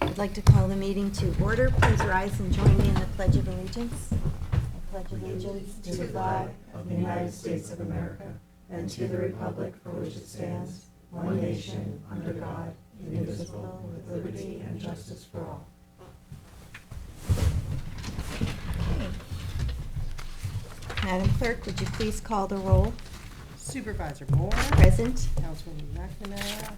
I'd like to call the meeting to order. Please rise and join me in the Pledge of Allegiance. I pledge allegiance to the flag of the United States of America and to the republic for which it stands, one nation, under God, indivisible, with liberty and justice for all. Madam Clerk, would you please call the roll? Supervisor Moore. Present. Councilwoman McNamara.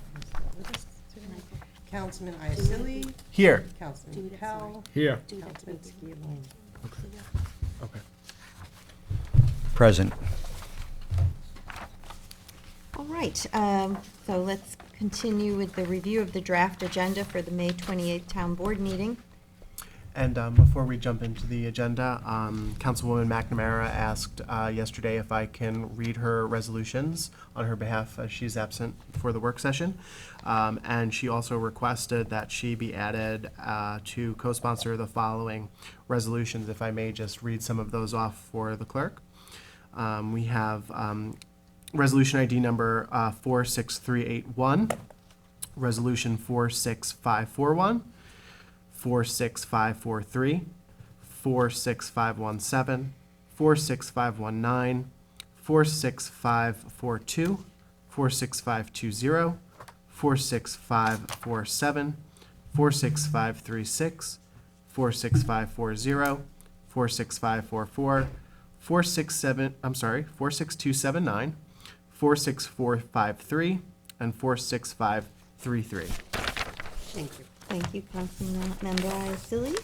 Councilman Iacilli. Here. Councilman Pell. Here. Councilman Schiavone. Okay. Present. All right, so let's continue with the review of the draft agenda for the May 28th Town Board meeting. And before we jump into the agenda, Councilwoman McNamara asked yesterday if I can read her resolutions on her behalf as she's absent for the work session. And she also requested that she be added to co-sponsor the following resolutions. If I may just read some of those off for the clerk. We have Resolution ID number 46381, Resolution 46541, 46543, 46517, 46519, 46542, 46520, 46547, 46536, 46540, 46544, 46279, 46453, and 46533. Thank you. Thank you, Councilmember Iacilli.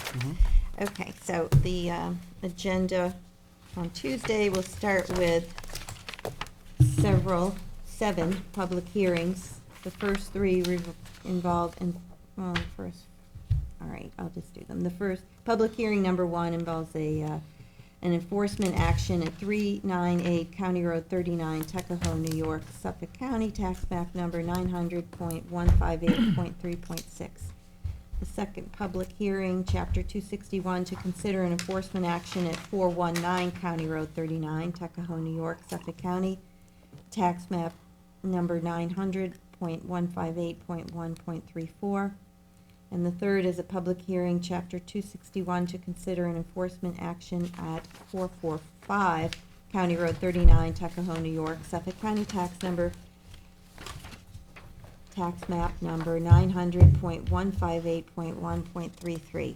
Okay, so the agenda on Tuesday will start with seven public hearings. The first three involve, all right, I'll just do them. The first, public hearing number 1 involves an enforcement action at 398 County Road 39, Tuckahoe, New York, Suffolk County, tax map number 900.158.3.6. The second public hearing, Chapter 261, to consider an enforcement action at 419 County Road 39, Tuckahoe, New York, Suffolk County, tax map number 900.158.1.34. And the third is a public hearing, Chapter 261, to consider an enforcement action at 445 County Road 39, Tuckahoe, New York, Suffolk County, tax map number 900.158.1.33.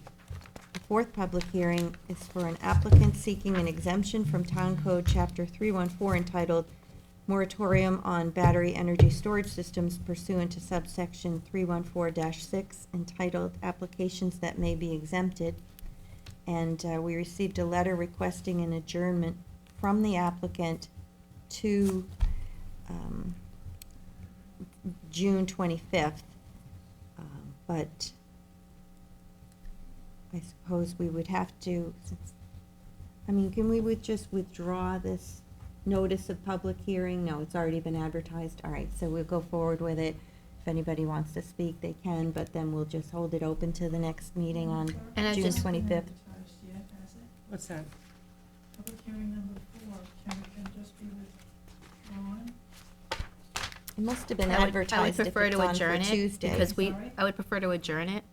The fourth public hearing is for an applicant seeking an exemption from Town Code Chapter 314 entitled Moratorium on Battery Energy Storage Systems pursuant to subsection 314-6 entitled Applications That May Be Exempted. And we received a letter requesting an adjournment from the applicant to June 25th. But I suppose we would have to, can we just withdraw this notice of public hearing? No, it's already been advertised. All right, so we'll go forward with it. If anybody wants to speak, they can, but then we'll just hold it open to the next meeting on June 25th. What's that? Public hearing number 4 can just be withdrawn. It must have been I would advertised if prefer it's to on for adjourn it Tuesday. because Sorry? I would prefer to adjourn it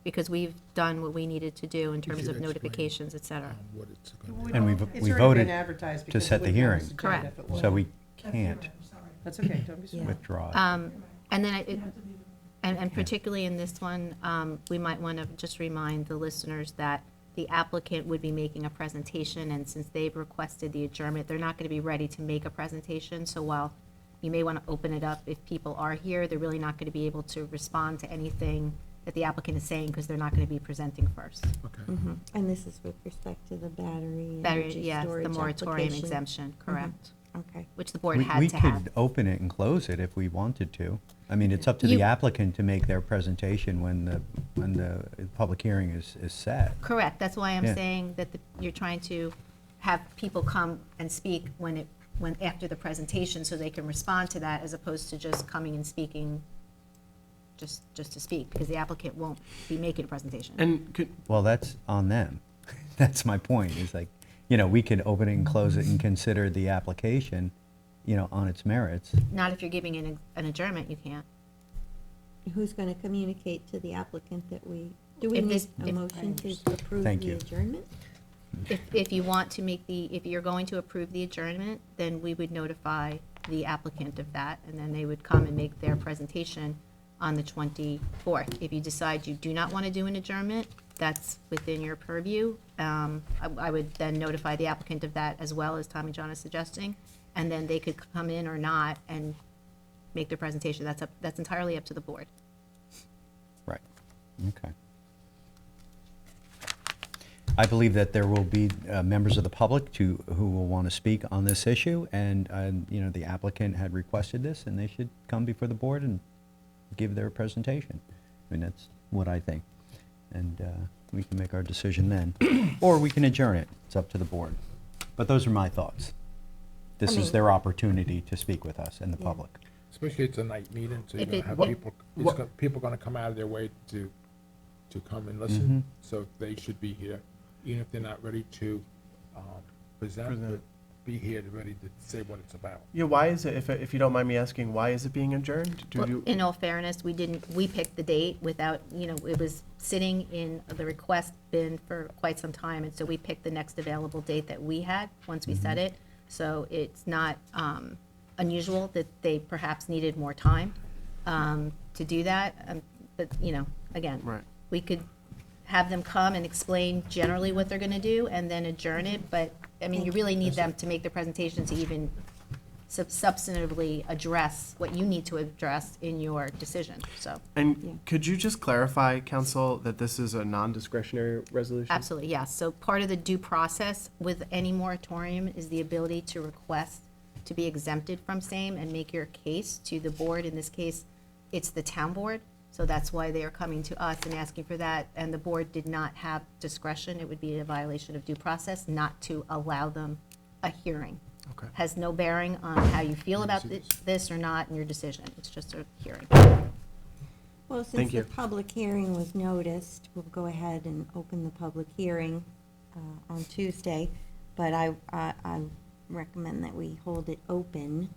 because we've done what we needed to do in terms of notifications, et cetera. And we It's already voted been advertised to because set it the wouldn't have hearing. been Correct. if it wasn't. So we That's all can't right, I'm sorry. That's okay, don't be sorry. Yeah. withdraw it. And then, You have to leave it. and particularly in this one, we might want to just remind the listeners that the applicant would be making a presentation, and since they've requested the adjournment, they're not going to be ready to make a presentation. So while you may want to open it up if people are here, they're really not going to be able to respond to anything that the applicant is saying because they're not going to be presenting first. Okay. And this is with respect to the battery Battery, energy yes, storage the moratorium application. exemption, correct, Okay. which the board We had to have. could open it and close it if we wanted to. I mean, it's up to the You- applicant to make their presentation when the public hearing is set. Correct, that's why I'm Yeah. saying that you're trying to have people come and speak when after the presentation, so they can respond to that, as opposed to just coming and speaking just to speak, because the applicant won't be making a presentation. And could, Well, that's on them. That's my point, is like, we can open it and close it and consider the application, on its merits. Not if you're giving an adjournment, you can't. Who's going to communicate to the applicant that do we If need this- a if- motion to approve Thank the you. adjournment? If you want to if you're going to approve the adjournment, then we would notify the applicant of that, and then they would come and make their presentation on the 24th. If you decide you do not want to do an adjournment, that's within your purview. I would then notify the applicant of that, as well as Tommy John is suggesting, and then they could come in or not and make their presentation. That's entirely up to the board. Right, okay. I believe that there will be members of the public who will want to speak on this issue, and, the applicant had requested this, and they should come before the board and give their presentation. I mean, that's what I think. And we can make our decision then. Or we can adjourn it. It's up to the board. But those are my thoughts. This is their opportunity to speak with us and the public. Especially it's a night meeting, so you're If gonna it- have what- people, what- people gonna come out of their way to come and Mhm. listen. So they should be here, even if they're not ready to present, Present. but be here to ready to say what it's about. Yeah, why is it, if you don't mind me asking, why is it being adjourned? Well, in all fairness, we picked the date without, it was sitting in the request bin for quite some time, and so we picked the next available date that we had, once we set it. So it's not unusual that they perhaps needed more time to do that. But, again, Right. we could have them come and explain generally what they're gonna do and then adjourn it, but, I mean, you really need them to make the presentation to even substantively address what you need to address in your decision, so. And could you just clarify, counsel, that this is a non-discretionary resolution? Absolutely, yes. So part of the due process with any moratorium is the ability to request to be exempted from same and make your case to the board. In this case, it's the town board, so that's why they are coming to us and asking for that. And the board did not have discretion. It would be a violation of due process not to allow them a hearing. Okay. Has no bearing on how you feel about this or not in your decision. It's just a hearing. Well, Thank since you. the public hearing was noticed, we'll go ahead and open the public hearing on Tuesday. But I recommend that we hold it open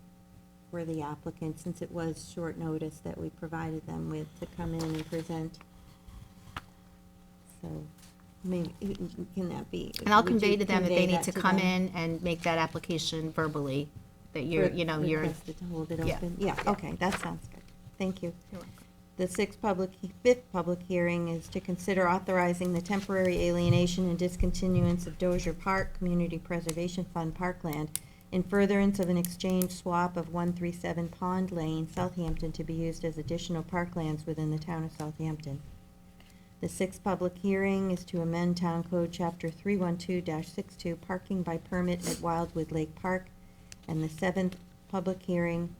for the applicant, since it was short notice that we provided them with to come in and present. So, maybe, can that be? And I'll would you convey to them that they convey need that to come them? in and make that application verbally, that you're, you're. Requested to hold it Yeah. open? Yeah, okay, that sounds good. Thank you. You're welcome. The fifth public hearing is to consider authorizing the temporary alienation and discontinuance of Dozier Park Community Preservation Fund parkland in furtherance of an exchange swap of 137 Pond Lane, Southampton, to be used as additional parklands within the town of Southampton. The sixth public hearing is to amend Town Code Chapter 312-62, parking by permit at Wildwood Lake Park. And the seventh public hearing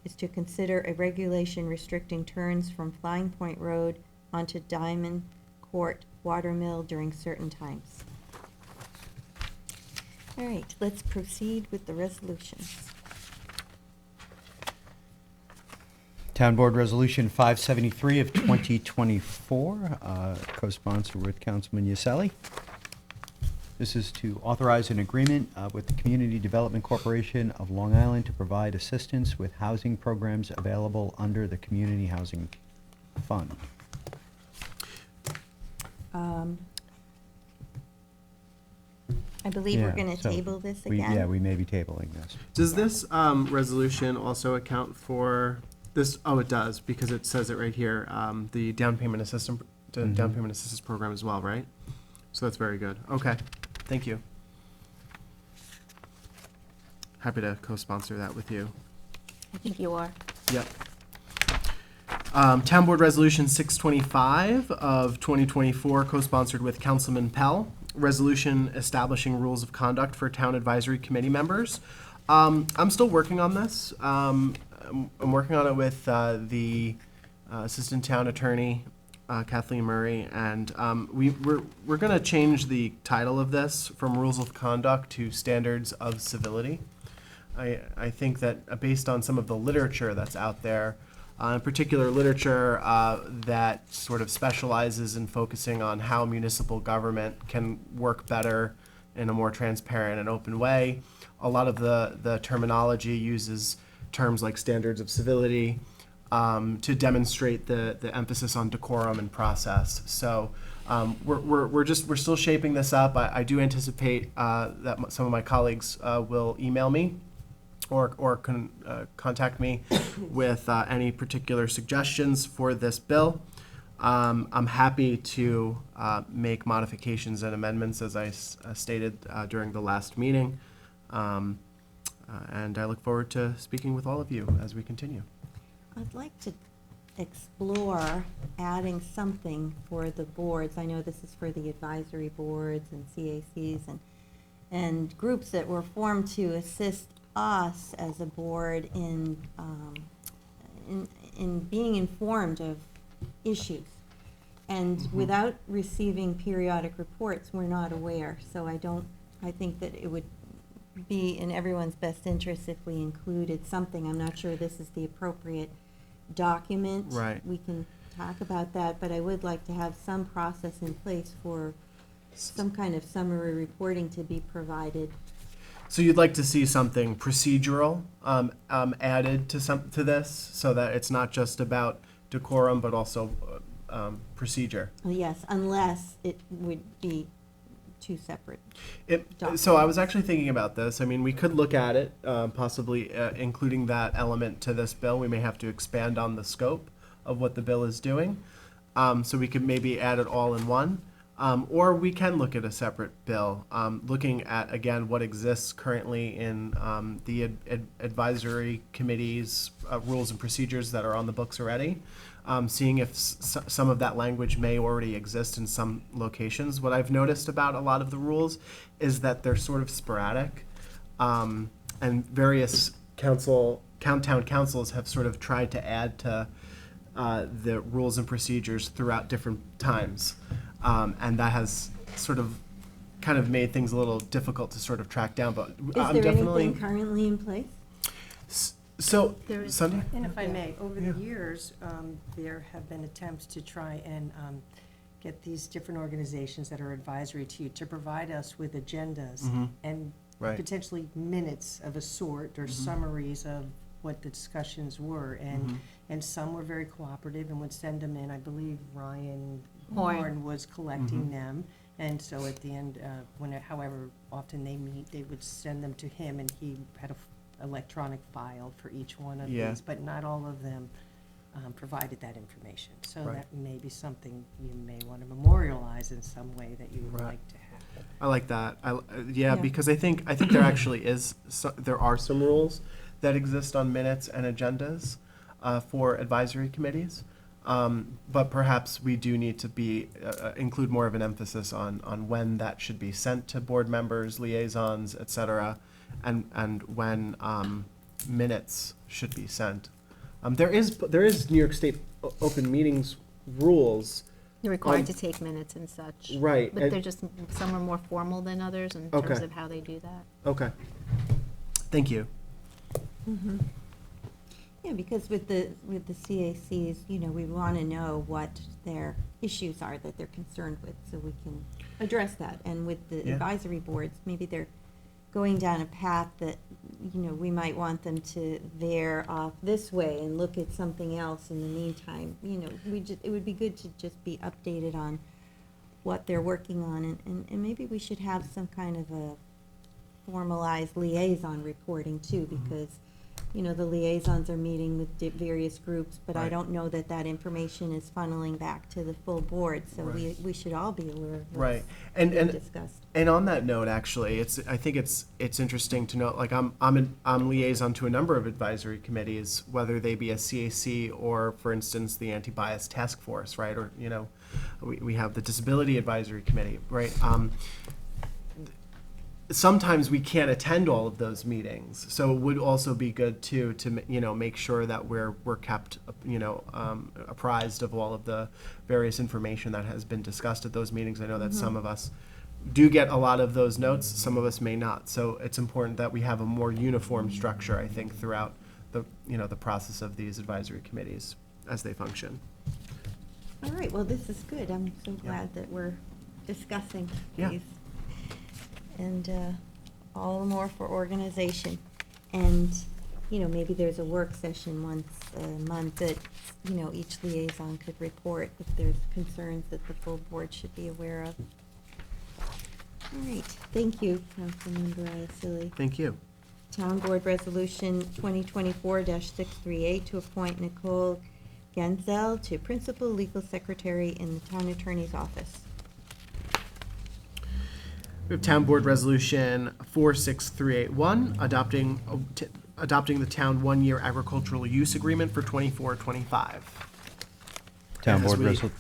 is to consider a regulation restricting turns from Flying Point Road onto Diamond Court Watermill during certain times. All right, let's proceed with the resolutions. Town Board Resolution 573 of 2024, co-sponsored with Councilman Yaselli. This is to authorize an agreement with the Community Development Corporation of Long Island to provide assistance with housing programs available under the Community Housing Fund. I believe we're Yeah, gonna so table this we- again. Yeah, we may be tabling this. Does this resolution also account for this? Oh, it does, because it says it right here, the down payment assistance, Mhm. down payment assistance program as well, right? So that's very good. Okay, thank you. Happy to co-sponsor that with you. I think you are. Yep. Town Board Resolution 625 of 2024, co-sponsored with Councilman Pell. Resolution establishing rules of conduct for Town Advisory Committee members. I'm still working on this. I'm working on it with the Assistant Town Attorney, Kathleen Murray, and we're going to change the title of this from Rules of Conduct to Standards of Civility. I think that based on some of the literature that's out there, in particular literature that sort of specializes in focusing on how municipal government can work better in a more transparent and open way. A lot of the terminology uses terms like standards of civility to demonstrate the emphasis on decorum and process. So we're still shaping this up. I do anticipate that some of my colleagues will email me or contact me with any particular suggestions for this bill. I'm happy to make modifications and amendments, as I stated during the last meeting. And I look forward to speaking with all of you as we continue. I'd like to explore adding something for the boards. I know this is for the advisory boards and CACs and groups that were formed to assist us as a board in being informed of issues. And without receiving periodic reports, we're not aware. So I think that it would be in everyone's best interest if we included something. I'm not sure this is the appropriate document. Right. We can talk about that, but I would like to have some process in place for some kind of summary reporting to be provided. So you'd like to see something procedural added to this, so that it's not just about decorum, but also procedure. Yes, unless it would be two separate. So I was actually thinking about this. I mean, we could look at it, possibly including that element to this bill. We may have to expand on the scope of what the bill is doing. So we could maybe add it all in one. Or we can look at a separate bill, looking at, again, what exists currently in the advisory committee's rules and procedures that are on the books already, seeing if some of that language may already exist in some locations. What I've noticed about a lot of the rules is that they're sort of sporadic, and various town councils have sort of tried to add to the rules and procedures throughout different times. And that has sort of kind of made things a little difficult to sort of track down, but I'm Is there definitely. anything currently in place? So, There is- Sunday? And if I Yeah. may, over Yeah. the years, there have been attempts to try and get these different organizations that are advisory to you to provide us with agendas Mhm. and Right. potentially minutes of a sort or summaries of what the discussions were. And some were very cooperative and would send them in. I believe Ryan Horn was collecting them. And so at the end, however often they meet, they would send them to him, and he had a electronic file for each one of Yeah. these, but not all of them provided that information. So Right. that may be something you may want to memorialize in some way that you would Right. like to have. I like that. Yeah, Yeah. because I think there actually there are some rules that exist on minutes and agendas for advisory committees. But perhaps we do need to include more of an emphasis on when that should be sent to board members, liaisons, et cetera, and when minutes should be sent. There is New York State open meetings rules. You're required to take minutes and such. Right, But and- they're just, some are more formal than others in Okay. terms of how they do that. Okay. Thank you. Yeah, because with the CACs, we want to know what their issues are that they're concerned with, so we can address that. And with the Yeah. advisory boards, maybe they're going down a path that, we might want them to veer off this way and look at something else in the meantime. It would be good to just be updated on what they're working on, and maybe we should have some kind of a formalized liaison reporting too, because, the liaisons are meeting with various groups, but I Right. don't know that information is funneling back to the full board, so Right. we should all be aware of what's Right. being And discussed. And on that note, actually, I think it's interesting to note, like I'm liaison to a number of advisory committees, whether they be a CAC or, for instance, the Anti-Bias Task Force, right? Or, we have the Disability Advisory Committee, right? Sometimes we can't attend all of those meetings, so it would also be good to make sure that we're kept apprised of all of the various information that has been discussed at those meetings. I know that some of us do get a lot of those notes, some of us may not. So it's important that we have a more uniform structure, I think, throughout the process of these advisory committees as they function. All right, well, this is good. I'm so glad that we're discussing Yeah. these. And all the more for organization. And, maybe there's a work session once a month that, each liaison could report if there's concerns that the full board should be aware of. All right, thank you, Councilmember Iacili. Thank you. Town Board Resolution 2024-638 to appoint Nicole Genzel to Principal Legal Secretary in the Town Attorney's Office. We have Town Board Resolution 46381, adopting the town one-year agricultural use agreement for 24-25. Town As Board we- Resolution.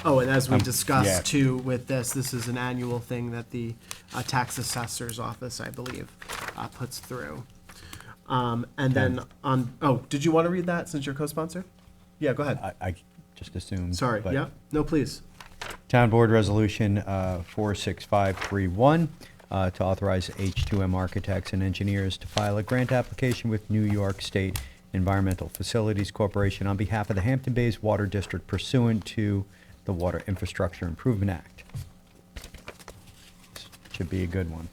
Oh, and as we yeah. discussed too with this is an annual thing that the tax assessor's office, I believe, puts through. And then did you want to read that since you're co-sponsor? Yeah, go ahead. I just assumed. Sorry, but- yeah, no, please. Town Board Resolution 46531 to authorize H2M Architects and Engineers to file a grant application with New York State Environmental Facilities Corporation on behalf of the Hampton Bays Water District pursuant to the Water Infrastructure Improvement Act. Should be a good one.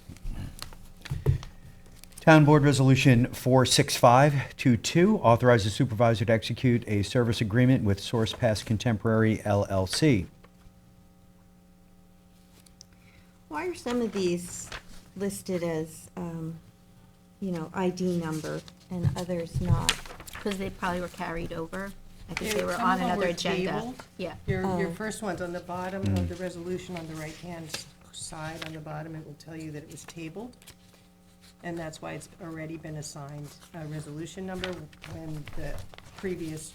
Town Board Resolution 46522 authorizes supervisor to execute a service agreement with Source Pass Contemporary LLC. Why are some of these listed as, ID number and others not? Because they probably were carried over. I think Yeah, they were some of on them another were agenda. tabled. Yeah. Your Oh. first one's on the bottom of the resolution, on the right-hand side, on the bottom, it will tell you that it was tabled. And that's why it's already been assigned a resolution number when the previous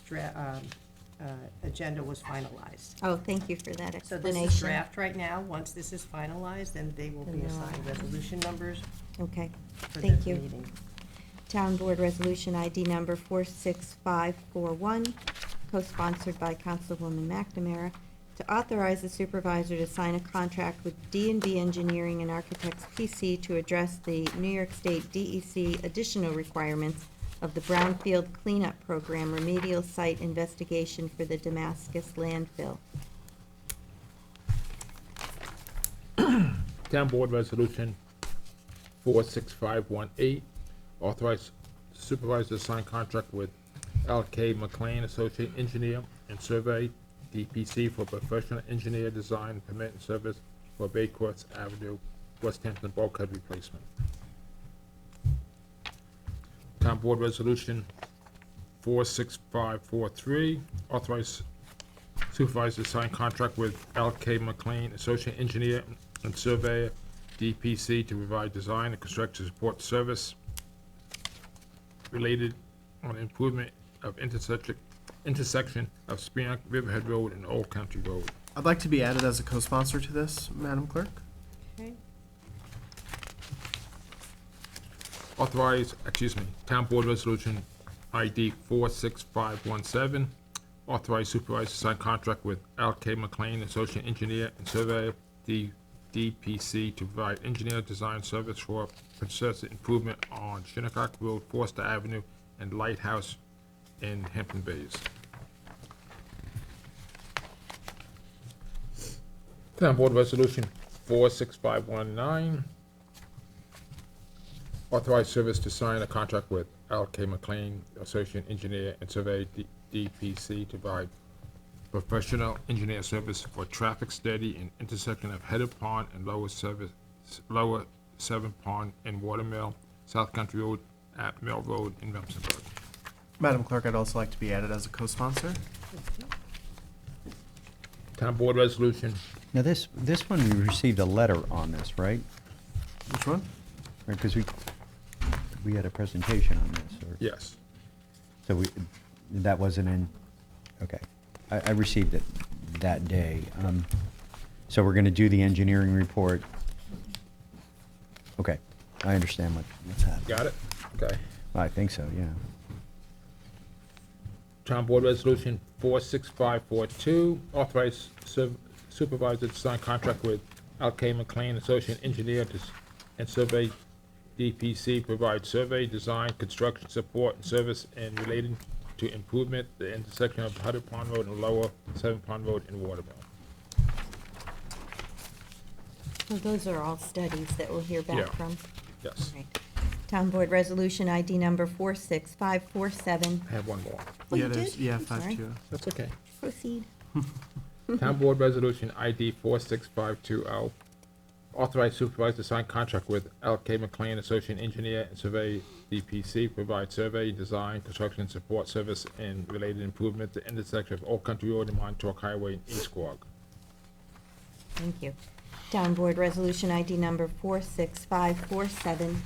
agenda was finalized. Oh, thank you for that So explanation. this is draft right now. Once this is finalized, then they will be Then they'll- assigned resolution numbers Okay, for thank the you. meeting. Town Board Resolution ID number 46541, co-sponsored by Councilwoman McNamara, to authorize the supervisor to sign a contract with D&B Engineering and Architects PC to address the New York State DEC additional requirements of the Brownfield Cleanup Program remedial site investigation for the Damascus landfill. Town Board Resolution 46518, authorize supervisor to sign contract with L.K. McLean Associate Engineer and Survey, DPC, for professional engineer design, permit and service for Bay Courts Avenue, West Hampton bulkhead replacement. Town Board Resolution 46543, authorize supervisor to sign contract with L.K. McLean Associate Engineer and Surveyor, DPC, to provide design and construction support service related on improvement of intersection of Spearneck Riverhead Road and Old Country Road. I'd like to be added as a co-sponsor to this, Madam Clerk. Okay. Town Board Resolution ID 46517, authorize supervisor to sign contract with L.K. McLean, Associate Engineer and Surveyor, DPC, to provide engineer design service for consistent improvement on Shinnecock Road, Forster Avenue, and Lighthouse in Hampton Bays. Town Board Resolution 46519, authorize service to sign a contract with L.K. McLean, Associate Engineer and Survey, DPC, to provide professional engineer service for traffic study and intersection of Header Pond and Lower Seven Pond and Watermill, South Country Road at Mill Road in Remsenburg. Madam Clerk, I'd also like to be added as a co-sponsor. Town Board Resolution, Now, this one, we received a letter on this, right? Which one? Because we had a presentation on this, or? yes. So that wasn't in, okay. I received it that day. So we're gonna do the engineering report. Okay, I understand what's happening. Got it? Okay. I think so, yeah. Town Board Resolution 46542, authorize supervisor to sign contract with L.K. McLean, Associate Engineer and Survey, DPC provide survey, design, construction support, and service and relating to improvement the intersection of Hutter Pond Road and Lower Seven Pond Road in Waterville. So those are all studies that we'll hear Yeah. back from. Yes. All right. Town Board Resolution ID number 46547. I have one more. Oh, you Yeah, there's, did? yeah, I'm sorry. 5-2. That's okay. Proceed. Town Board Resolution ID 46520, authorize supervisor to sign contract with L.K. McLean, Associate Engineer and Survey, DPC, provide survey, design, construction, support service, and related improvement to intersection of Old Country Road and Montauk Highway in East Quogue. Thank you. Town Board Resolution ID number 46547,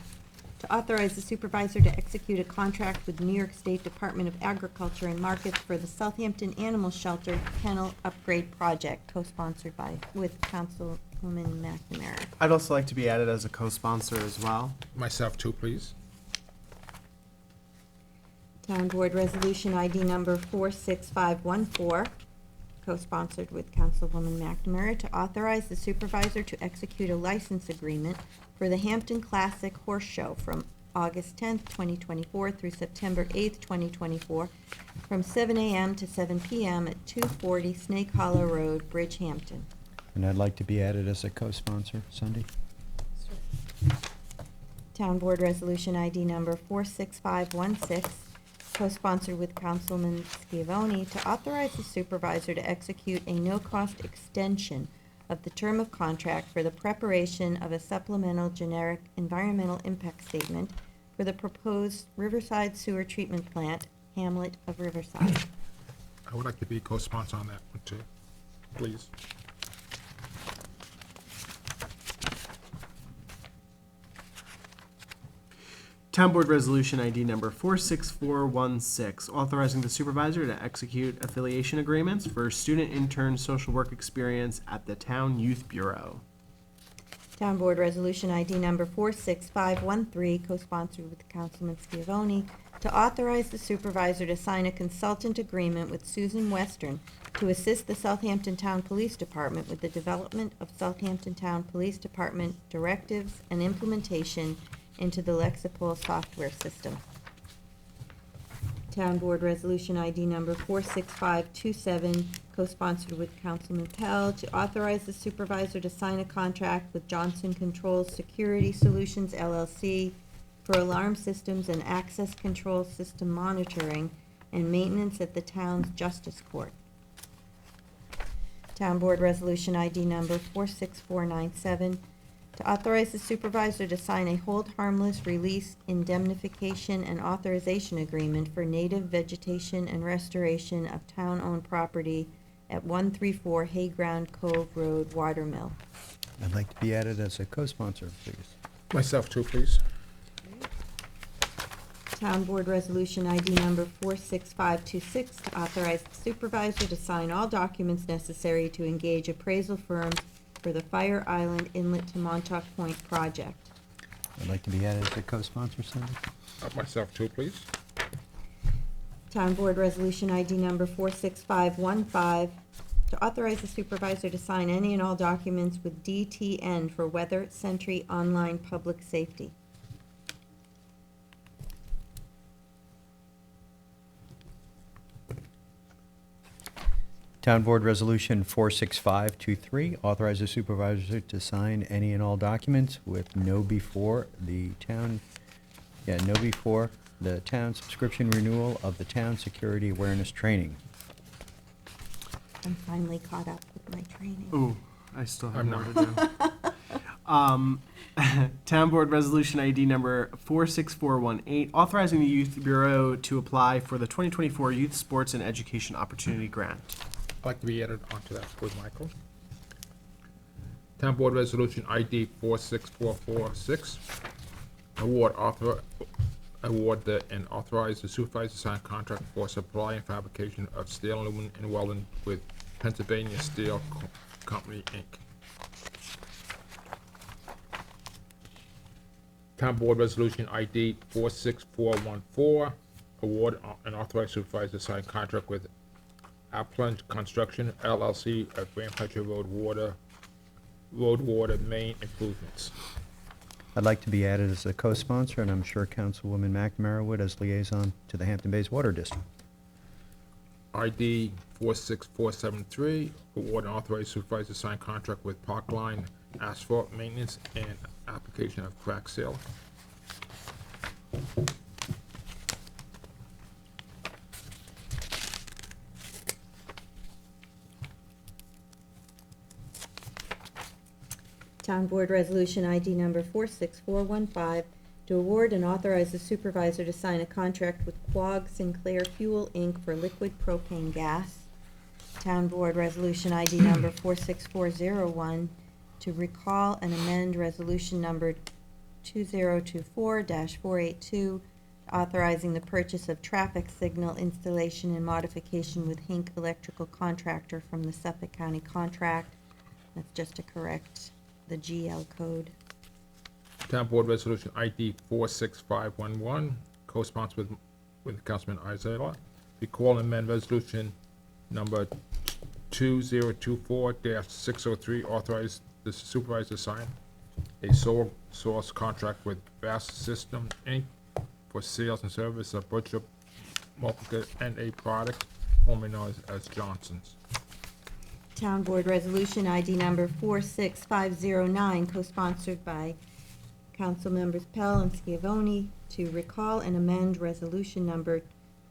to authorize the supervisor to execute a contract with New York State Department of Agriculture and Markets for the Southampton Animal Shelter Kennel Upgrade Project, co-sponsored with Councilwoman McNamara. I'd also like to be added as a co-sponsor as well. Myself too, please. Town Board Resolution ID number 46514, co-sponsored with Councilwoman McNamara, to authorize the supervisor to execute a license agreement for the Hampton Classic Horse Show from August 10th, 2024 through September 8th, 2024, from 7 a.m. to 7 p.m. at 240 Snake Hollow Road, Bridgehampton. And I'd like to be added as a co-sponsor, Cindy. Town Board Resolution ID number 46516, co-sponsored with Councilman Schiavone, to authorize the supervisor to execute a no-cost extension of the term of contract for the preparation of a supplemental generic environmental impact statement for the proposed Riverside Sewer Treatment Plant, Hamlet of Riverside. I would like to be co-sponsor on that one too, please. Town Board Resolution ID number 46416, authorizing the supervisor to execute affiliation agreements for student intern social work experience at the Town Youth Bureau. Town Board Resolution ID number 46513, co-sponsored with Councilman Schiavone, to authorize the supervisor to sign a consultant agreement with Susan Western to assist the Southampton Town Police Department with the development of Southampton Town Police Department directives and implementation into the Lexipol software system. Town Board Resolution ID number 46527, co-sponsored with Councilman Pell, to authorize the supervisor to sign a contract with Johnson Controls Security Solutions LLC for alarm systems and access control system monitoring and maintenance at the town's Justice Court. Town Board Resolution ID number 46497, to authorize the supervisor to sign a hold harmless release indemnification and authorization agreement for native vegetation and restoration of town-owned property at 134 Hayground Cove Road, Watermill. I'd like to be added as a co-sponsor, please. Myself too, please. Town Board Resolution ID number 46526, to authorize the supervisor to sign all documents necessary to engage appraisal firms for the Fire Island Inlet to Montauk Point project. I'd like to be added as a co-sponsor, Cindy. Myself too, please. Town Board Resolution ID number 46515, to authorize the supervisor to sign any and all documents with DTN for Weather Sentry Online Public Safety. Town Board Resolution 46523, authorize the supervisor to sign any and all documents with no before the town subscription renewal of the town security awareness training. I'm finally caught up with my training. Ooh, I still have I'm more to do. Town Board Resolution ID number 46418, authorizing the Youth Bureau to apply for the 2024 Youth Sports and Education Opportunity Grant. I'd like to be added onto that with Michael. Town Board Resolution ID 46446, and authorize the supervisor to sign contract for supply and fabrication of steel, aluminum, and welding with Pennsylvania Steel Company, Inc. Town Board Resolution ID 46414, award and authorize supervisor to sign contract with Applin Construction LLC of Grand Country Road water main improvements. I'd like to be added as a co-sponsor, and I'm sure Councilwoman McNamara would as liaison to the Hampton Bays Water District. ID 46473, award and authorize supervisor to sign contract with Parkline Asphalt Maintenance and application of crack seal. Town Board Resolution ID number 46415, to award and authorize the supervisor to sign a contract with Quag Sinclair Fuel, Inc. for liquid propane gas. Town Board Resolution ID number 46401, to recall and amend Resolution number 2024-482, authorizing the purchase of traffic signal installation and modification with Hink Electrical Contractor from the Suffolk County contract. That's just to correct the GL code. Town Board Resolution ID 46511, co-sponsored with Councilman Isaiah. Recall and amend Resolution number 2024-603, authorize the supervisor to sign a sole source contract with Vast System, Inc. for sales and service of butcher, multiple NA product, formerly known as Johnson's. Town Board Resolution ID number 46509, co-sponsored by Council Members Pell and Scavone, to recall and amend Resolution number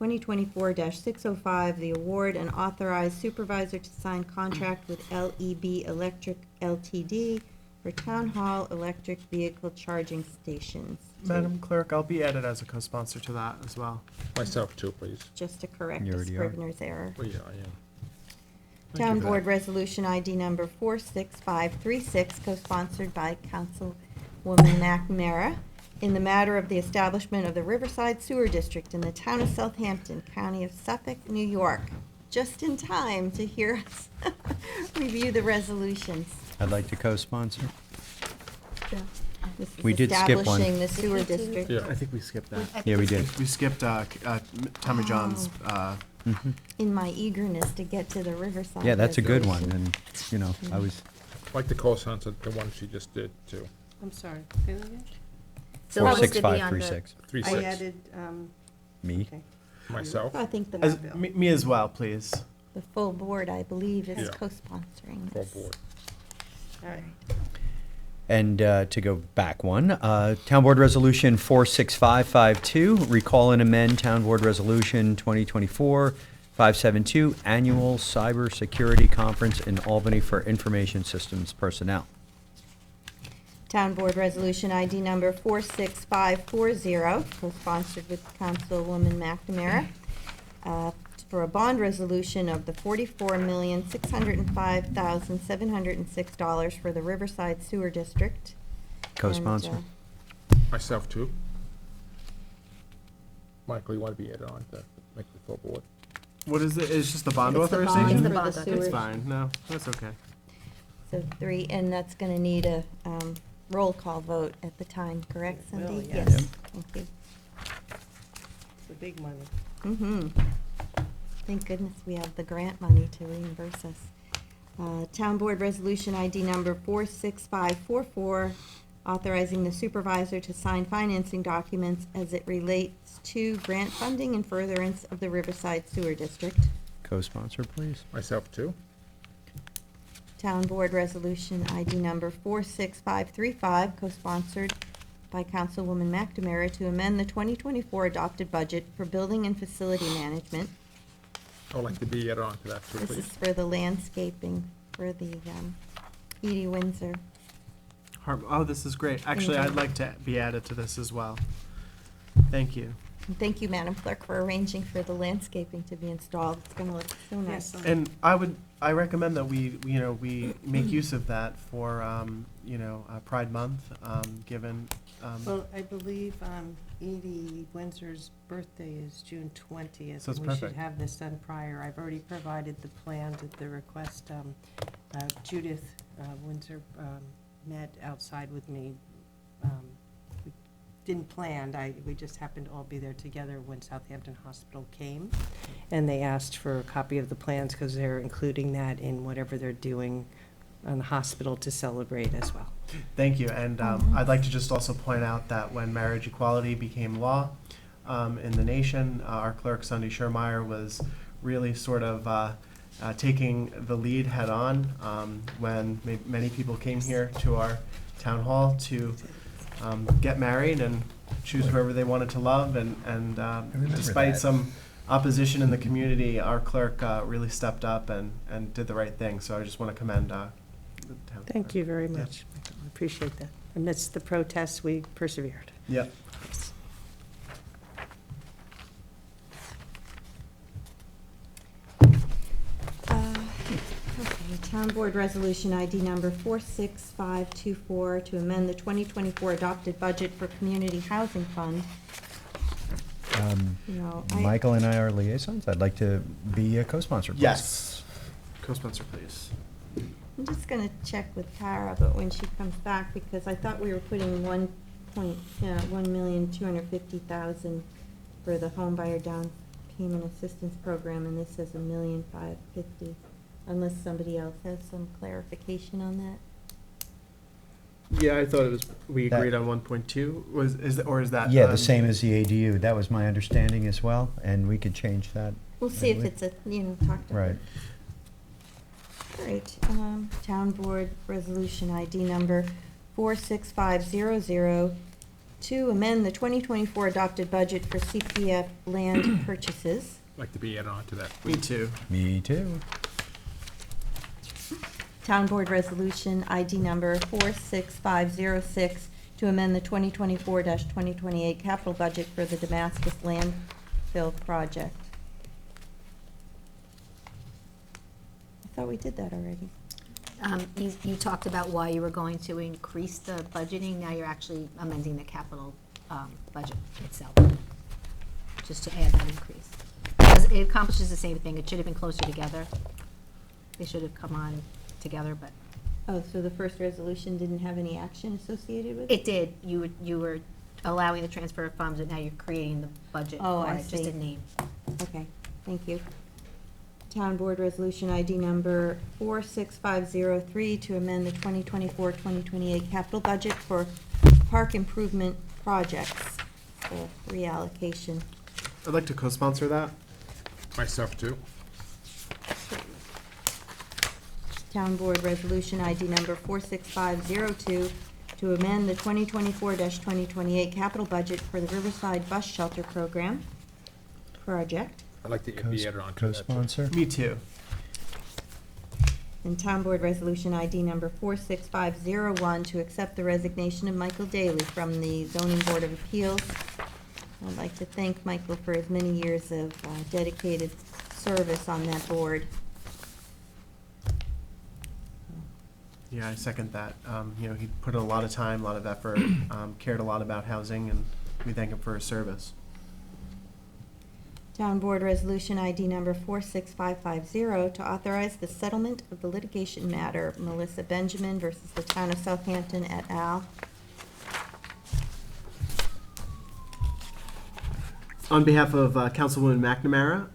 2024-605, the award and authorize supervisor to sign contract with LEB Electric LTD for Town Hall electric vehicle charging stations. Madam Clerk, I'll be added as a co-sponsor to that as well. Myself too, please. Just to correct You a already are. Scrivener's error. Oh, yeah, I am. Thank you Town for Board that. Resolution ID number 46536, co-sponsored by Councilwoman McNamara, in the matter of the establishment of the Riverside Sewer District in the town of Southampton, County of Suffolk, New York. Just in time to hear us review the resolutions. I'd like to co-sponsor. This is We did skip one. Establishing the sewer district. Yeah. I think we skipped that. Yeah, we did. We skipped Tommy John's. In my eagerness to get to the Riverside. Yeah, that's a good one, resolution. and, you know, I was, Like the co-sponsor, the one she just did too. I'm sorry, say that again? So it was to be under- 46536. 3-6. I added, Me? okay. Myself. I think the, As, me as well, please. the full board, I believe, is Yeah. co-sponsoring Full this. board. All right. And to go back one, Town Board Resolution 46552, recall and amend Town Board Resolution 2024-572, Annual Cybersecurity Conference in Albany for Information Systems Personnel. Town Board Resolution ID number 46540, co-sponsored with Councilwoman McNamara, for a bond resolution of the $44,605,706 for the Riverside Sewer District. Co-sponsor. And, Myself too. Michael, you want to be added on to make the full board? What is it? It's just the bond It's the bond authorization? the for bond the authorization. It's sewer. fine. No, that's okay. So 3, and that's going to need a roll call vote at the time, correct, It will, Cindy? yes. Yep. Thank you. It's the big money. Mm-hmm. Thank goodness we have the grant money to reimburse us. Town Board Resolution ID number 46544, authorizing the supervisor to sign financing documents as it relates to grant funding and furtherance of the Riverside Sewer District. Co-sponsor, please. Myself too. Town Board Resolution ID number 46535, co-sponsored by Councilwoman McNamara, to amend the 2024 adopted budget for building and facility management. I would like to be added on to that too, This please. is for the landscaping for the Edie Windsor. Oh, this is great. Actually, I'd Enjoy. like to be added to this as well. Thank you. And thank you, Madam Clerk, for arranging for the landscaping to be installed. It's going to look so nice. Yes. And I recommend that we make use of that for, Pride Month, given, Well, I believe Edie Windsor's birthday is June 20th. So it's and we should perfect. have this done prior. I've already provided the plans at the request. Judith Windsor met outside with me. We didn't plan, we just happened to all be there together when Southampton Hospital came. And they asked for a copy of the plans because they're including that in whatever they're doing on the hospital to celebrate as well. Thank you, and I'd like to just also point out that when marriage equality became law in the nation, our clerk, Sunday Schermeyer, was really sort of taking the lead head-on when many people came here to our town hall to get married and choose whoever they wanted to love, and remember despite that. some opposition in the community, our clerk really stepped up and did the right thing, so I just want to commend the town. Thank you very much, Michael. I appreciate that. Amidst the protests, we persevered. Yep. Yes. Okay, Town Board Resolution ID number 46524 to amend the 2024 adopted budget for Community Housing Fund. You know, Michael and I are liaisons. I'd like to be a co-sponsor, please. Yes. Co-sponsor, please. I'm just gonna check with Tara, but when she comes back, because I thought we were putting 1,250,000 for the home buyer down payment assistance program, and this says 1,550,000, unless somebody else has some clarification on that. Yeah, I thought it was, we That- agreed on 1.2, is that? Yeah, the same as the ADU. That was my understanding as well, and we could change that. We'll see if Right. it's talk to her. Right. All right, Town Board Resolution ID number 46500 to amend the 2024 adopted budget for CPF land purchases. Like to be added on to that. Me too. Me too. Town Board Resolution ID number 46506 to amend the 2024-2028 capital budget for the Damascus landfill project. I thought we did that already. You talked about why you were going to increase the budgeting, now you're actually amending the capital budget itself, just to add that increase. Because it accomplishes the same thing, it should have been closer together. They should have come on together, but Oh, so the first resolution didn't have any action associated with it? it did. You were allowing the transfer of funds, but now you're creating the budget Oh, for I it, just see. a name. Okay, thank you. Town Board Resolution ID number 46503 to amend the 2024-2028 capital budget for park improvement projects, so reallocation. I'd like to co-sponsor that. Myself too. Town Board Resolution ID number 46502 to amend the 2024-2028 capital budget for the Riverside Bus Shelter Program project. I'd like to be added on to that. too. Co-sponsor. Me too. And Town Board Resolution ID number 46501 to accept the resignation of Michael Daly from the Zoning Board of Appeals. I'd like to thank Michael for his many years of dedicated service on that board. Yeah, I second that. He put in a lot of time, a lot of effort, cared a lot about housing, and we thank him for his service. Town Board Resolution ID number 46550 to authorize the settlement of the litigation matter, Melissa Benjamin versus the Town of Southampton et al. On behalf of Councilwoman McNamara,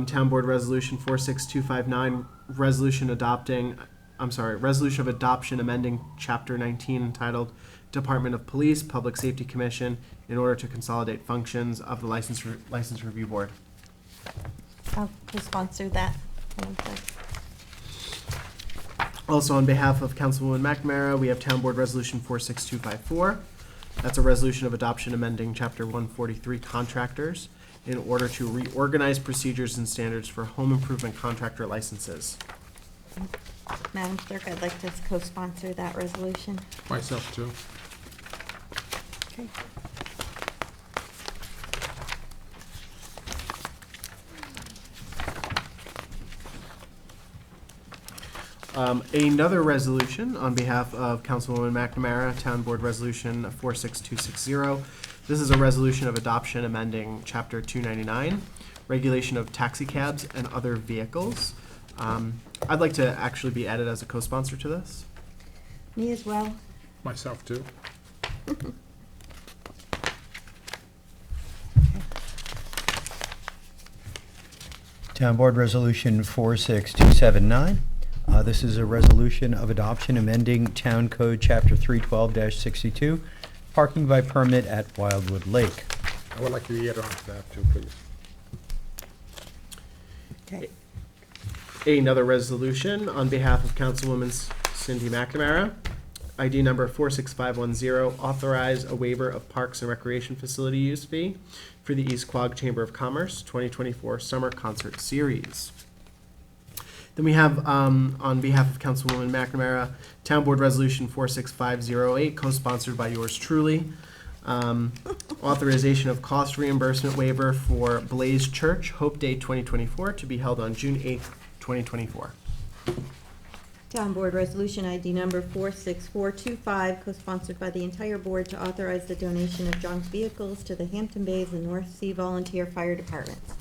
Town Board Resolution 46259, resolution of adoption amending Chapter 19 entitled Department of Police, Public Safety Commission in order to consolidate functions of the License Review Board. I'll co-sponsor that. Also, on behalf of Councilwoman McNamara, we have Town Board Resolution 46254. That's a resolution of adoption amending Chapter 143 contractors in order to reorganize procedures and standards for home improvement contractor licenses. Madam Clerk, I'd like to co-sponsor that resolution. Myself too. Okay. Another resolution on behalf of Councilwoman McNamara, Town Board Resolution 46260. This is a resolution of adoption amending Chapter 299, regulation of taxi cabs and other vehicles. I'd like to actually be added as a co-sponsor to this. Me as well. Myself too. Town Board Resolution 46279, This is a resolution of adoption amending Town Code Chapter 312-62, parking by permit at Wildwood Lake. I would like to be added on to that too, please. Okay. Another resolution on behalf of Councilwoman Cindy McNamara. ID number 46510, authorize a waiver of Parks and Recreation Facility use fee for the East Quogue Chamber of Commerce 2024 Summer Concert Series. Then we have, on behalf of Councilwoman McNamara, Town Board Resolution 46508, co-sponsored by yours truly. Authorization of cost reimbursement waiver for Blaze Church Hope Day 2024 to be held on June 8th, 2024. Town Board Resolution ID number 46425, co-sponsored by the entire board, to authorize the donation of junk vehicles to the Hampton Bays and North Sea Volunteer Fire Departments.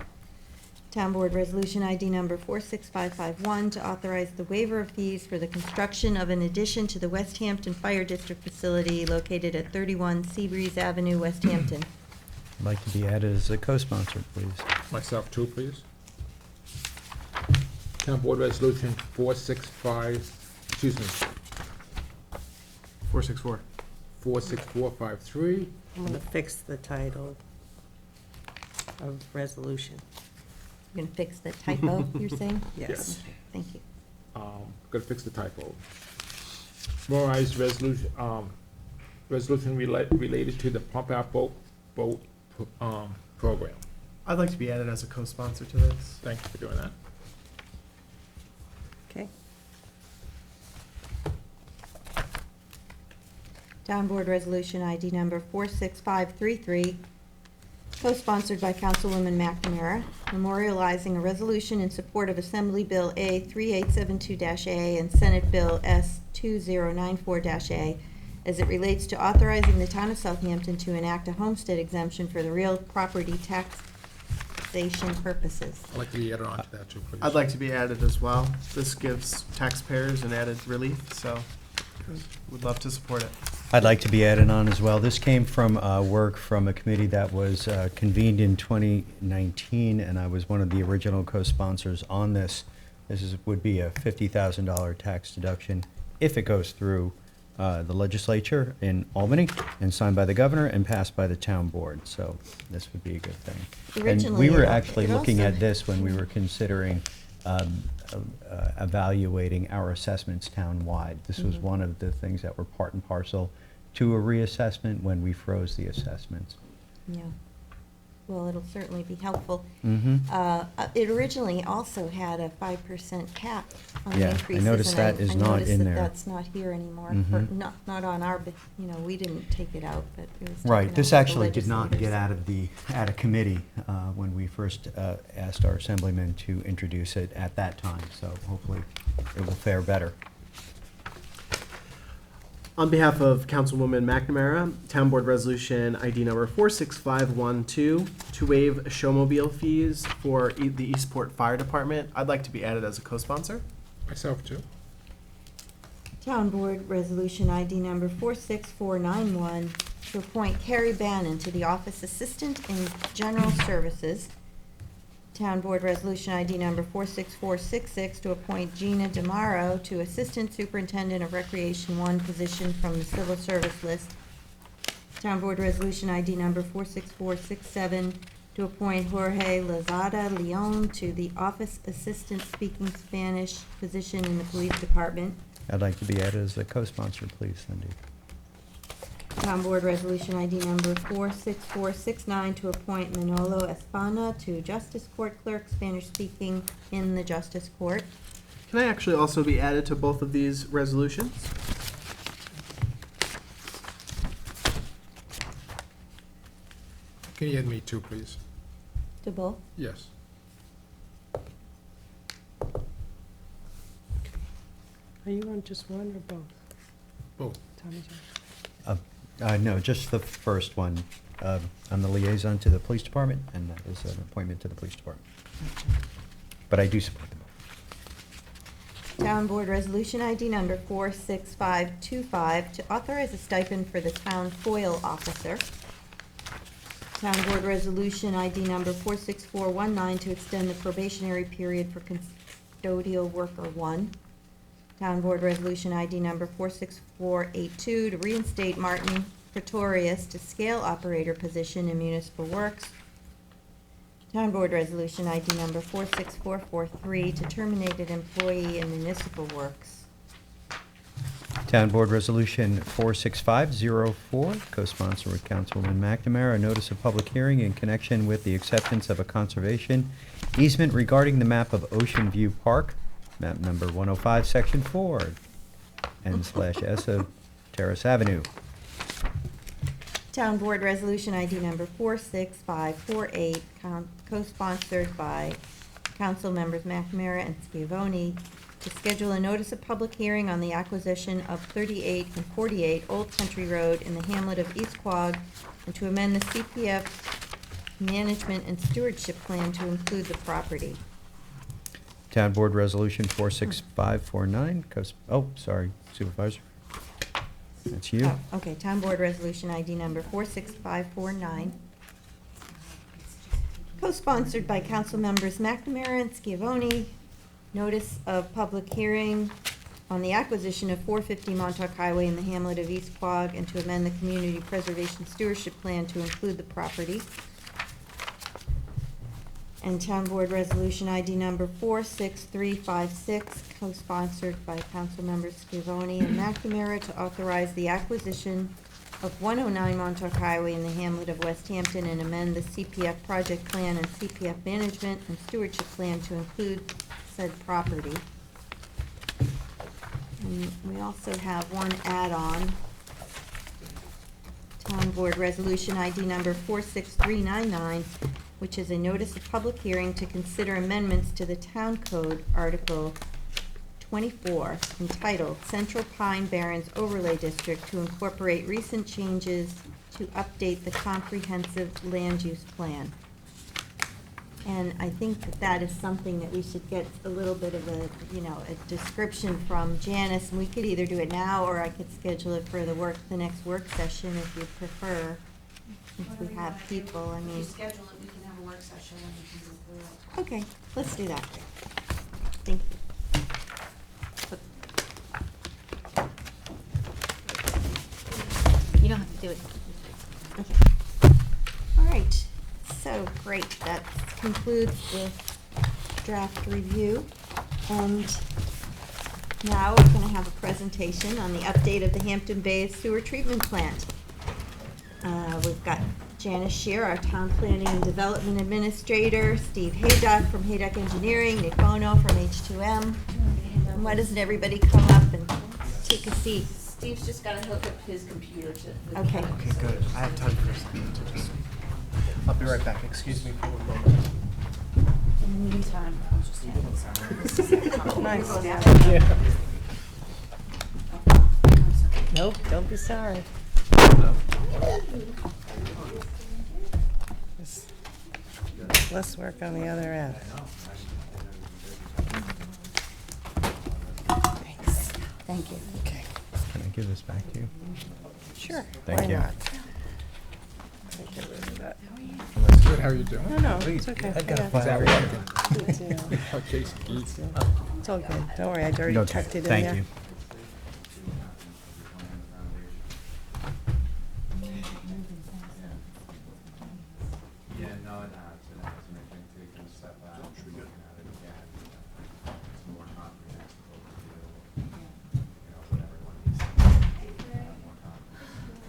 Town Board Resolution ID number 46551, to authorize the waiver of fees for the construction of an addition to the West Hampton Fire District facility located at 31 Seabreeze Avenue, West Hampton. I'd like to be added as a co-sponsor, please. Myself too, please. Town Board Resolution 464. 46453. I'm gonna fix the title of resolution. You're gonna fix the typo, you're saying? Yes. Okay, thank you. Gotta fix the typo. Memorize resolution, resolution related to the pump out boat, program. I'd like to be added as a co-sponsor to this. Thank you for doing that. Okay. Town Board Resolution ID number 46533, co-sponsored by Councilwoman McNamara, memorializing a resolution in support of Assembly Bill A 3872-A and Senate Bill S 2094-A as it relates to authorizing the town of Southampton to enact a homestead exemption for the real property taxation purposes. I'd like to be added on to that too, please. I'd like to be added as well. This gives taxpayers an added relief, so would love to support it. I'd like to be added on as well. This came from work from a committee that was convened in 2019, and I was one of the original co-sponsors on this. Would be a $50,000 tax deduction if it goes through the legislature in Albany and signed by the governor and passed by the town board. So this would be a good thing. And Originally, we were it actually looking also- at this when we were considering evaluating our assessments town-wide. This was one of the things that were part and parcel to a reassessment when we froze the assessments. Yeah. Well, it'll certainly be helpful. Mm-hmm. It originally also had a 5% cap on Yeah, I increases. noticed and that is not in there. That's not here anymore. Mhm. Not on our, we didn't take it out, but it was taken Right, out this by the actually did not get legislators. out of committee when we first asked our assemblyman to introduce it at that time, so hopefully it will fare better. On behalf of Councilwoman McNamara, Town Board Resolution ID number 46512, to waive showmobile fees for the Eastport Fire Department. I'd like to be added as a co-sponsor. Myself too. Town Board Resolution ID number 46491, to appoint Carrie Bannon to the Office Assistant in General Services. Town Board Resolution ID number 46466, to appoint Gina DeMauro to Assistant Superintendent of Recreation 1 position from the Civil Service list. Town Board Resolution ID number 46467, to appoint Jorge Lozada Leon to the Office Assistant Speaking Spanish position in the Police Department. I'd like to be added as a co-sponsor, please, Cindy. Town Board Resolution ID number 46469, to appoint Manolo Espana to Justice Court Clerk, Spanish speaking in the Justice Court. Can I actually also be added to both of these resolutions? Can you add me too, please? To both? Yes. Are you on just one or both? Both. Tommy John? No, just the first one. I'm the liaison to the police department, and that is an appointment to the police department. But I do support them both. Town Board Resolution ID number 46525, to authorize a stipend for the town FOIL officer. Town Board Resolution ID number 46419, to extend the probationary period for custodial worker 1. Town Board Resolution ID number 46482 to reinstate Martin Pretorius to scale operator position in municipal works. Town Board Resolution ID number 46443 to terminate an employee in municipal works. Town Board Resolution 46504, co-sponsor with Councilwoman McNamara, a notice of public hearing in connection with the acceptance of a conservation easement regarding the map of Ocean View Park, map number 105, section 4, N/S of Terrace Avenue. Town Board Resolution ID number 46548, co-sponsored by Council Members McNamara and Scavone, to schedule a notice of public hearing on the acquisition of 38 and 48 Old Country Road in the hamlet of East Quogue, and to amend the CPF management and stewardship plan to include the property. Town Board Resolution 46549, sorry, Supervisor. That's you. Oh, okay, Town Board Resolution ID number 46549, co-sponsored by Council Members McNamara and Scavone, notice of public hearing on the acquisition of 450 Montauk Highway in the hamlet of East Quogue, and to amend the Community Preservation Stewardship Plan to include the property. And Town Board Resolution ID number 46356, co-sponsored by Council Members Scavone and McNamara, to authorize the acquisition of 109 Montauk Highway in the hamlet of West Hampton, and amend the CPF project plan and CPF management and stewardship plan to include said property. And we also have one add-on. Town Board Resolution ID number 46399, which is a notice of public hearing to consider amendments to the Town Code Article 24, entitled Central Pine Barrens Overlay District, to incorporate recent changes to update the comprehensive land use plan. And I think that that is something that we should get a little bit of a, a description from Janice, and we could either do it now, or I could schedule it for the next work session if you prefer, if we have people, I If mean. you schedule it, we can have a work session and we can go through it. Okay, let's do that. Thank you. You don't have to do it. Okay. All right, so great, that concludes the draft review. And now we're gonna have a presentation on the update of the Hampton Bays Sewer Treatment Plant. We've got Janice Shear, our Town Planning and Development Administrator, Steve Haydock from Haydock Engineering, Nick Bono from H2M. And why doesn't everybody come up and take a seat? Steve's just gotta hook up his computer to the. Okay. Okay, good. I have time for a second to just, I'll be right back. Excuse me for 1 moment. In the meantime, I'll just handle Nice. Yeah. Nope, don't be sorry. Just less work on the other end. Thanks. Thank you. Okay. Can I give this back to you? Sure. Thank Why you. not? Get rid of that. Good, how are you doing? No, it's okay. I've got a I file it. right Good deal. Okay, Keith. It's all good. Don't worry, I already Okay, tucked it in there. thank you. Yeah, no, it has, and as mentioned, taking a step back, looking at it again, it's more comprehensive overview, what everyone needs to know, more comprehensive.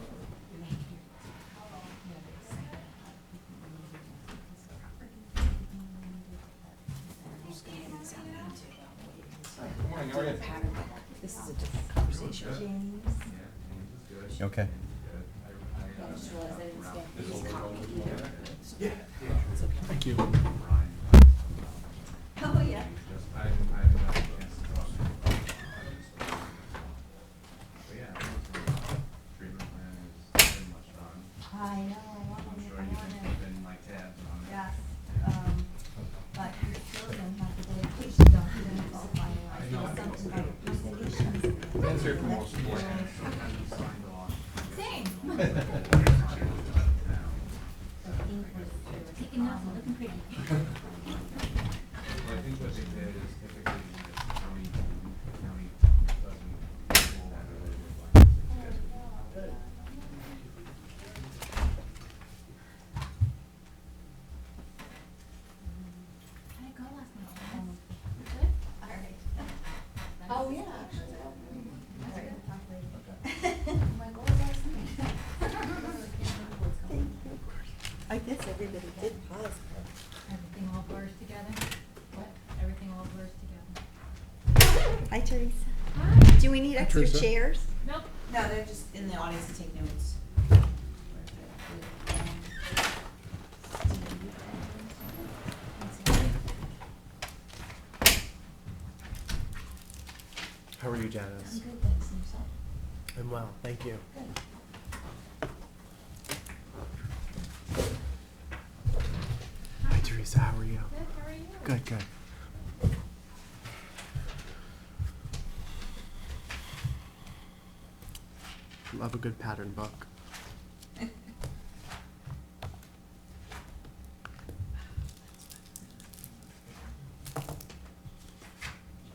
Good morning, how are you? This is a different conversation. Okay. I just realized I didn't stamp his copy either. Thank you. Oh, yeah. I haven't had a chance to talk to you about it. But yeah, treatment plan is pretty much done. I know, I'm sure you can put in my tabs on it. yes, but you're still gonna have the dedication documents all finalized. There's something about compensation. Answer for most of it, sometimes it's signed off. Same. Taking notes, looking pretty. Well, I think what they did is typically the county I guess everybody did pause. Everything all blurs together. What? Everything all blurs together. Hi, Teresa. Hi. Do we need extra Teresa. chairs? Nope. No, they're just in the audience to take notes. How are you, Janice? I'm good, thanks, and yourself? I'm well, thank you. Hi, Teresa, how are you? Good, how are you? Good, good. Love a good pattern book. You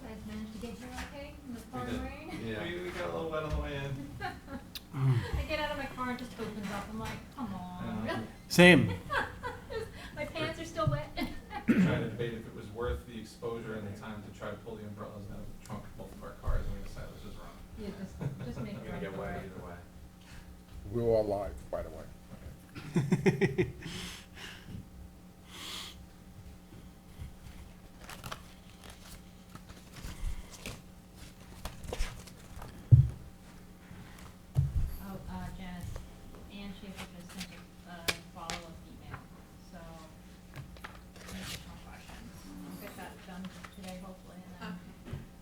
guys managed to get here okay in the pouring rain? Yeah. We got a little wet on the way in. I get out of my car and it just opens up. I'm like, come on. Same. My pants are still wet. Trying to debate if it was worth the exposure and the time to try to pull the umbrellas out of the trunk of both of our cars, and we decided this was wrong. Yeah, just make I'm it gonna right get for wet it. either way. We're all live, by the way. Oh, Janice, Ann Schaefer just sent a follow-up email, so additional questions. I'll get that done today hopefully, and then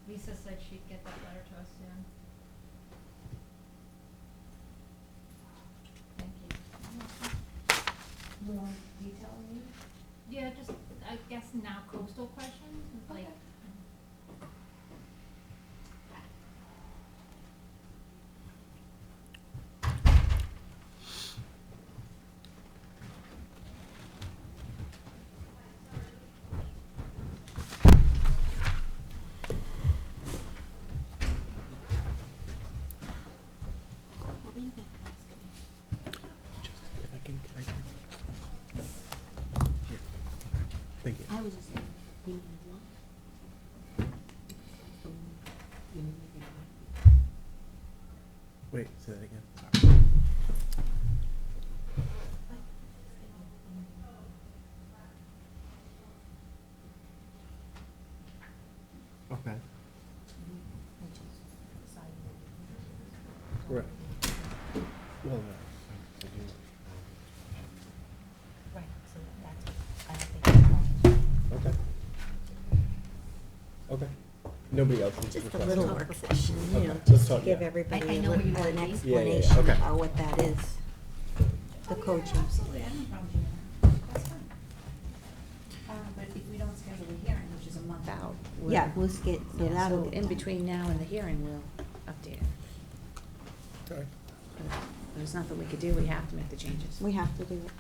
Lisa said she'd get that letter to us soon. Thank you. More detail on you? Yeah, just, I guess now coastal questions, like. Okay. Thank you. I was just saying, you need one? You need one? Wait, say that again. Okay. Right. Well, Right, so that's, I don't think it's okay. Okay. Nobody else needs to Just a request little it. work session, you Okay, know, let's just to talk, give yeah. everybody I know where you wanna an be. explanation okay. about what that is, the coaching. Absolutely, I have no problem doing that. That's fine. But if we don't schedule a hearing, which is a month out. Yeah, we'll get, so Yeah, that'll so get in done. between now and the hearing, we'll update it. Okay. But there's nothing we could do, we have to make the changes. We have to do it.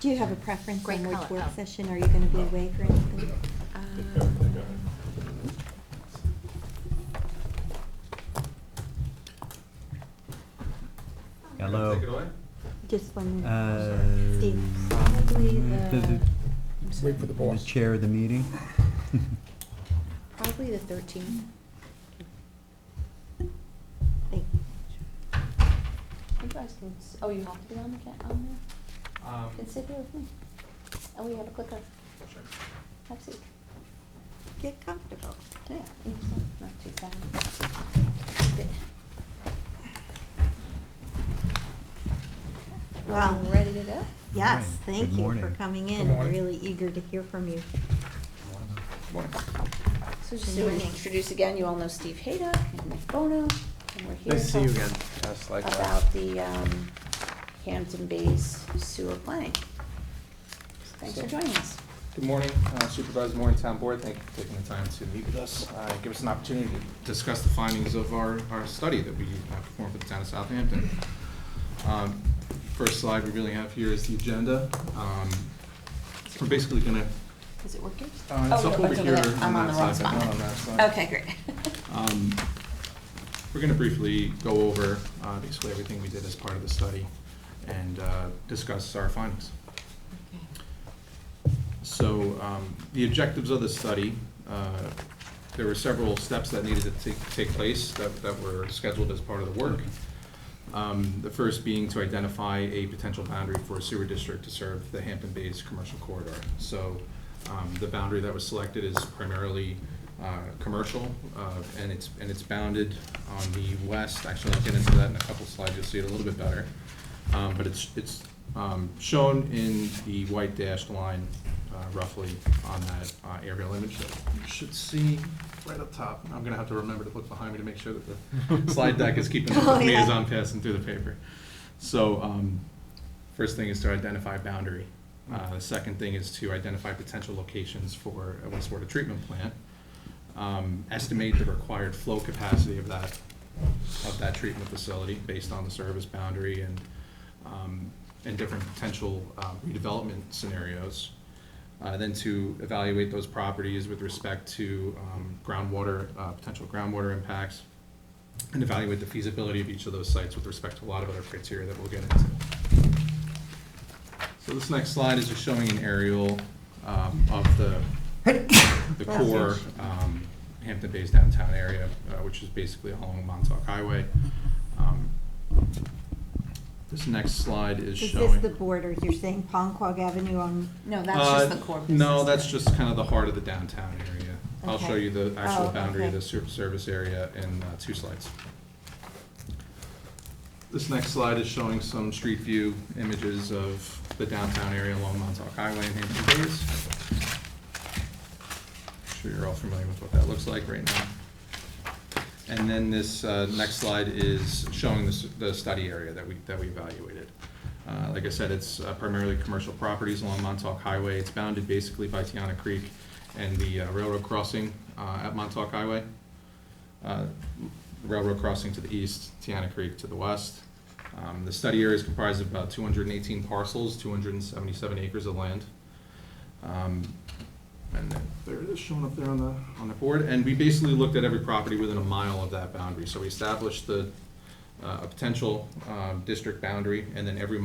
Do you have a preference Great on which color. work Oh. session? Are you gonna be away for anything? Hello. Take it away? Just one Uh, minute. Steve. Probably the Wait for the the boss. chair of the meeting. Probably the 13th. Thank you. You guys can, oh, you have to be on the on there? You can sit here with me. Oh, we have a clicker. Sure. Have a seat. Get comfortable. Yeah, not too bad. Good. Well, Ready to go? Yes, Right. thank Good you for morning. coming Good in. morning. Really eager to hear from you. So just so we can introduce again, you all know Steve Haydock and Nick Bono, and we're here Nice to see you talking again. Yes, likewise. about the Hampton Bays sewer planning. Thanks for joining us. Good morning, Supervisor Morning Board. Thank you for taking the time to meet with us. Give us an opportunity to discuss the findings of our study that we performed for the town of Southampton. First slide we really have here is the agenda. We're basically gonna, Is it working? it's Oh, up no, over it's here over there. I'm on that the wrong side, but not spot. on that side. Okay, great. We're gonna briefly go over basically everything we did as part of the study and discuss our findings. So the objectives of the study, there were several steps that needed to take place that were scheduled as part of the work. The first being to identify a potential boundary for a sewer district to serve the Hampton Bays commercial corridor. So the boundary that was selected is primarily commercial, and it's bounded on the west. Actually, I'll get into that in a couple slides. You'll see it a little bit better. But it's shown in the white dashed line roughly on that aerial image that you should see right up top. I'm gonna have to remember to look behind me to make sure that the slide deck is keeping up with me as I'm passing through the paper. So first thing is to identify boundary. The second thing is to identify potential locations for a wastewater treatment plant. Estimate the required flow capacity of that treatment facility based on the service boundary and different potential redevelopment scenarios. Then to evaluate those properties with respect to groundwater, potential groundwater impacts, and evaluate the feasibility of each of those sites with respect to a lot of other criteria that we'll get into. So this next slide is just showing an aerial of the core Hampton Bays downtown area, which is basically along Montauk Highway. This next slide is showing. Is this the borders? You're saying Ponquag Avenue on? No, that's just the core business. No, that's just kind of the heart of the downtown area. I'll Okay. show you the actual Oh, boundary of okay. the service area in 2 slides. This next slide is showing some street view images of the downtown area along Montauk Highway in Hampton Bays. I'm sure you're all familiar with what that looks like right now. And then this next slide is showing the study area that we evaluated. Like I said, it's primarily commercial properties along Montauk Highway. It's bounded basically by Tiana Creek and the railroad crossing at Montauk Highway. The railroad crossing to the east, Tiana Creek to the west. The study area is comprised of about 218 parcels, 277 acres of land. And then there it is shown up there on the board. And we basically looked at every property within a mile of that boundary. So we established a potential district boundary, and then every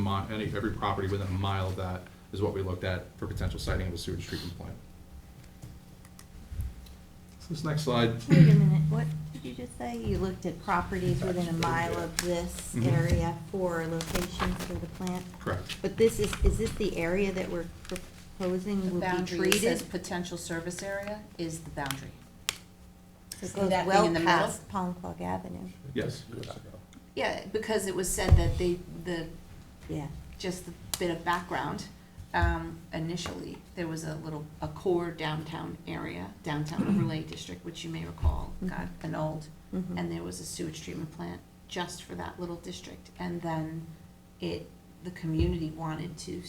property within a mile of that is what we looked at for potential siting of a sewage treatment plant. So this next slide. Wait a minute, what did you just say? You looked at properties within a mile of this Mhm. area for locations for the plant? Correct. But this is this the area that we're proposing The will be boundary, it treated? says potential service area is the boundary. So it See goes that thing well in the middle? past Ponquag Avenue. Yes. Yeah, because it was said that Yeah. just a bit of background, initially, there was a core downtown area, downtown overlay district, which you may recall got annulled, Mhm. and there was a sewage treatment plant just for that little district. And then the community wanted to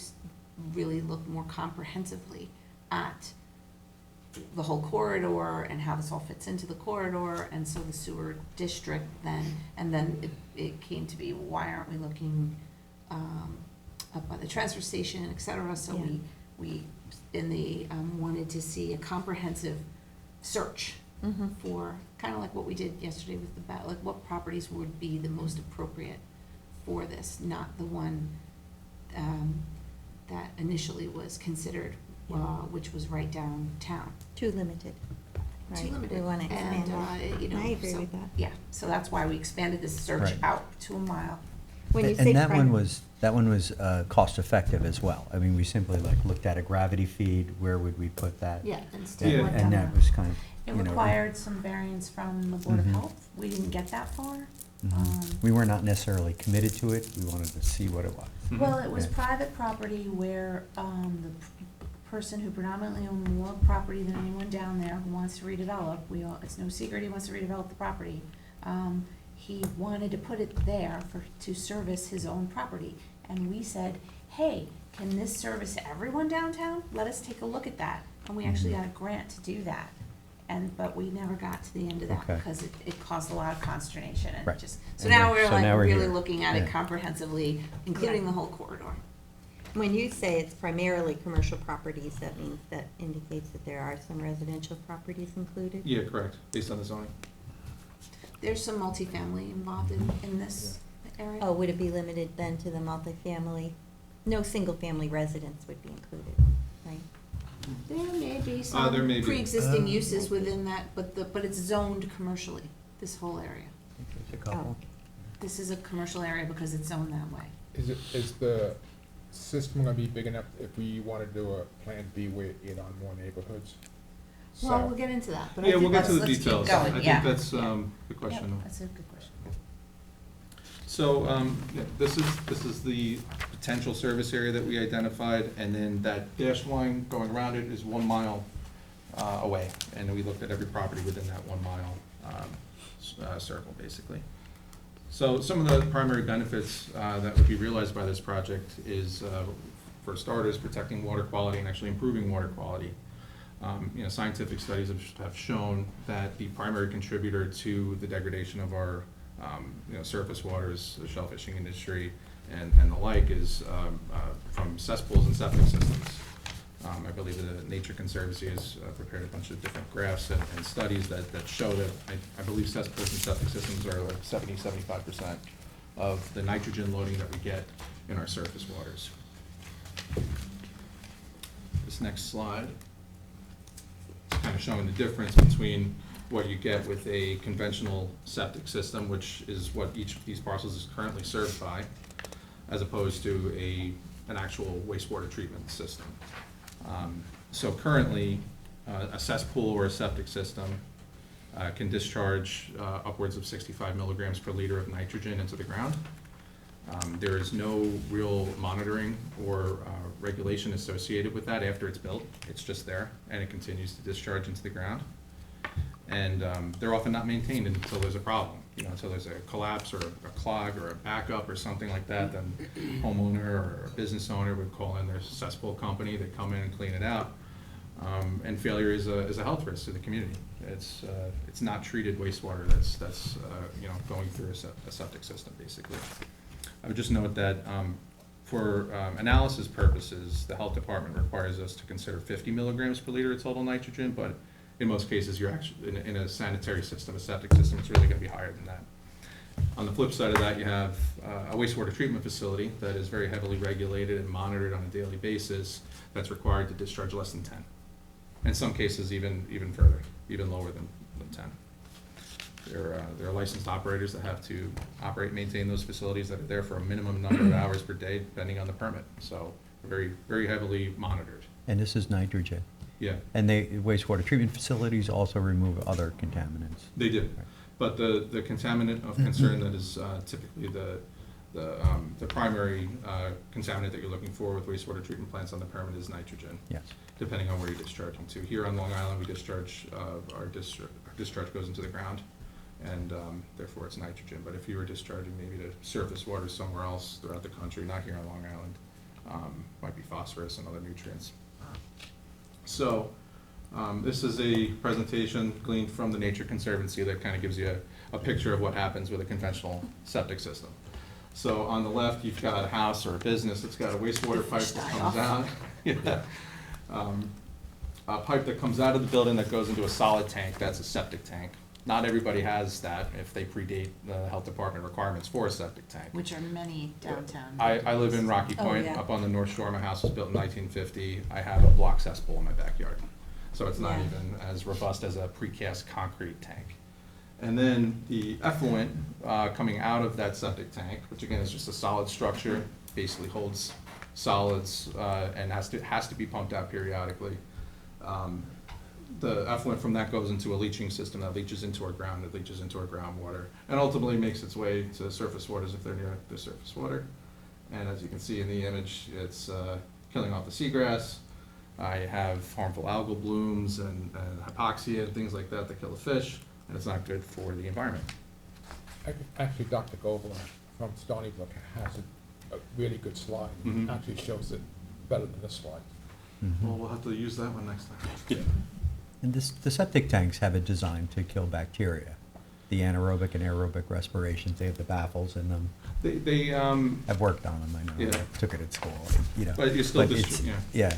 really look more comprehensively at the whole corridor and how this all fits into the corridor, and so the sewer district then it came to be, why aren't we looking up by the transfer station, et cetera, so Yeah. we wanted to see a comprehensive search Mhm. for, kind of like what we did yesterday with like what properties would be the most appropriate for this, not the one that initially was considered, which was right downtown. Too limited, right? Too limited. We want to expand it. I agree so- with that. Yeah, so that's why we expanded this search Right. out to a mile. When you say And that one prim- was cost-effective as well. I mean, we simply looked at a gravity feed, where would we put that? Yeah, And instead Yeah. went down and that was kind of, It you know. required some variance from the Board of Mhm. Health. We didn't get that far. We were not necessarily committed to it, we wanted to see what it was. Mhm. Well, it was Yeah. private property where person who predominantly owned more property than anyone down there who wants to redevelop, it's no secret he wants to redevelop the property. He wanted to put it there to service his own property. And we said, hey, can this service everyone downtown? Let us take a look at that. And we actually got a grant to do that. But we never got to the end of that Okay. because it caused a lot of consternation and Right. so And now then- we're so now we're really here. looking at it Yeah. comprehensively, including the whole corridor. When you say it's primarily commercial properties, that means, that indicates that there are some residential properties included? Yeah, correct, based on the zoning. There's some multifamily involved in this area. Oh, would it be limited then to the multifamily? No single-family residence would be included, right? There may be There may some be. pre-existing uses within that, but it's zoned commercially, this whole area. There's a couple. This is a commercial area because it's zoned that way. Is the system gonna be big enough if we wanna do a Plan B with it on more neighborhoods? Well, So- we'll get into that, but I Yeah, think we'll get to the let's keep details. going, I yeah. think that's the Yep, question. that's a good question. So, yeah, this is the potential service area that we identified, and then that dashed line going around it is 1 mile away. And we looked at every property within that 1 mile circle, basically. So some of the primary benefits that would be realized by this project is, for starters, protecting water quality and actually improving water quality. Scientific studies have shown that the primary contributor to the degradation of our surface waters, the shellfishing industry, and the like is from cesspools and septic systems. I believe the Nature Conservancy has prepared a bunch of different graphs and studies that show that I believe cesspools and septic systems are like 70–75% of the nitrogen loading that we get in our surface waters. This next slide is kind of showing the difference between what you get with a conventional septic system, which is what each of these parcels is currently served by, as opposed to an actual wastewater treatment system. So currently, a cesspool or a septic system can discharge upwards of 65 milligrams per liter of nitrogen into the ground. There is no real monitoring or regulation associated with that after it's built. It's just there, and it continues to discharge into the ground. And they're often not maintained until there's a problem, until there's a collapse or a clog or a backup or something like that. Then homeowner or a business owner would call in their cesspool company. They come in and clean it out. And failure is a health risk to the community. It's not treated wastewater that's going through a septic system, basically. I would just note that for analysis purposes, the health department requires us to consider 50 milligrams per liter of total nitrogen, but in most cases, you're actually in a sanitary system, a septic system, it's really going to be higher than that. On the flip side of that, you have a wastewater treatment facility that is very heavily regulated and monitored on a daily basis that's required to discharge less than 10. In some cases, even further, even lower than 10. There are licensed operators that have to operate and maintain those facilities that are there for a minimum number of hours per day, depending on the permit. So very, very heavily monitored. And this is nitrogen. Yeah. And wastewater treatment facilities also remove other contaminants. They do. But the contaminant of concern that is typically the primary contaminant that you're looking for with wastewater treatment plants on the permit is nitrogen. Yes. Depending on where you're discharging to. Here on Long Island, we discharge, our discharge goes into the ground, and therefore it's nitrogen. But if you were discharging maybe to surface water somewhere else throughout the country, not here on Long Island, might be phosphorus and other nutrients. So this is a presentation gleaned from the Nature Conservancy that kind of gives you a picture of what happens with a conventional septic system. So on the left, you've got a house or a business that's got a wastewater pipe that comes out. Yeah. A pipe that comes out of the building that goes into a solid tank, that's a septic tank. Not everybody has that if they predate the health department requirements for a septic tank. Which are many downtown. I live in Rocky Oh, Point, yeah. up on the North Shore. My house was built in 1950. I have a block cesspool in my backyard. So it's not Yeah. even as robust as a precast concrete tank. And then the effluent coming out of that septic tank, which again is just a solid structure, basically holds solids and has to be pumped out periodically. The effluent from that goes into a leaching system that leaches into our ground, it leaches into our groundwater, and ultimately makes its way to surface waters if they're near the surface water. And as you can see in the image, it's killing off the seagrass. I have harmful algal blooms and hypoxia and things like that kill the fish, and it's not good for the environment. Actually, Dr. Gobler from Stony Brook has a really good slide. Mhm. Actually shows it better than this slide. Well, we'll have to use that one next time. And the septic tanks have it designed to kill bacteria. The anaerobic and aerobic respirations, they have the baffles in them. They I've worked on them, I know. Yeah. I took it at school, But you still it's- yeah.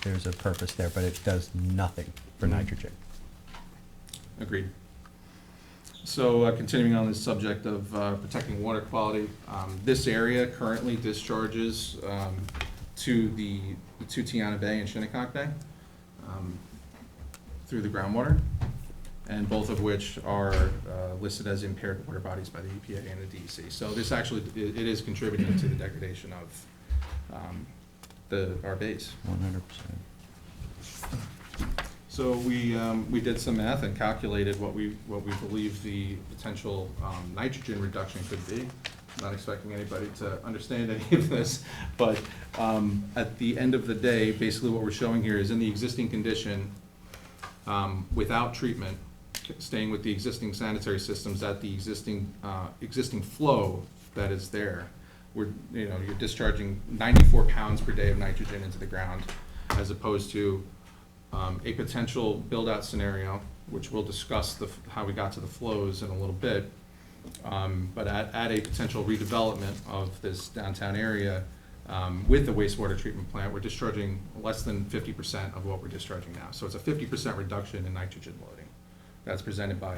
there's a purpose there, but it does nothing for Mhm. nitrogen. Agreed. So continuing on this subject of protecting water quality, this area currently discharges to the to Tiana Bay and Shinnecock Bay through the groundwater. and both of which are listed as impaired water bodies by the EPA and the DEC. So this actually, it is contributing to the degradation of our base. 100%. So we did some math and calculated what we believe the potential nitrogen reduction could be. I'm not expecting anybody to understand any of this, but at the end of the day, basically what we're showing here is in the existing condition, without treatment, staying with the existing sanitary systems at the existing flow that is there, you're discharging 94 pounds per day of nitrogen into the ground, as opposed to a potential build-out scenario, which we'll discuss how we got to the flows in a little bit. But at a potential redevelopment of this downtown area with the wastewater treatment plant, we're discharging less than 50% of what we're discharging now. So it's a 50% reduction in nitrogen loading that's presented by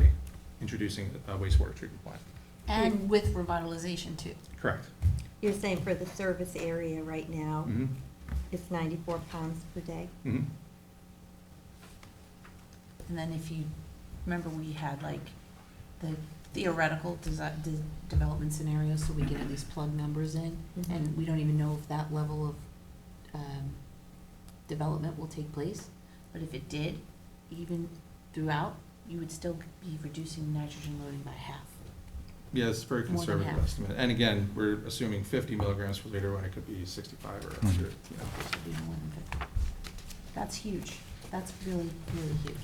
introducing a wastewater treatment plant. And with revitalization too. Correct. You're saying for the service area right now, Mm-hmm. it's 94 pounds per day? Mm-hmm. And then if you remember, we had like the theoretical development scenarios, so we can at least plug numbers in, Mhm. and we don't even know if that level of development will take place. But if it did, even throughout, you would still be reducing nitrogen loading by half. Yeah, it's a very More than conservative half. estimate. And again, we're assuming 50 milligrams per liter when it could be 65 or 100. You know. It would be more than 50. That's huge. That's really, really huge.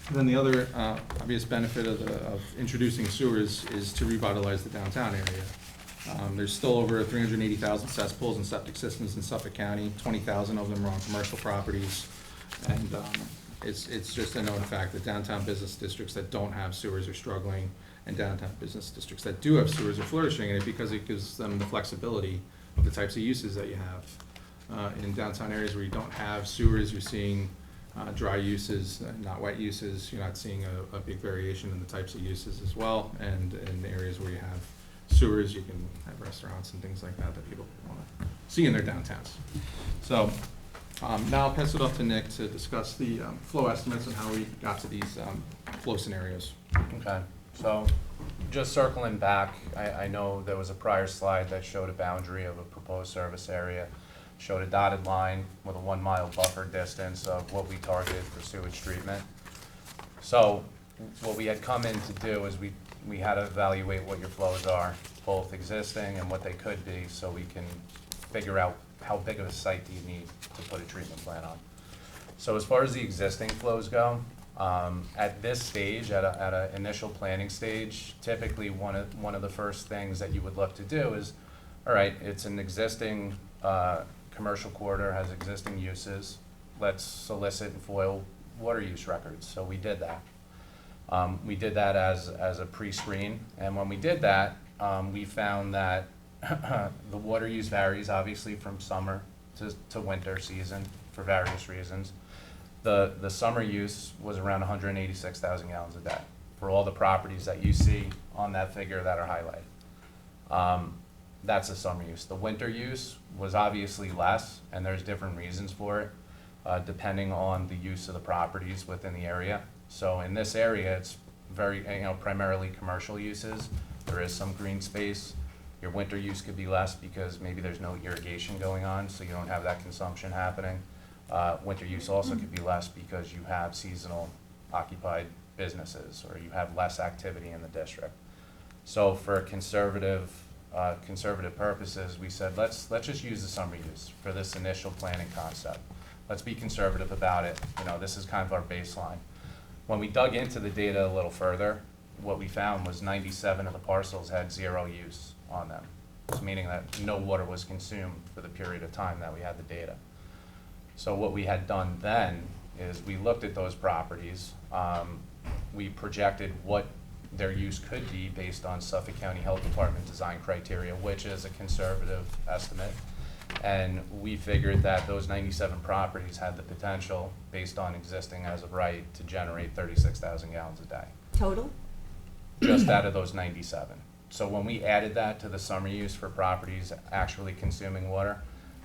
And then the other obvious benefit of introducing sewers is to revitalize the downtown area. There's still over 380,000 cesspools and septic systems in Suffolk County. 20,000 of them are on commercial properties. And it's just a known fact that downtown business districts that don't have sewers are struggling, and downtown business districts that do have sewers are flourishing, and it because it gives them the flexibility of the types of uses that you have. In downtown areas where you don't have sewers, you're seeing dry uses, not wet uses. You're not seeing a big variation in the types of uses as well. And in areas where you have sewers, you can have restaurants and things like that that people want to see in their downtowns. So now I'll pass it off to Nick to discuss the flow estimates and how we got to these flow scenarios. Okay, so just circling back, I know there was a prior slide that showed a boundary of a proposed service area, showed a dotted line with a 1 mile buffer distance of what we targeted for sewage treatment. So what we had come in to do is we had to evaluate what your flows are, both existing and what they could be, so we can figure out how big of a site do you need to put a treatment plant on. So as far as the existing flows go, at this stage, at a initial planning stage, typically one of the first things that you would look to do is, all right, it's an existing commercial corridor, has existing uses. Let's solicit and foil water use records. So we did that. We did that as a pre-screen, and when we did that, we found that the water use varies obviously from summer to winter season for various reasons. The summer use was around 186,000 gallons a day for all the properties that you see on that figure that are highlighted. That's the summer use. The winter use was obviously less, and there's different reasons for it, depending on the use of the properties within the area. So in this area, it's very, primarily commercial uses. There is some green space. Your winter use could be less because maybe there's no irrigation going on, so you don't have that consumption happening. Winter use also could be less because you have seasonal occupied businesses, or you have less activity in the district. So for conservative purposes, we said, let's just use the summer use for this initial planning concept. Let's be conservative about it. This is kind of our baseline. When we dug into the data a little further, what we found was 97 of the parcels had 0 use on them. So meaning that no water was consumed for the period of time that we had the data. So what we had done then is we looked at those properties, we projected what their use could be based on Suffolk County Health Department design criteria, which is a conservative estimate. And we figured that those 97 properties had the potential, based on existing as of right, to generate 36,000 gallons a day. Total? Just out of those 97. So when we added that to the summer use for properties actually consuming water,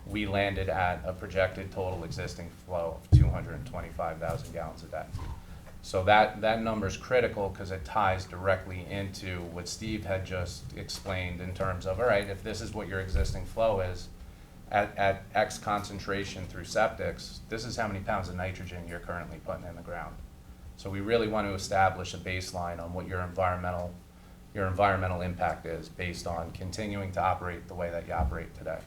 we landed at a projected total existing flow of 225,000 gallons a day. So that number is critical because it ties directly into what Steve had just explained in terms of, all right, if this is what your existing flow is, at X concentration through septics, this is how many pounds of nitrogen you're currently putting in the ground. So we really want to establish a baseline on what your environmental impact is based on continuing to operate the way that you operate today.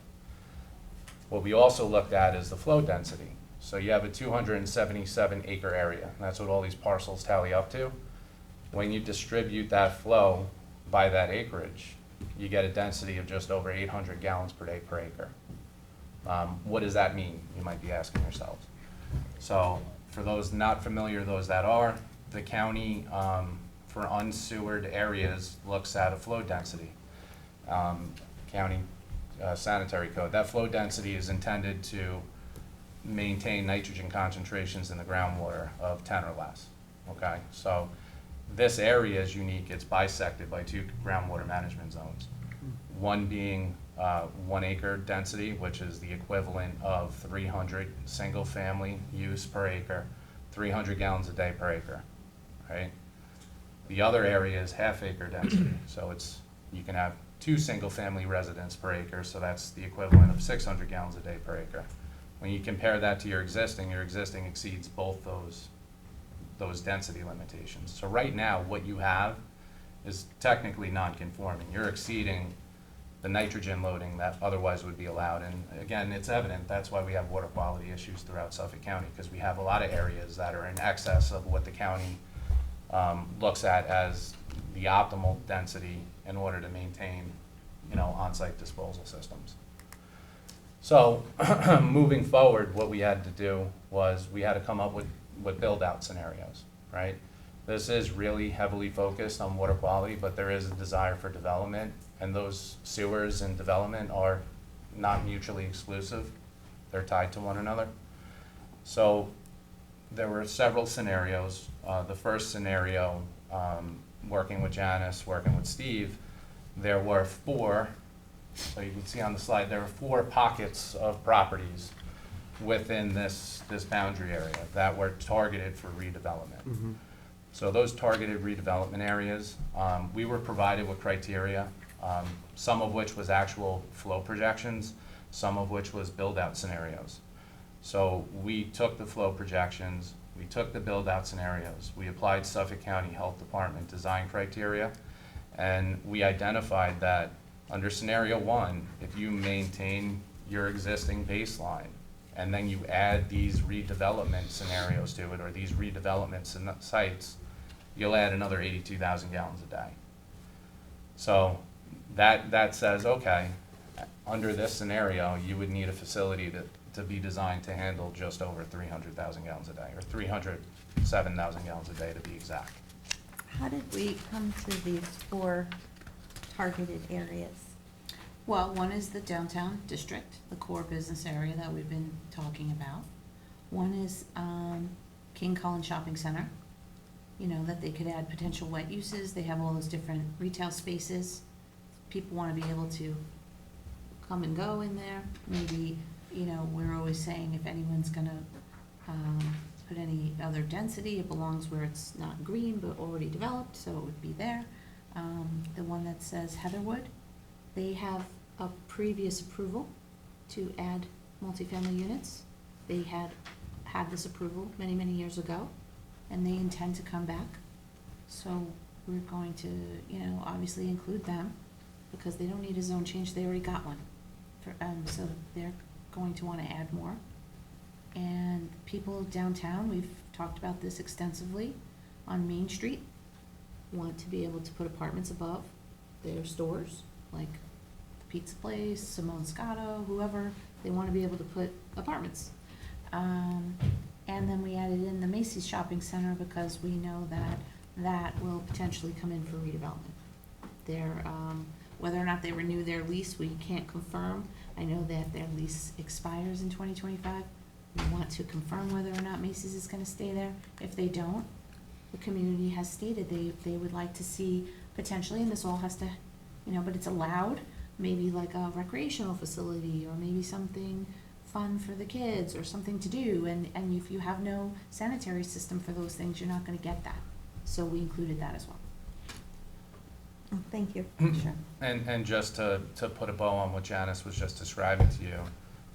What we also looked at is the flow density. So you have a 277 acre area, and that's what all these parcels tally up to. When you distribute that flow by that acreage, you get a density of just over 800 gallons per day per acre. What does that mean? You might be asking yourselves. So for those not familiar, those that are, the county for unsewered areas looks at a flow density. County sanitary code. That flow density is intended to maintain nitrogen concentrations in the groundwater of 10 or less. Okay, so this area is unique. It's bisected by 2 groundwater management zones. One being 1 acre density, which is the equivalent of 300 single family use per acre, 300 gallons a day per acre, right? The other area is half acre density. So you can have 2 single family residents per acre, so that's the equivalent of 600 gallons a day per acre. When you compare that to your existing exceeds both those density limitations. So right now, what you have is technically non-conforming. You're exceeding the nitrogen loading that otherwise would be allowed. And again, it's evident, that's why we have water quality issues throughout Suffolk County, because we have a lot of areas that are in excess of what the county looks at as the optimal density in order to maintain, on-site disposal systems. So moving forward, what we had to do was we had to come up with build-out scenarios, right? This is really heavily focused on water quality, but there is a desire for development, and those sewers and development are not mutually exclusive. They're tied to one another. So there were several scenarios. The first scenario, working with Janice, working with Steve, there were 4. So you can see on the slide, there are 4 pockets of properties within this boundary area that were targeted for redevelopment. Mm-hmm. So those targeted redevelopment areas, we were provided with criteria, some of which was actual flow projections, some of which was build-out scenarios. So we took the flow projections, we took the build-out scenarios, we applied Suffolk County Health Department design criteria, and we identified that under scenario 1, if you maintain your existing baseline and then you add these redevelopment scenarios to it, or these redevelopment sites, you'll add another 82,000 gallons a day. So that says, okay, under this scenario, you would need a facility to be designed to handle just over 300,000 gallons a day, or 307,000 gallons a day to be exact. How did we come to these 4 targeted areas? Well, one is the downtown district, the core business area that we've been talking about. One is King Cullen Shopping Center, that they could add potential wet uses. They have all those different retail spaces. People want to be able to come and go in there. Maybe, we're always saying if anyone's going to put any other density, it belongs where it's not green but already developed, so it would be there. The one that says Heatherwood, they have a previous approval to add multifamily units. They had this approval many, many years ago, and they intend to come back. So we're going to, obviously include them, because they don't need a zone change, they already got one. So they're going to want to add more. And people downtown, we've talked about this extensively, on Main Street, want to be able to put apartments above their stores, like the pizza place, Simone Scotto, whoever, they want to be able to put apartments. And then we added in the Macy's Shopping Center because we know that will potentially come in for redevelopment. Whether or not they renew their lease, we can't confirm. I know that their lease expires in 2025. We want to confirm whether or not Macy's is going to stay there. If they don't, the community has stated they would like to see potentially, and this all has to, but it's allowed, maybe like a recreational facility or maybe something fun for the kids or something to do, and if you have no sanitary system for those things, you're not gonna get that. So we included that as well. Oh, thank you. Sure. And just to put a bow on what Janice was just describing to you,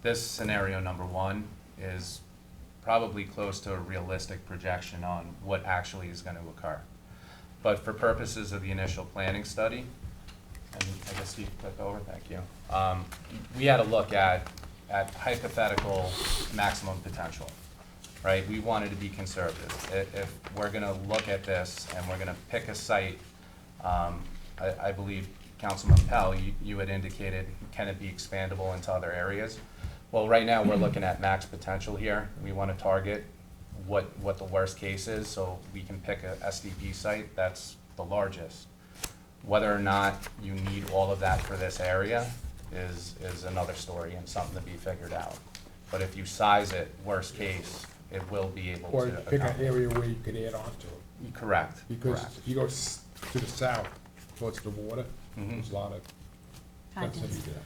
this scenario number one is probably close to a realistic projection on what actually is going to occur. But for purposes of the initial planning study, and I guess you click over, thank you. We had to look at hypothetical maximum potential, right? We wanted to be conservative. If we're going to look at this and we're going to pick a site, I believe Councilman Pell, you had indicated, can it be expandable into other areas? Well, right now, we're looking at max potential here. We want to target what the worst case is, so we can pick a SDP site that's the largest. Whether or not you need all of that for this area is another story and something to be figured out. But if you size it, worst case, it will be able to. Or pick an area where you could add on to it. Correct, Because correct. if you go to the south, towards the water, Mhm. there's a lot of High density density. there.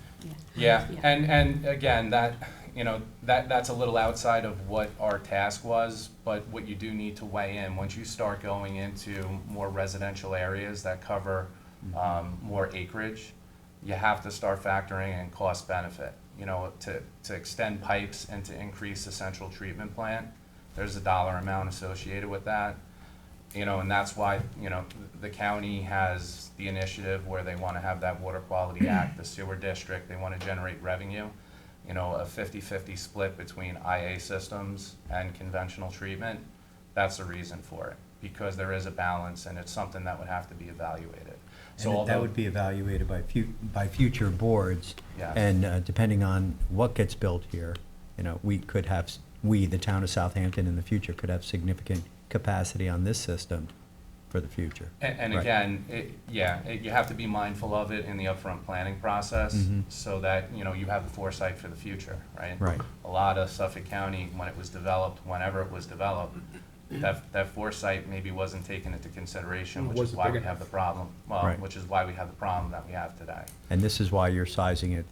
Yeah, and again, that's a little outside of what our task was, but what you do need to weigh in, once you start going into more residential areas that cover more acreage, you have to start factoring in cost benefit. To extend pipes and to increase the central treatment plant, there's a dollar amount associated with that. And that's why, the county has the initiative where they want to have that Water Quality Act, the sewer district, they want to generate revenue, a 50-50 split between IA systems and conventional treatment. That's the reason for it, because there is a balance and it's something that would have to be evaluated. So And that although, would be evaluated by future boards. Yes. And depending on what gets built here, the town of Southampton in the future could have significant capacity on this system for the future. and Right. again, you have to be mindful of it in the upfront planning process, Mhm. so that, you have the foresight for the future, right? Right. A lot of Suffolk County, when it was developed, whenever it was developed, that foresight maybe wasn't taken into consideration, It which is wasn't why big we have the enough. problem, Right. which is why we have the problem that we have today. And this is why you're sizing it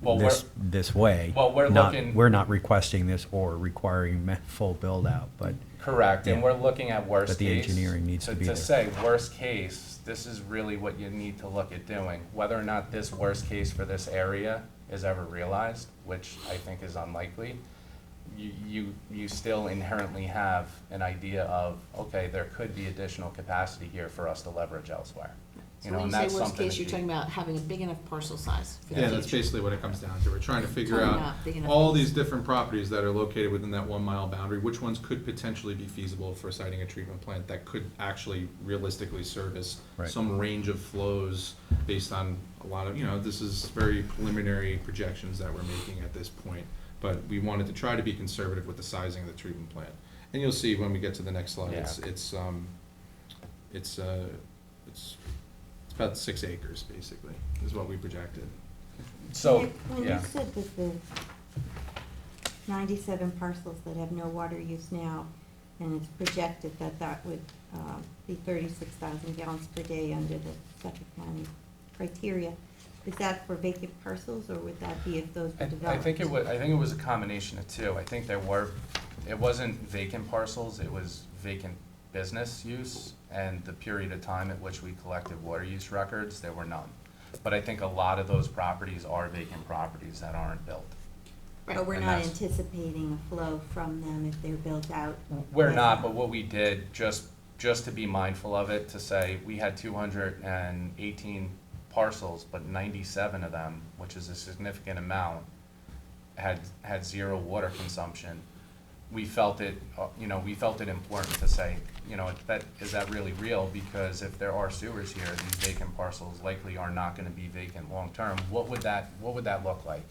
Well, this way. Well, we're looking- We're not requesting this or requiring full build-out, but Correct, and Yeah. we're looking at worst But the case. engineering needs to be there. To say worst case, this is really what you need to look at doing. Whether or not this worst case for this area is ever realized, which I think is unlikely, you still inherently have an idea of, okay, there could be additional capacity here for us to leverage elsewhere. So when And you say that's worst something case, that you're talking about having a big enough parcel size for the Yeah, future. that's basically what it comes down to. We're trying to figure Totally out not big enough all piece. these different properties that are located within that 1 mile boundary, which ones could potentially be feasible for siting a treatment plant that could actually realistically service Right. some range of flows based on a lot of, this is very preliminary projections that we're making at this point. But we wanted to try to be conservative with the sizing of the treatment plant. And you'll see when we get to the next slide, Yeah. it's about 6 acres, basically, is what we projected. So, Nick, when yeah. you said that the 97 parcels that have no water use now, and it's projected that that would be 36,000 gallons per day under the Suffolk County criteria, is that for vacant parcels, or would that be if those were developed? I think it was a combination of two. I think it wasn't vacant parcels, it was vacant business use, and the period of time at which we collected water use records, there were none. But I think a lot of those properties are vacant properties that aren't built. But we're And not that's- anticipating a flow from them if they're built out? We're not, but what we did, just to be mindful of it, to say, we had 218 parcels, but 97 of them, which is a significant amount, had zero water consumption. We felt it important to say, is that really real? Because if there are sewers here, these vacant parcels likely are not gonna be vacant long-term. What would that look like?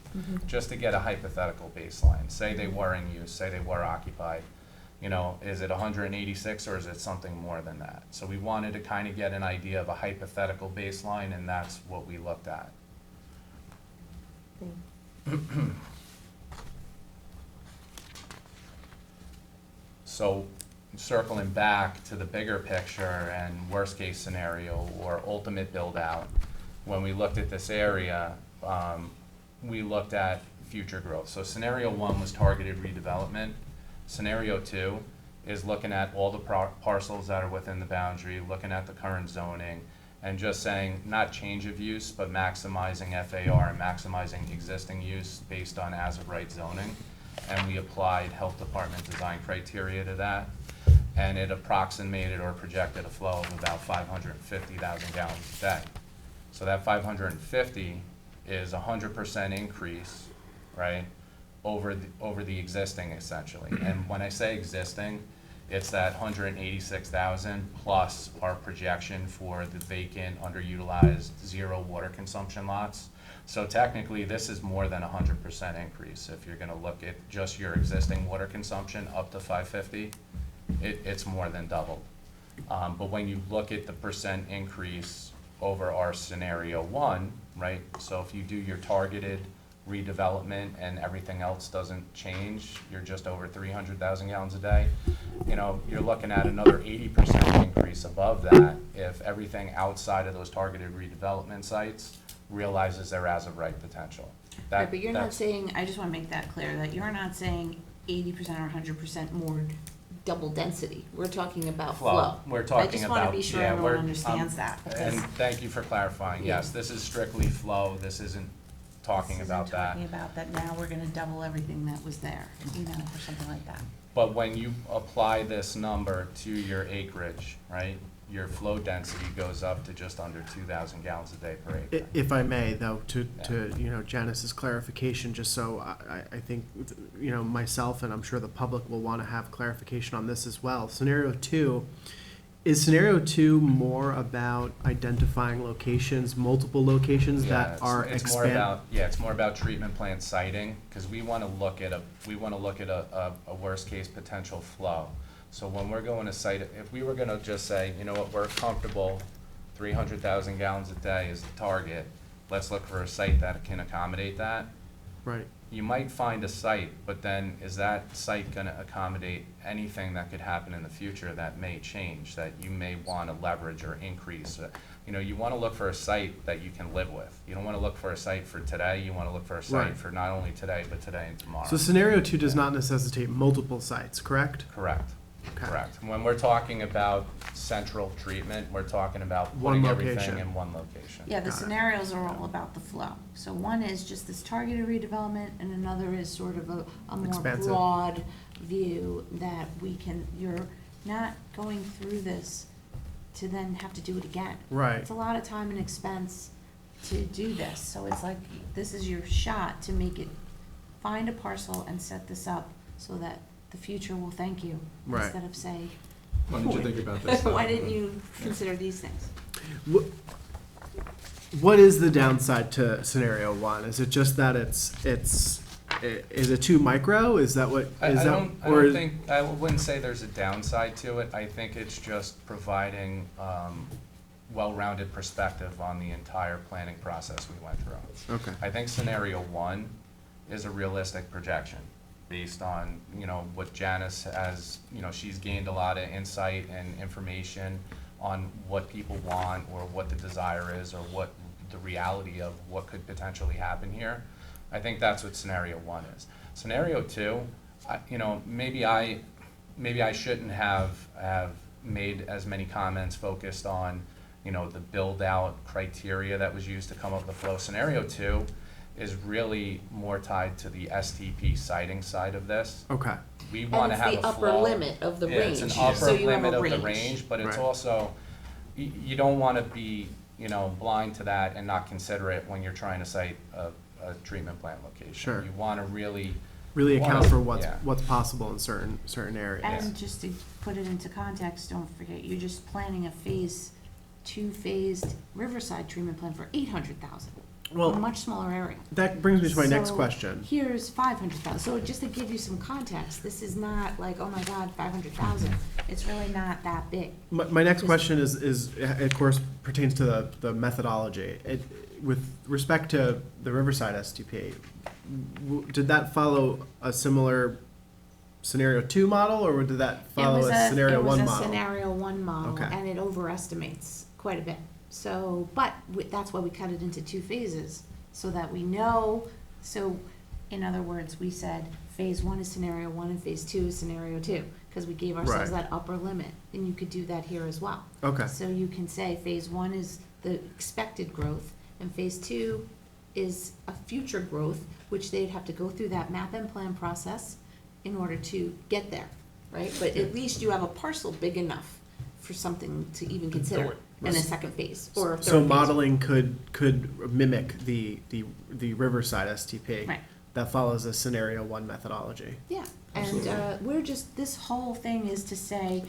Just to get a hypothetical baseline. Say they were in use, say they were occupied. Is it 186 or is it something more than that? So we wanted to kind of get an idea of a hypothetical baseline, and that's what we looked at. Thanks. So circling back to the bigger picture and worst case scenario or ultimate build out, when we looked at this area, we looked at future growth. So scenario 1 was targeted redevelopment. Scenario 2 is looking at all the parcels that are within the boundary, looking at the current zoning, and just saying not change of use, but maximizing FAR and maximizing existing use based on as-of-right zoning. And we applied health department design criteria to that, and it approximated or projected a flow of about 550,000 gallons a day. So that 550 is 100% increase, right, over the existing essentially. And when I say existing, it's that 186,000 plus our projection for the vacant, underutilized, zero water consumption lots. So technically, this is more than 100% increase. If you're gonna look at just your existing water consumption up to 550, it's more than doubled. But when you look at the percent increase over our scenario 1, right? So if you do your targeted redevelopment and everything else doesn't change, you're just over 300,000 gallons a day. You know, you're looking at another 80% increase above that if everything outside of those targeted redevelopment sites realizes their as-of-right potential. Right, but you're not saying, I just wanna make that clear, that you're not saying 80% or 100% more double density. We're talking about flow. We're talking about, I just wanna be sure everyone understands that. And thank you for clarifying. Yeah. Yes, this is strictly flow. This isn't talking about that. Talking about that now we're gonna double everything that was there, you know, or something like that. But when you apply this number to your acreage, right, your flow density goes up to just under 2,000 gallons a day per acre. If I may, though, to Janice's clarification, just so I think, myself and I'm sure the public will want to have clarification on this as well. Is scenario two more about identifying locations, multiple locations that are it's more about, it's more about treatment plant siting, because we want to look at a worst case potential flow. So when we're going to site, if we were going to just say, you know what, we're comfortable, 300,000 gallons a day is the target, let's look for a site that can accommodate that. Right. You might find a site, but then is that site going to accommodate anything that could happen in the future that may change, that you may want to leverage or increase? You want to look for a site that you can live with. You don't want to look for a site for today. You want to look for a site Right. for not only today, but today and tomorrow. So scenario two does not necessitate multiple sites, correct? Correct. Okay. Correct. When we're talking about central treatment, we're talking about One putting location. everything in one location. Yeah, the Got it. scenarios are all about the flow. So one is just this targeted redevelopment, and another is sort of a more Expansive. broad view that you're not going through this to then have to do it again. Right. It's a lot of time and expense to do this, so it's like, this is your shot to find a parcel and set this up so that the future will thank you. Right. Instead of say, Why didn't you think about this? why didn't you consider these things? What is the downside to scenario one? Is it just that is it too micro? Is that what? I Is that don't think, I wouldn't say there's a downside to it. I think it's just providing well-rounded perspective on the entire planning process we went through. Okay. I think scenario one is a realistic projection based on, what Janice has, she's gained a lot of insight and information on what people want or what the desire is or what the reality of what could potentially happen here. I think that's what scenario one is. Scenario two, maybe I shouldn't have made as many comments focused on, the build-out criteria that was used to come up with the flow. Scenario two is really more tied to the STP siting side of this. Okay. We want to have a flow. And it's the upper limit of the range. It's an So upper you have a limit of the range. range, but it's Right. also, you don't want to be, blind to that and not consider it when you're trying to site a treatment plant location. Sure. You want to really Account for yeah. what's possible in certain areas. And just to put it into context, don't forget, you're just planning a two-phased Riverside treatment plant for 800,000. A Well, much smaller area. that brings me to my next So question. Here's 500,000. So just to give you some context, this is not like, oh my God, 500,000. It's really not that big. My next question is of course pertains to the methodology. With respect to the Riverside STP, did that follow a similar scenario two model, or did that follow a scenario one It was a model? scenario one model, Okay. and it overestimates quite a bit. So, but that's why we cut it into two phases, so that we know, so In other words, we said phase one is scenario one and phase two is scenario two, because we gave ourselves Right. that upper limit, and you could do that here as well. Okay. So you can say phase one is the expected growth, and phase two is a future growth, which they'd have to go through that map and plan process in order to get there, right? But at least you have a parcel big enough for something to even consider in a second phase or a third phase. So modeling could mimic the Riverside STP. Right. That follows a scenario one methodology. Yeah, and we're just, this whole thing is to say,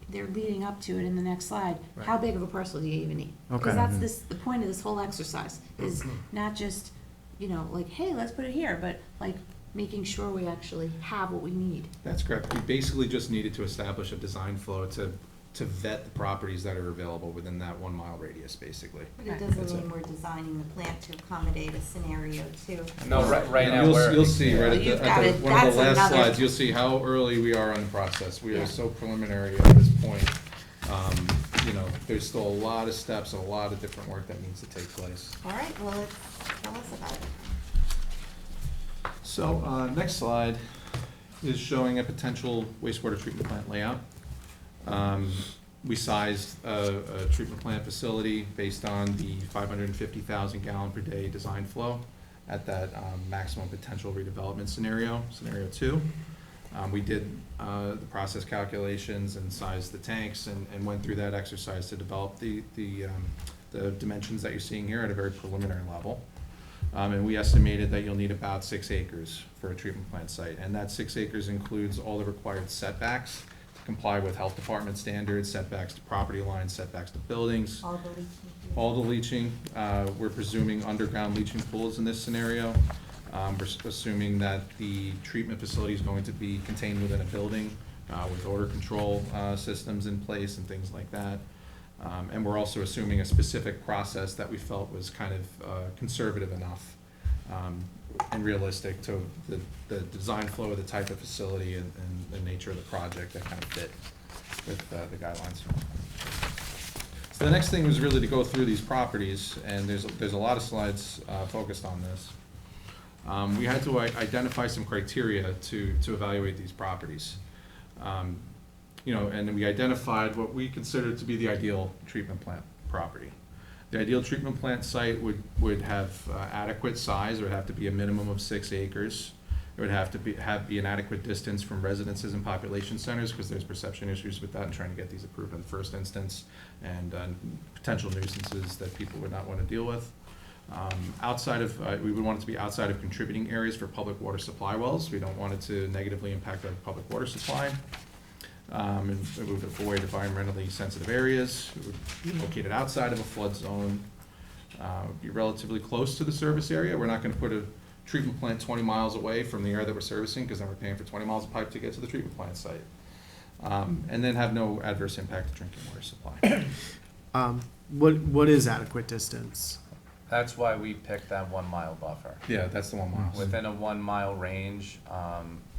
they're leading up to it in the next slide, how big of a parcel do you even need? Okay. Because that's this, the point of this whole exercise, is not just, you know, like, hey, let's put it here, but like, making sure we actually have what we need. That's correct. We basically just needed to establish a design flow to vet the properties that are available within that 1 mile radius, basically. But it doesn't mean we're designing the plant to accommodate a scenario two. No, right now, You'll see right at You've the, got at it. the, one of That's the last another- slides, you'll see how early we are on the process. We Yeah. are so preliminary at this point. You know, there's still a lot of steps, a lot of different work that needs to take place. All right, well, tell us about it. So, next slide is showing a potential wastewater treatment plant layout. We sized a treatment plant facility based on the 550,000 gallon per day design flow at that maximum potential redevelopment scenario, scenario two. We did the process calculations and sized the tanks and went through that exercise to develop the dimensions that you're seeing here at a very preliminary level. And we estimated that you'll need about 6 acres for a treatment plant site. And that 6 acres includes all the required setbacks to comply with health department standards, setbacks to property lines, setbacks to buildings. All the leaching. All the leaching, we're presuming underground leaching pools in this scenario. We're assuming that the treatment facility is going to be contained within a building with odor control systems in place and things like that. And we're also assuming a specific process that we felt was kind of conservative enough and realistic to the design flow of the type of facility and the nature of the project that kind of fit with the guidelines. So the next thing was really to go through these properties, and there's a lot of slides focused on this. We had to identify some criteria to evaluate these properties. You know, and we identified what we considered to be the ideal treatment plant property. The ideal treatment plant site would have adequate size. It would have to be a minimum of 6 acres. It would have to be an adequate distance from residences and population centers, because there's perception issues with that and trying to get these approved in the first instance, and potential nuisances that people would not want to deal with. Outside of, we would want it to be outside of contributing areas for public water supply wells. We don't want it to negatively impact our public water supply. And we would avoid environmentally sensitive areas. It would be located outside of a flood zone. Be relatively close to the service area. We're not going to put a treatment plant 20 miles away from the area that we're servicing, because then we're paying for 20 miles of pipe to get to the treatment plant site. And then have no adverse impact to drinking water supply. What is adequate distance? That's why we picked that 1 mile buffer. Yeah, that's the 1 mile. Within a 1 mile range,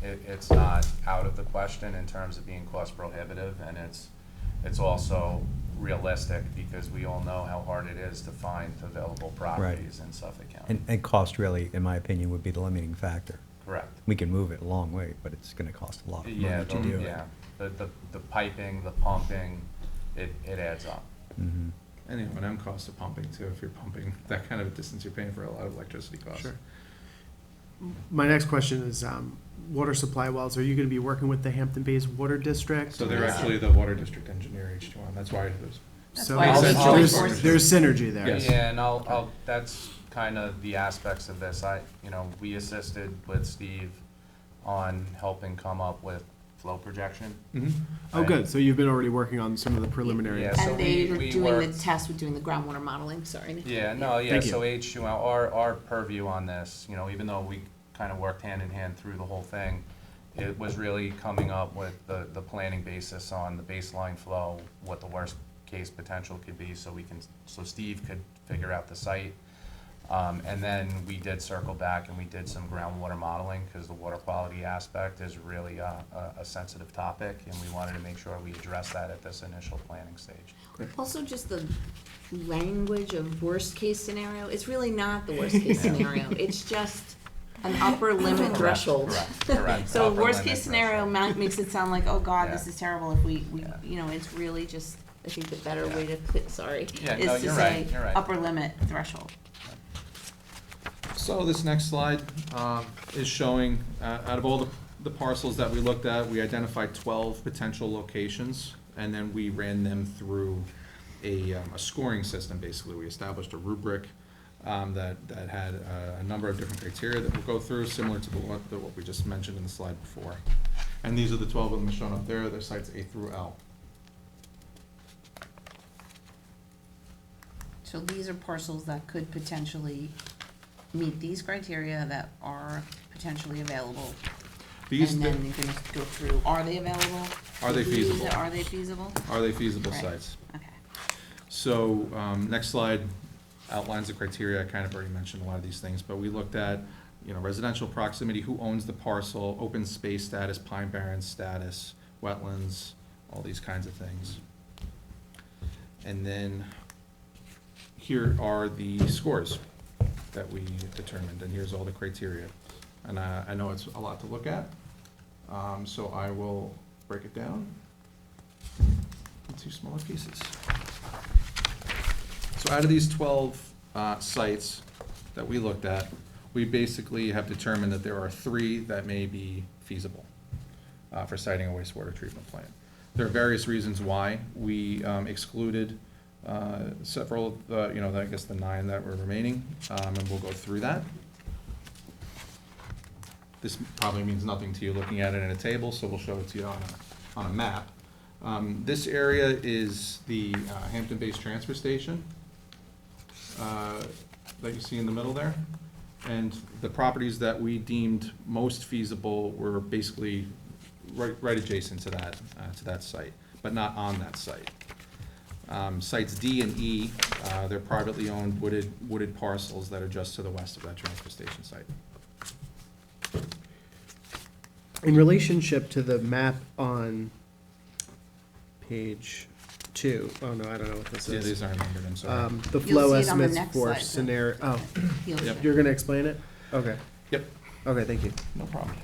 it's not out of the question in terms of being cost prohibitive, and it's also realistic, because we all know how hard it is to find available properties in Suffolk County. And cost really, in my opinion, would be the limiting factor. Correct. We can move it a long way, but it's gonna cost a lot of Yeah, money to do it. yeah, the piping, the pumping, it adds up. Mhm. And the O&M cost of pumping too. If you're pumping that kind of a distance, you're paying for a lot of electricity costs. Sure. My next question is, water supply wells. Are you going to be working with the Hampton Bays Water District? So they're actually the water district engineer, H2M. That's why it was. So why there's synergy there. Yes. Yeah, and that's kind of the aspects of this. We assisted with Steve on helping come up with flow projection. Oh, good. So you've been already working on some of the preliminary. Yeah. So And they we were doing the worked- test with doing the groundwater modeling, sorry. Yeah, no, yeah, Thank you. so H2M, our purview on this, even though we kind of worked hand in hand through the whole thing, it was really coming up with the planning basis on the baseline flow, what the worst case potential could be, so Steve could figure out the site. And then we did circle back and we did some groundwater modeling, because the water quality aspect is really a sensitive topic, and we wanted to make sure we address that at this initial planning stage. Also, just the language of worst-case scenario, it's really not the worst-case scenario. It's just An upper limit threshold. Correct. So Upper worst limit case scenario threshold. makes it sound like, oh God, this Yeah. is terrible if we, Yeah. you know, it's really just, I think the better Yeah. way to put, sorry, Yeah, is no, to you're say right, you're right. upper limit threshold. So this next slide is showing, out of all the parcels that we looked at, we identified 12 potential locations, and then we ran them through a scoring system, basically. We established a rubric that had a number of different criteria that we'll go through, similar to what we just mentioned in the slide before. And these are the 12 of them shown up there. They're sites A through L. So these are parcels that could potentially meet these criteria that are potentially available. These, And then you're gonna go through, are they available? Are they If we use feasible? it, Are they feasible? are they feasible Right. sites? Okay. So, next slide outlines the criteria. I kind of already mentioned a lot of these things, but we looked at, residential proximity, who owns the parcel, open space status, pine barren status, wetlands, all these kinds of things. And then here are the scores that we determined, and here's all the criteria. And I know it's a lot to look at, so I will break it down into smaller pieces. So out of these 12 sites that we looked at, we basically have determined that there are 3 that may be feasible for siting a wastewater treatment plant. There are various reasons why we excluded several of the, I guess the 9 that were remaining, and we'll go through that. This probably means nothing to you looking at it in a table, so we'll show it to you on a map. This area is the Hampton-based transfer station that you see in the middle there. And the properties that we deemed most feasible were basically right adjacent to that site, but not on that site. Sites D and E, they're privately owned wooded parcels that are just to the west of that transfer station site. In relationship to the map on page 2, oh no, I don't know what this Yeah, is. these aren't numbered, I'm sorry. The You'll flow see it on the estimates next for slide, so- scenario, oh, He'll Yep. show. you're gonna explain it? Okay, Yep. okay, thank you. No problem.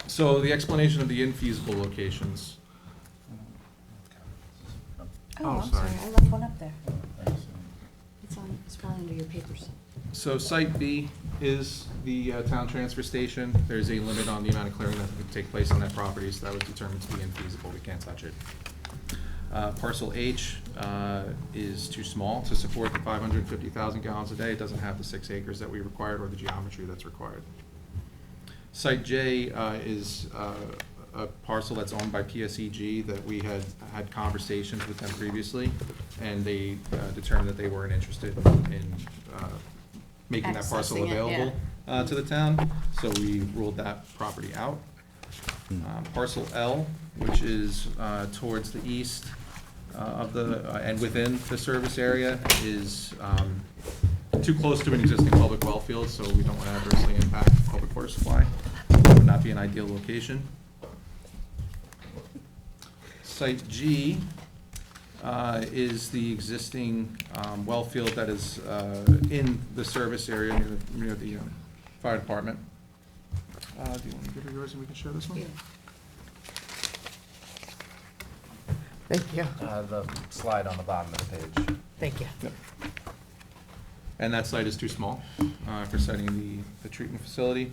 So the explanation of the infeasible locations. Oh, Oh, I'm sorry. sorry, I left one up there. It's probably under your papers. So site B is the town transfer station. There's a limit on the amount of clearing that could take place on that property, so that was determined to be infeasible. We can't touch it. Parcel H is too small to support the 550,000 gallons a day. It doesn't have the 6 acres that we required or the geometry that's required. Site J is a parcel that's owned by PSEG that we had conversations with them previously, and they determined that they weren't interested in making that parcel Accessing it, available to the town, so we ruled that property out. Parcel L, which is towards the east of the, and within the service area, is too close to an existing public well field, so we don't want to adversely impact public water supply. Would not be an ideal location. Site G is the existing well field that is in the service area near the fire department. Do you want to give her yours and we can share this one? Yeah. Thank you. The slide on the bottom of the page. Thank you. Yep. And that site is too small for siting the treatment facility.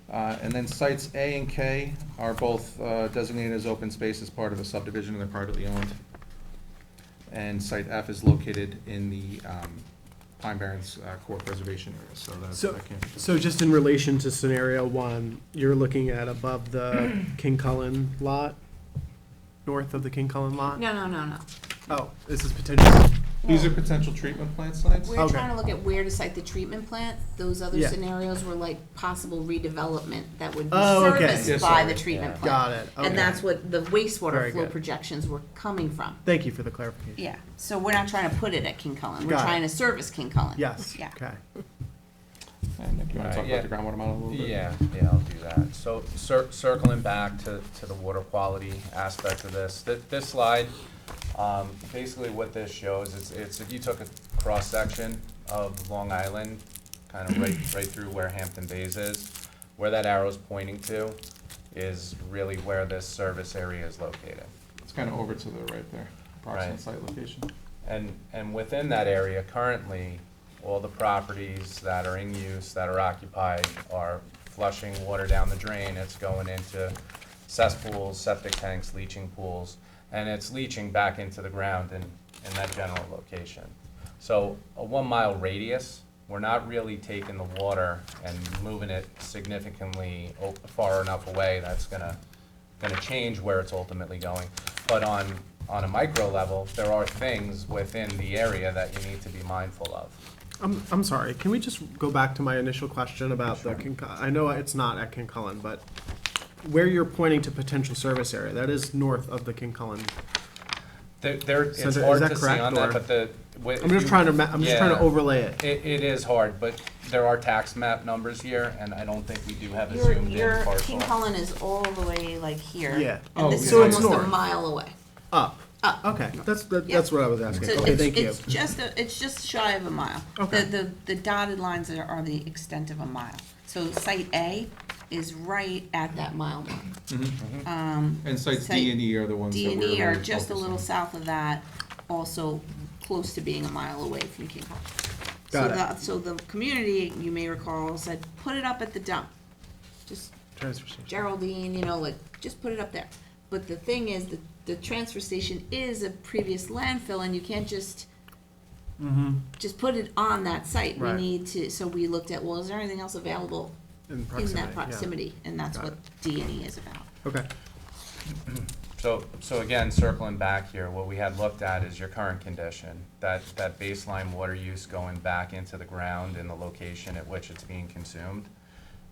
And then sites A and K are both designated as open space as part of a subdivision, and they're privately owned. And site F is located in the Pine Barrens Core Preservation Area, so that can't be. So just in relation to scenario 1, you're looking at above the King Cullen lot? North of the King Cullen lot? No. Oh, this is potential, These are potential treatment plant sites. We're Okay. trying to look at where to site the treatment plant. Those other Yeah. scenarios were like possible redevelopment that would be Oh, okay. serviced Yes, by sorry. the treatment Yeah. plant. got it, okay. And that's what the wastewater Very flow good. projections were coming from. Thank you for the clarification. Yeah, so we're not trying to put it at King Cullen. We're Got it. trying to service King Cullen. Yes, Yeah. okay. And Nick, you want to talk Yeah. about the groundwater model a little bit? Yeah, I'll do that. So circling back to the water quality aspect of this, this slide, basically what this shows, it's if you took a cross-section of Long Island, kind of right through where Hampton Bays is. Where that arrow's pointing to is really where this service area is located. It's kind of over to the right there, approximate Right. site location. And within that area, currently, all the properties that are in use, that are occupied, are flushing water down the drain. It's going into cesspools, septic tanks, leaching pools, and it's leaching back into the ground in that general location. So a 1 mile radius, we're not really taking the water and moving it significantly far enough away that's gonna change where it's ultimately going. But on a micro level, there are things within the area that you need to be mindful of. I'm sorry, can we just go back to my initial question about the, I know it's not at Kincullen, but where you're pointing to potential service area, that is north of the Kincullen. It's Is hard that to see correct, on or- that, but I'm just trying to overlay it. It is hard, but there are tax map numbers here, and I don't think we do have a Your, zoomed your in parcel. King Cullen is all the way like here. Yeah. Oh, And this is so it's almost a north. mile away. Up. Up. Okay, that's Yeah. what I was asking. So Okay, it's, thank you. it's just shy of a mile. Okay. The dotted lines are the extent of a mile. So site A is right at that mile mark. And sites Site D and E are the ones that D we're and E are really just a focused little on. south of that, also close to being a mile away from King Cullen. Got it. So the community, you may recall, said, put it up at the dump. Just Transfer station. Geraldine, just put it up there. But the thing is, the transfer station is a previous landfill, and you can't just put it on that site. We Right. need to, so we looked at, well, is there anything else available In in proximity, that yeah. proximity? And that's Got what D and E is about. Okay. So again, circling back here, what we had looked at is your current condition, that baseline water use going back into the ground in the location at which it's being consumed.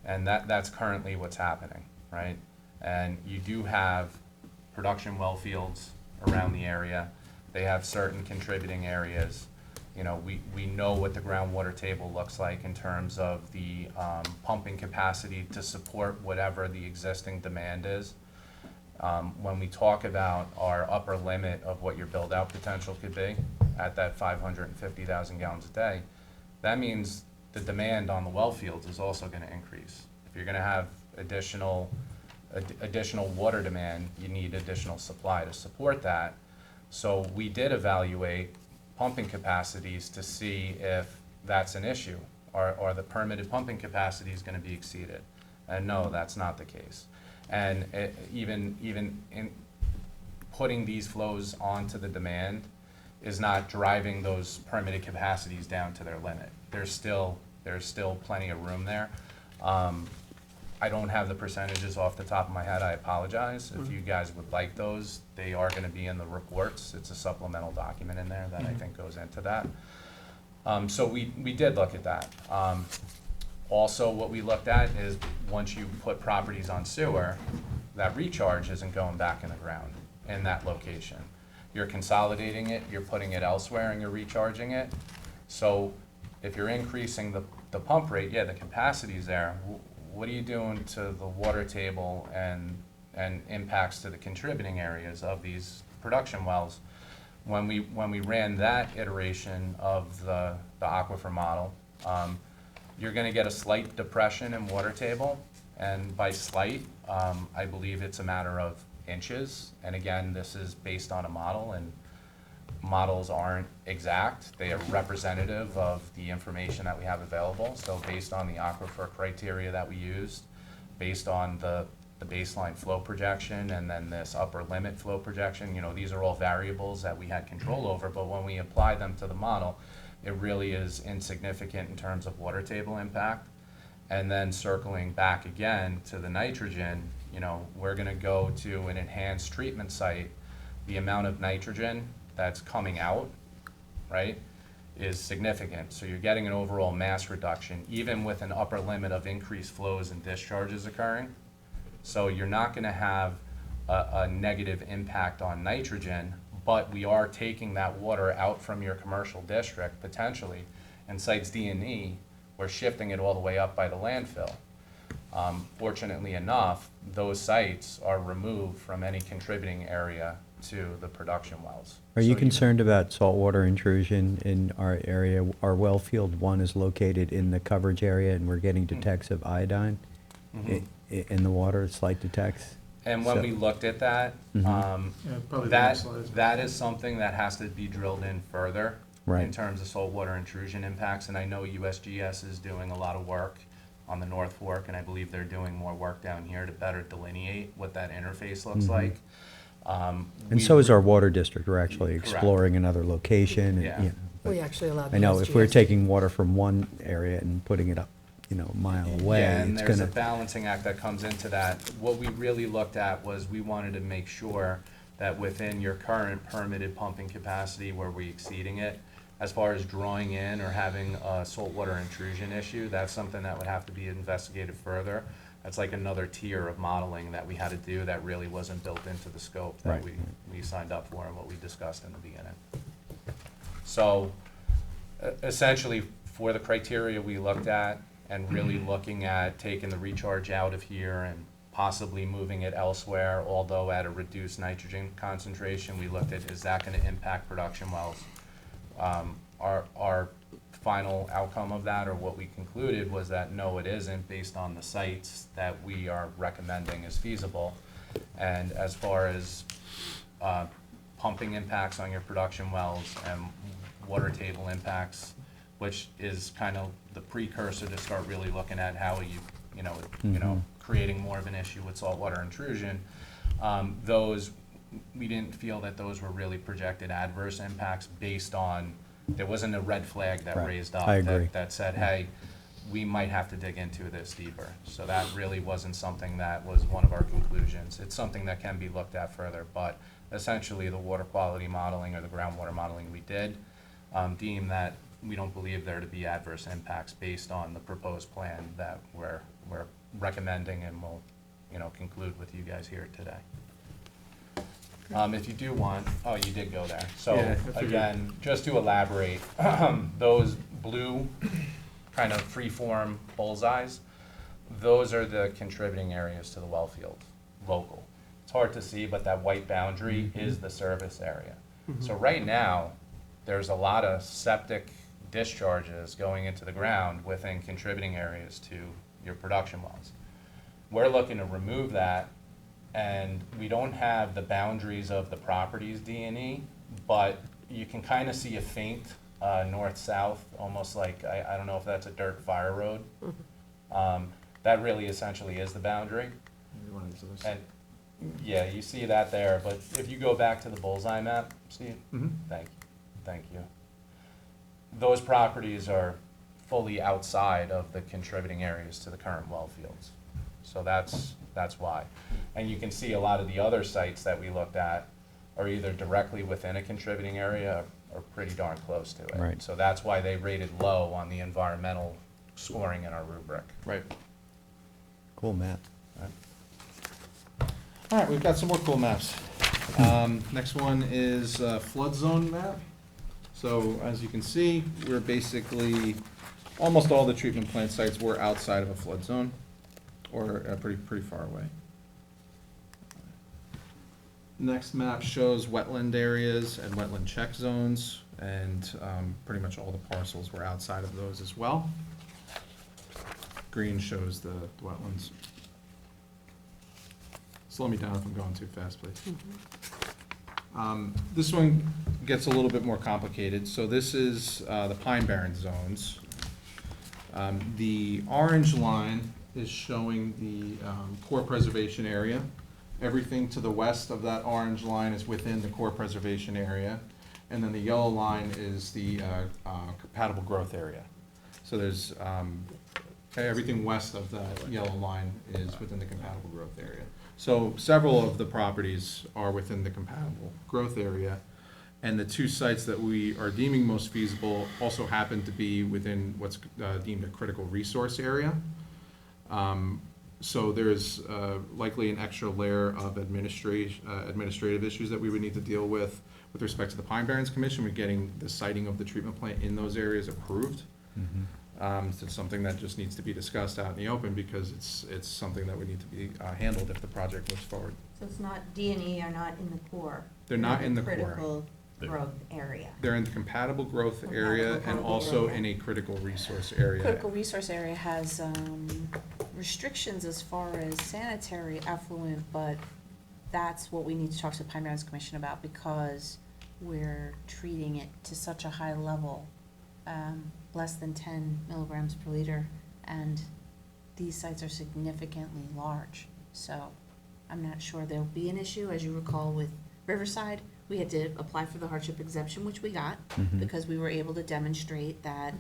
And that's currently what's happening, right? And you do have production well fields around the area. They have certain contributing areas. You know, we know what the groundwater table looks like in terms of the pumping capacity to support whatever the existing demand is. When we talk about our upper limit of what your build-out potential could be at that 550,000 gallons a day, that means the demand on the well fields is also gonna increase. If you're gonna have additional water demand, you need additional supply to support that. So we did evaluate pumping capacities to see if that's an issue. Are the permitted pumping capacities gonna be exceeded? And no, that's not the case. And even in putting these flows onto the demand is not driving those permitted capacities down to their limit. There's still plenty of room there. I don't have the percentages off the top of my head, I apologize. If you guys would like those, they are gonna be in the reports. It's a supplemental document in there that I think goes into that. So we did look at that. Also, what we looked at is once you put properties on sewer, that recharge isn't going back in the ground in that location. You're consolidating it, you're putting it elsewhere, and you're recharging it. So if you're increasing the pump rate, yeah, the capacity's there. What are you doing to the water table and impacts to the contributing areas of these production wells? When we ran that iteration of the aquifer model, you're gonna get a slight depression in water table, and by slight, I believe it's a matter of inches. And again, this is based on a model, and models aren't exact. They are representative of the information that we have available. So based on the aquifer criteria that we used, based on the baseline flow projection, and then this upper limit flow projection, these are all variables that we had control over, but when we apply them to the model, it really is insignificant in terms of water table impact. And then circling back again to the nitrogen, we're gonna go to an enhanced treatment site. The amount of nitrogen that's coming out, right, is significant. So you're getting an overall mass reduction, even with an upper limit of increased flows and discharges occurring. So you're not gonna have a negative impact on nitrogen, but we are taking that water out from your commercial district potentially, and sites D and E, we're shifting it all the way up by the landfill. Fortunately enough, those sites are removed from any contributing area to the production wells. Are So you concerned about saltwater intrusion in our area? Our well field 1 is located in the coverage area, and we're getting detects of iodine Mhm. in the water, slight detects. And when So- we looked at that, Mhm. Yeah, probably the next that, slide is- that is something that has to be drilled in further in Right. terms of saltwater intrusion impacts. And I know USGS is doing a lot of work on the North Fork, and I believe they're doing more work down here to better delineate what that interface looks Mhm. like. And so is our water district. We're actually Correct. exploring another location. And, Yeah. you know, but We actually allowed. I know if we're USGS. taking water from one area and putting it up, a mile away, Yeah, and it's there's a gonna, balancing act that comes into that. What we really looked at was we wanted to make sure that within your current permitted pumping capacity, were we exceeding it? As far as drawing in or having a saltwater intrusion issue, that's something that would have to be investigated further. That's like another tier of modeling that we had to do that really wasn't built into the scope that Right. we signed up for and what we discussed in the beginning. So essentially, for the criteria we looked at and really looking at taking the recharge out of here and possibly moving it elsewhere, although at a reduced nitrogen concentration, we looked at, is that gonna impact production wells? Our final outcome of that, or what we concluded, was that no, it isn't, based on the sites that we are recommending as feasible. And as far as pumping impacts on your production wells and water table impacts, which is kind of the precursor to start really looking at how creating more of an issue with saltwater intrusion. Those, we didn't feel that those were really projected adverse impacts based on, there wasn't a red flag that Right. raised up I agree. that said, hey, we might have to dig into this deeper. So that really wasn't something that was one of our conclusions. It's something that can be looked at further, but essentially the water quality modeling or the groundwater modeling we did deem that we don't believe there to be adverse impacts based on the proposed plan that we're recommending and will, conclude with you guys here today. If you do want, oh, you did go there. So Yeah, I figured. again, just to elaborate, those blue kind of free-form bullseyes, those are the contributing areas to the well field, local. It's hard to see, but that white boundary is the service area. So right now, there's a lot of septic discharges going into the ground within contributing areas to your production wells. We're looking to remove that, and we don't have the boundaries of the property's D&E, but you can kind of see a faint north-south, almost like, I don't know if that's a dirt fire road. That really essentially is the boundary. And, yeah, you see that there, but if you go back to the bullseye map, Steve? Thank you. Those properties are fully outside of the contributing areas to the current well fields. So that's why. And you can see a lot of the other sites that we looked at are either directly within a contributing area or pretty darn close to it. Right. So that's why they rated low on the environmental scoring in our rubric. Right. cool map. All right, we've got some more cool maps. Next one is a flood zone map. So as you can see, we're basically, almost all the treatment plant sites were outside of a flood zone, or pretty far away. Next map shows wetland areas and wetland check zones, and pretty much all the parcels were outside of those as well. Green shows the wetlands. Slow me down if I'm going too fast, please. This one gets a little bit more complicated. So this is the Pine Barren zones. The orange line is showing the core preservation area. Everything to the west of that orange line is within the core preservation area. And then the yellow line is the compatible growth area. So there's everything west of that yellow line is within the compatible growth area. So several of the properties are within the compatible growth area, and the two sites that we are deeming most feasible also happen to be within what's deemed a critical resource area. So there's likely an extra layer of administrative issues that we would need to deal with respect to the Pine Barrens Commission with getting the siting of the treatment plant in those areas approved. It's something that just needs to be discussed out in the open because it's something that would need to be handled if the project moves forward. So it's not, D and E are not in the core. They're not in the core. Critical growth area. They're in the compatible growth area and Compatible also area. in a critical resource area. Critical resource area has restrictions as far as sanitary effluent, but that's what we need to talk to the Pine Barrens Commission about because we're treating it to such a high level, less than 10 milligrams per liter, and these sites are significantly large. So I'm not sure there'll be an issue. As you recall with Riverside, we had to apply for the hardship exemption, which we got, because we were able to demonstrate that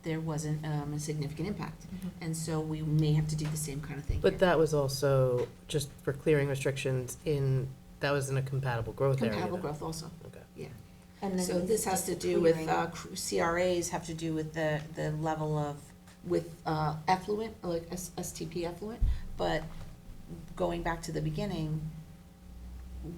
there wasn't a significant impact. And so we may have to do the same kind of thing But here. that was also, just for clearing restrictions that was in a compatible growth area. Compatible though. growth also, Okay. yeah. And then So this has just to do with, clearing. CRAs have to do with the level of, with effluent, like STP effluent, but going back to the beginning,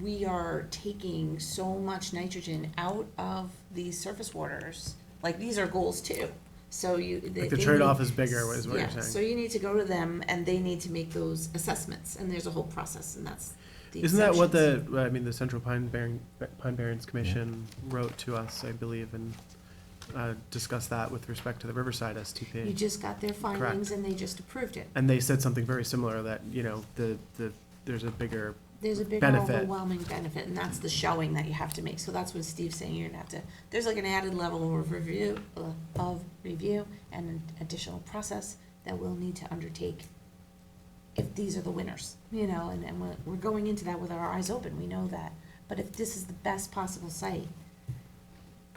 we are taking so much nitrogen out of these surface waters, like, these are goals too. So Like the trade-off is bigger, is what you're Yeah, so saying. you need to go to them, and they need to make those assessments, and there's a whole process, and that's the Isn't that what exceptions. the Central Pine Barrens Commission wrote to us, I believe, and discussed that with respect to the Riverside You STP? just got their findings, and they just approved it. And they said something very similar, that, there's a bigger, There's a bigger benefit. overwhelming benefit, and that's the showing that you have to make. So that's what Steve's saying, you're gonna have to, there's like an added level of review and an additional process that we'll need to undertake if these are the winners, and we're going into that with our eyes open, we know that. But if this is the best possible site,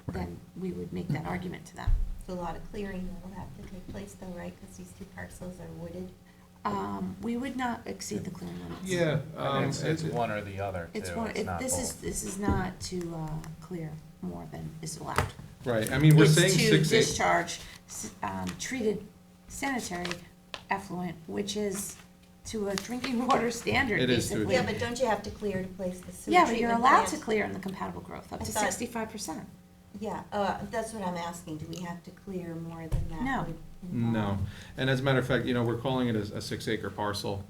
then we would make that argument to them. There's a lot of clearing that will have to take place though, right? Because these two parcels are wooded. We would not exceed the clearing limits. Yeah. It's one or the other, too. It's one, not both. this is not to, clear more than is allowed. Right, I mean, we're saying It's 6 to acres. discharge, treated sanitary effluent, which is to a drinking water standard, It is to a basically. Yeah, but don't you have to clear to place the sewage Yeah, but you're treatment allowed to plant? clear in the compatible growth, up I to thought- 65%. Yeah, that's what I'm asking. Do we have to clear more than that? No. would involve? No, and as a matter of fact, we're calling it a 6-acre parcel.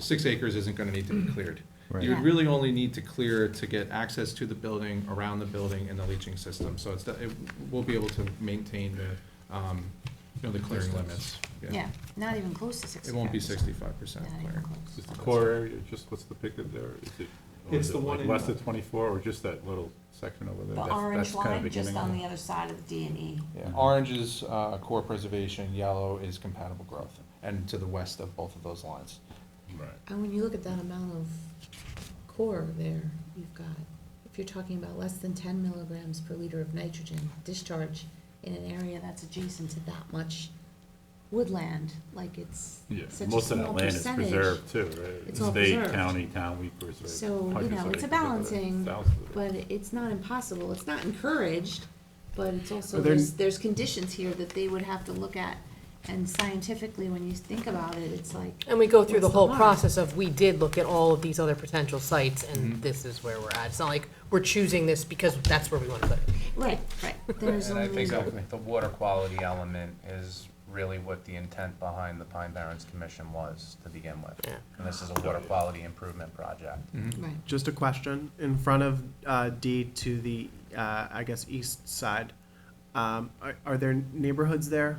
6 acres isn't gonna need to be cleared. Right. You would Yeah. really only need to clear to get access to the building, around the building, and the leaching system. So we'll be able to maintain the clearing limits. Yeah, not even close to 65%. It won't be 65% Not even clear. close. Is the core area just what's depicted there? Is it, or It's is the it one like in west the- of 24, or just that little section over there? The That's orange kind of line, just beginning on of- the other side of the D and E. Yeah, orange is core preservation, yellow is compatible growth, and to the west of both of those lines. Right. And when you look at that amount of core there, you've got, if you're talking about less than 10 milligrams per liter of nitrogen discharge in an area that's adjacent to that much woodland, like it's Yeah, such a most of that small land is percentage. preserved too, right? It's all State, preserved. county, town, we preserve. So, hundreds of it's a acres of it, balancing, thousands of but it's not impossible, it's not encouraged, but it's also, Are there- there's conditions here that they would have to look at. And scientifically, when you think about it, it's like, And we go through the What's the whole harm? process of, we did look at all of these other potential sites, Mhm. and this is where we're at. It's not like we're choosing this because that's where we want to put it. right, there's And I only. think the water quality element is really what the intent behind the Pine Barrens Commission was to begin with. Yeah. And this is a water quality improvement project. Right. just a question, in front of D to the, I guess, east side, are there neighborhoods there?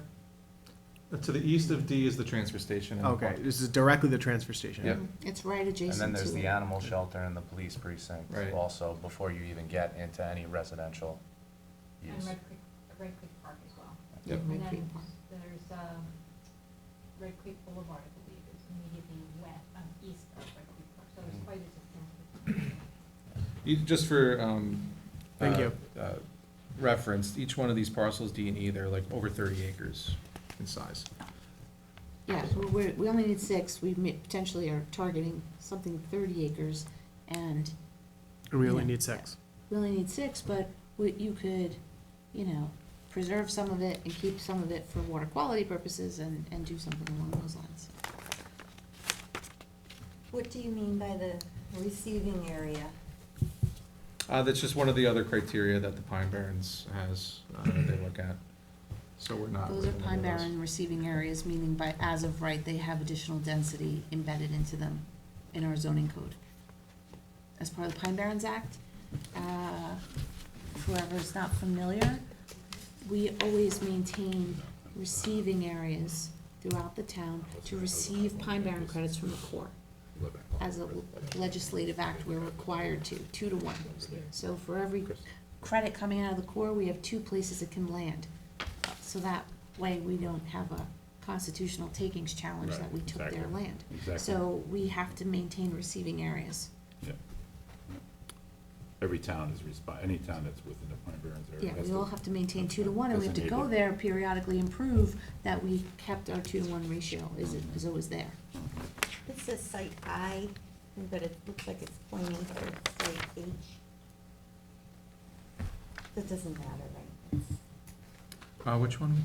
To the east of D is the transfer station. and the Okay, park. this is directly the transfer station? Yep. It's right And adjacent to then there's the it. animal shelter and the police precinct Right. also, before you even get into any residential And use. Red Creek Park as well. Yep. Red And Creek then Park. there's, Red Creek Boulevard, I believe, is immediately east of Red Creek Park, so it's quite a substantial. Just for, Thank you. reference, each one of these parcels, D and E, they're like over 30 acres in size. Yeah, so we only need 6, we potentially are targeting something 30 acres, and And we only Yeah. need 6. we only need 6, but you could, preserve some of it and keep some of it for water quality purposes and do something along those lines. What do you mean by the receiving area? That's just one of the other criteria that the Pine Barrens has, that they look at. so we're not. Those are within any Pine of those. Barren receiving areas, meaning by, as of right, they have additional density embedded into them in our zoning code. As part of the Pine Barrens Act, whoever's not familiar, we always maintain receiving areas throughout the town to receive Pine Barren credits from the Corps. As a legislative act, we're required to, 2 to 1. So for every credit coming out of the Corps, we have 2 places it can land. So that way, we don't have a constitutional takings challenge Right, that we took their exactly. land. Exactly. So we have to maintain receiving areas. Yeah. Every town is any town that's within the Pine Barrens area. Yeah, has we to- all have to maintain 2 to 1, and we have to go Designated. there periodically and prove that we kept our 2 to 1 ratio, is always there. This says site I, but it looks like it's pointing to site H. That doesn't matter, right? Which one?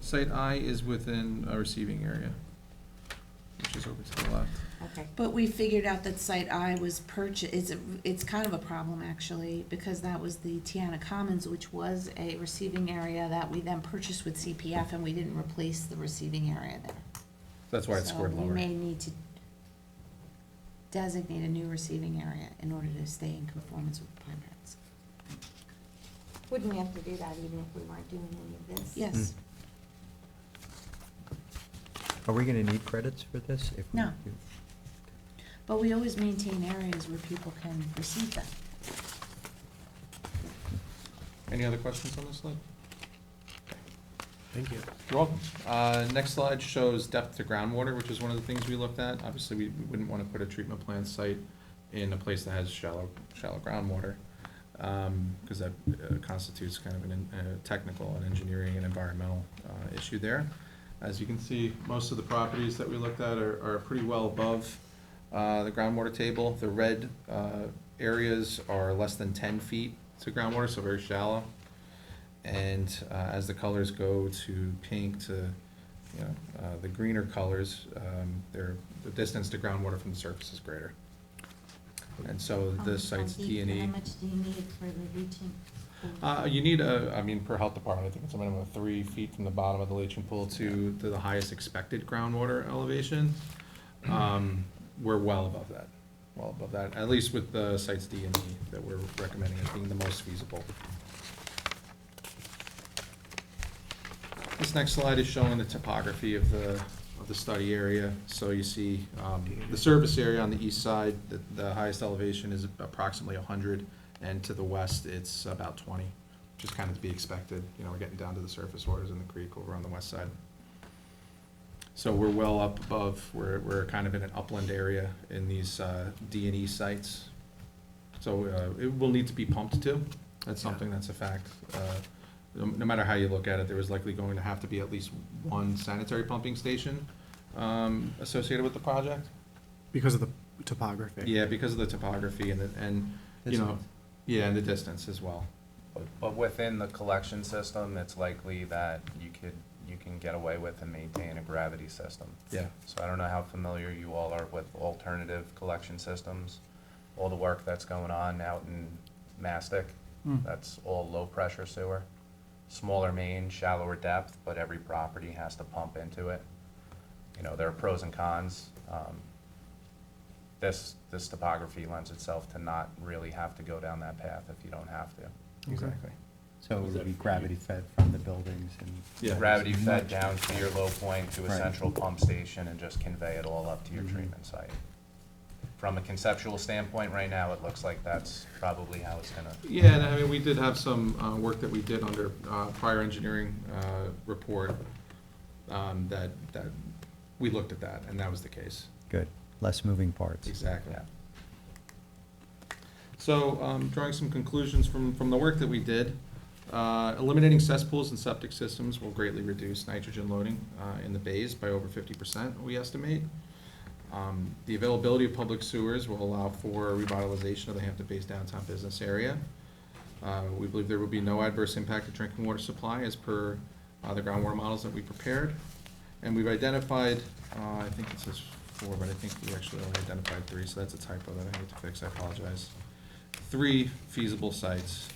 Site I is within a receiving area, which is over to the left. Okay. But we figured out that Site I was it's kind of a problem, actually, because that was the Tiana Commons, which was a receiving area that we then purchased with CPF, and we didn't replace the receiving area there. That's why it's scored So lower. we may need to designate a new receiving area in order to stay in conformance with Pine Barrens. Wouldn't we have to do that even if we weren't doing any of this? Yes. Are we gonna need credits for this? if we No. do? But we always maintain areas where people can receive them. Any other questions on this slide? Thank you. You're welcome. Next slide shows depth to groundwater, which is one of the things we looked at. Obviously, we wouldn't want to put a treatment plant site in a place that has shallow groundwater, because that constitutes kind of a technical and engineering and environmental issue there. As you can see, most of the properties that we looked at are pretty well above the groundwater table. The red areas are less than 10 feet to groundwater, so very shallow. And as the colors go to pink to, the greener colors, the distance to groundwater from the surface is greater. And so this site's How D and deep- E. How much do you need for the leaching? You need per health department, I think it's a minimum of 3 feet from the bottom of the leaching pool to the highest expected groundwater elevation. We're well above that, at least with the sites D and E that we're recommending as being the most feasible. This next slide is showing the topography of the study area. So you see, the surface area on the east side, the highest elevation is approximately 100, and to the west, it's about 20, which is kind of to be expected. We're getting down to the surface waters in the creek over on the west side. So we're well up above, we're kind of in an upland area in these D and E sites. So it will need to be pumped too. That's something that's a fact. No matter how you look at it, there is likely going to have to be at least one sanitary pumping station associated with the project. Because of the topography. Yeah, because of the topography and and the distance as well. But within the collection system, it's likely that you can get away with and maintain a gravity system. Yeah. So I don't know how familiar you all are with alternative collection systems. All the work that's going on out in Mastic, that's all low-pressure sewer. Smaller main, shallower depth, but every property has to pump into it. There are pros and cons. This topography lends itself to not really have to go down that path if you don't have to. Exactly. So it would be gravity fed from the buildings and. Yeah. Gravity fed down to your low point to a Right. central pump station and just convey it all up to your treatment site. From a conceptual standpoint, right now, it looks like that's probably how it's gonna. Yeah, and I mean, we did have some work that we did under prior engineering report that we looked at that, and that was the case. Good, less moving parts. Exactly. Yeah. So, drawing some conclusions from the work that we did, eliminating cesspools and septic systems will greatly reduce nitrogen loading in the bays by over 50%, we estimate. The availability of public sewers will allow for revitalization of the Hampton Bays downtown business area. We believe there will be no adverse impact to drinking water supply as per the groundwater models that we prepared. And we've identified, I think it says 4, but I think we actually only identified 3, so that's a typo that I need to fix, I apologize. 3 feasible sites.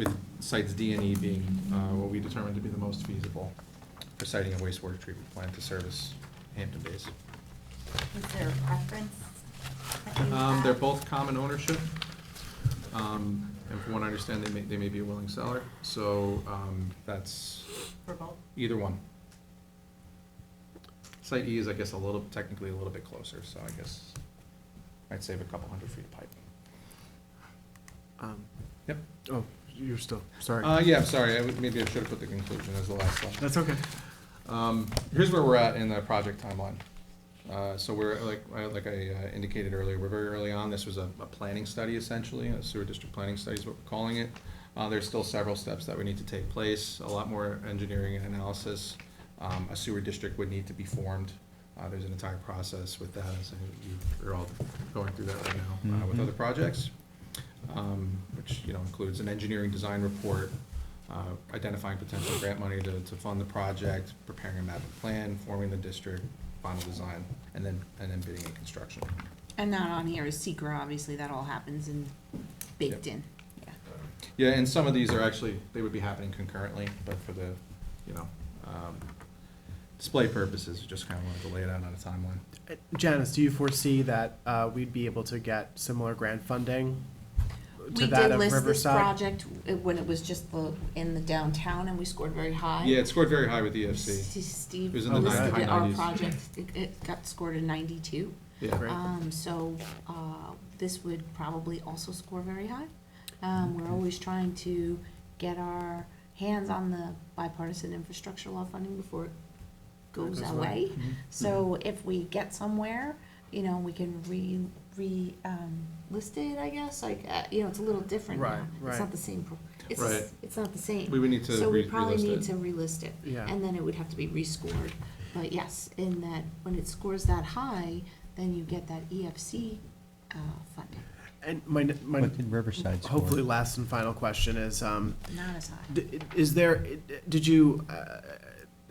with sites D and E being what we determined to be the most feasible for siting a wastewater treatment plant to service Hampton Bays. Is there a preference that you They're have? both common ownership. And from what I understand, they may be a willing seller, so that's For both? either one. Site E is, I guess, technically a little bit closer, so I guess I'd save a couple hundred feet of pipe. Yep. Oh, you're still, sorry. Yeah, I'm sorry, maybe I should have put the conclusion as the last slide. That's okay. Here's where we're at in the project timeline. So we're, like I indicated earlier, we're very early on. This was a planning study essentially, a sewer district planning study is what we're calling it. There's still several steps that would need to take place, a lot more engineering and analysis. A sewer district would need to be formed. There's an entire process with that, as you're all going through that right now with other projects, which includes an engineering design report, identifying potential grant money to fund the project, preparing a map and plan, forming the district, final design, and then bidding and construction. And not on here is secret, obviously, that all happens and baked in, yeah. Yeah, and some of these are actually, they would be happening concurrently, but for the, display purposes, we just kind of wanted to lay it out on a timeline. Janice, do you foresee that we'd be able to get similar grant funding to We that did of list this Riverside? project when it was just in the downtown, and we scored very high. Yeah, it scored very high with EFC. Steve It was in the listed high our 90s. project, it got scored a 92. Yeah. Great. So this would probably also score very high. We're always trying to get our hands on the bipartisan infrastructure law funding before it goes away. So if we get somewhere, we can list it, I guess, it's a little different Right, now. right. It's not the same, Right. it's not the same. We would need to So we relist probably need it. to relist it. Yeah. And then it would have to be rescored. But yes, in that, when it scores that high, then you get that EFC funding, And my What did Riverside score? hopefully last and final question is, not as high. did you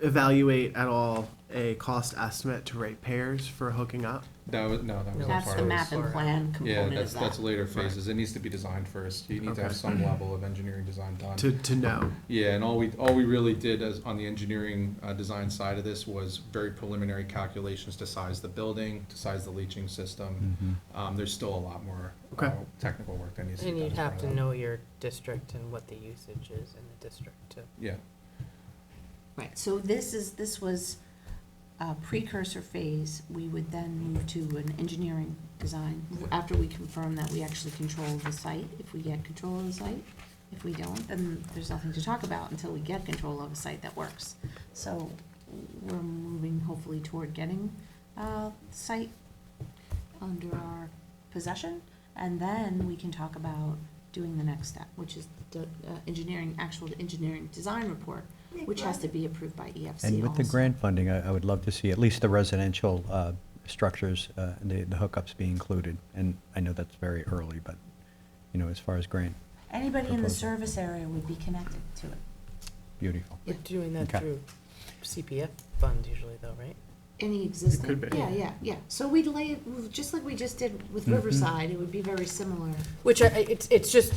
evaluate at all a cost estimate to ratepayers for hooking up? That was not That's part the of map this. and plan Yeah, component of that's that. later phases. It needs to be designed first. You need to have Okay. some level of engineering design done. To know? Yeah, and all we really did on the engineering design side of this was very preliminary calculations to size the building, to size the leaching system. There's still a lot more Okay. technical work that needs to be And done. you'd as have part to of that. know your district and what the usage is in the district too. Yeah. Right, so this was a precursor phase. We would then move to an engineering design, after we confirm that we actually control the site, if we get control of the site. If we don't, then there's nothing to talk about until we get control of a site that works. So we're moving hopefully toward getting site under our possession, and then we can talk about doing the next step, which is the actual engineering design report, which has to be approved by EFC And with the also. grant funding, I would love to see at least the residential structures, the hookups be included. And I know that's very early, but, as far as grant, Anybody in the proposal. service area would be connected to it. beautiful. We're doing that Okay. through CPF funds usually though, right? Any existing? could be. Yeah. So we'd lay it, just like we just did with Riverside, it would be very similar. Which it's just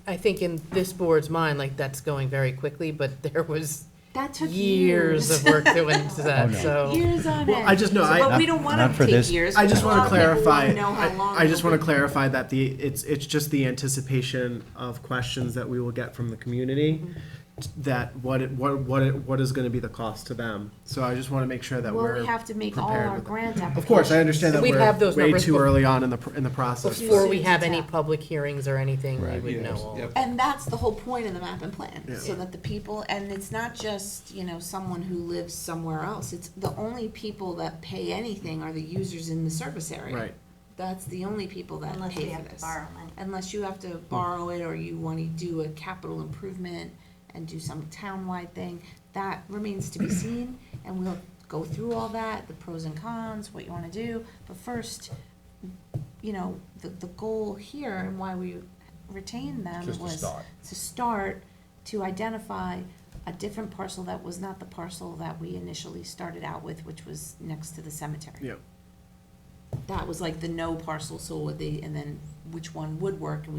I think in this board's mind, like that's going very quickly, but there was That took years of work that went into Oh, that, no. so. Years on end. Well, I just know, So- I- But we Not- don't want not it for to take this. years. I just because a want lot to of people clarify, wanna know how long I just it'll want to be. clarify that it's just the anticipation of questions that we will get from the community, that what is going to be the cost to them. So I just want to make sure that Well, we're we have to make all prepared our with it. grant applications. Of course, I understand that We'd have we're those way numbers too bef- early on in the process. Before we Soon have to any tell. public hearings or anything, we Right. would Yeah, know all. yep. And that's the whole point of the map and plan, Yeah. so that the people, and it's not just, someone who lives somewhere else. It's the only people that pay anything are the users in the service area. Right. That's the only people that Unless pay we for have to this. borrow money. Unless you have to borrow it, or you want to do a capital improvement and do some townwide thing, that remains to be seen, and we'll go through all that, the pros and cons, what you want to do. But first, the goal here and why we retained them Just to was start. to start to identify a different parcel that was not the parcel that we initially started out with, which was next to the cemetery. Yeah. that was like the no parcel, so what and then which one would work, and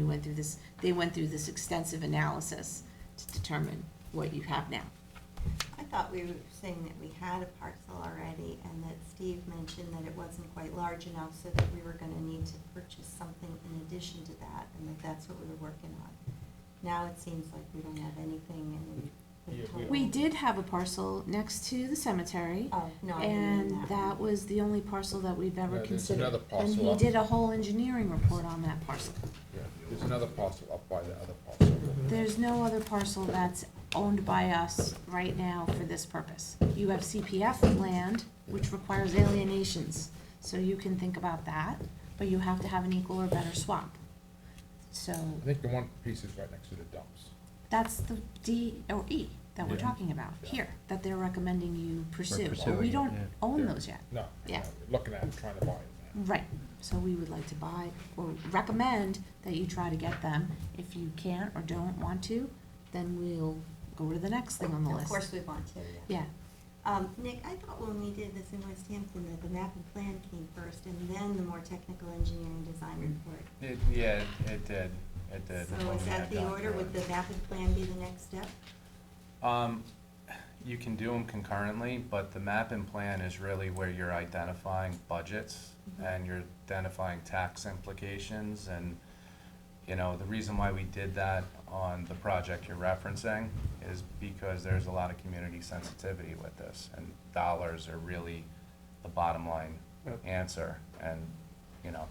they went through this extensive analysis to determine what you have now. I thought we were saying that we had a parcel already, and that Steve mentioned that it wasn't quite large enough, so that we were gonna need to purchase something in addition to that, and that that's what we were working on. Now it seems like we don't have anything, and We did have a parcel next to the cemetery, Oh, no, I didn't mean and that that was the only parcel that we've ever Yeah, there's considered. another And parcel he up. did a whole engineering report on that parcel. Yeah, there's another parcel up by the other parcel. There's no other parcel that's owned by us right now for this purpose. You have CPF land, which requires alienations, so you can think about that, but you have to have an equal or better swap. So I think the one piece is right next to the dumps. that's the D or E that we're Yeah. talking about here, that they're recommending you pursue. pursuing We it, don't yeah. own Yeah. those yet. No. Yeah. no, looking at it, trying to buy it now. Right, so we would like to buy, or recommend that you try to get them. If you can't or don't want to, then we'll go to the next thing on the list. Of course we want to, yeah. Yeah, Nick, I thought when we did this in West Hampton, that the map and plan came first, and then the more technical engineering design report. It did. So when is we that had the gone order? through Would it. the map and plan be the next step? You can do them concurrently, but the map and plan is really where you're identifying budgets and you're identifying tax implications. And, you know, the reason why we did that on the project you're referencing is because there's a lot of community sensitivity with this, and dollars are really the bottom line answer. And, you know,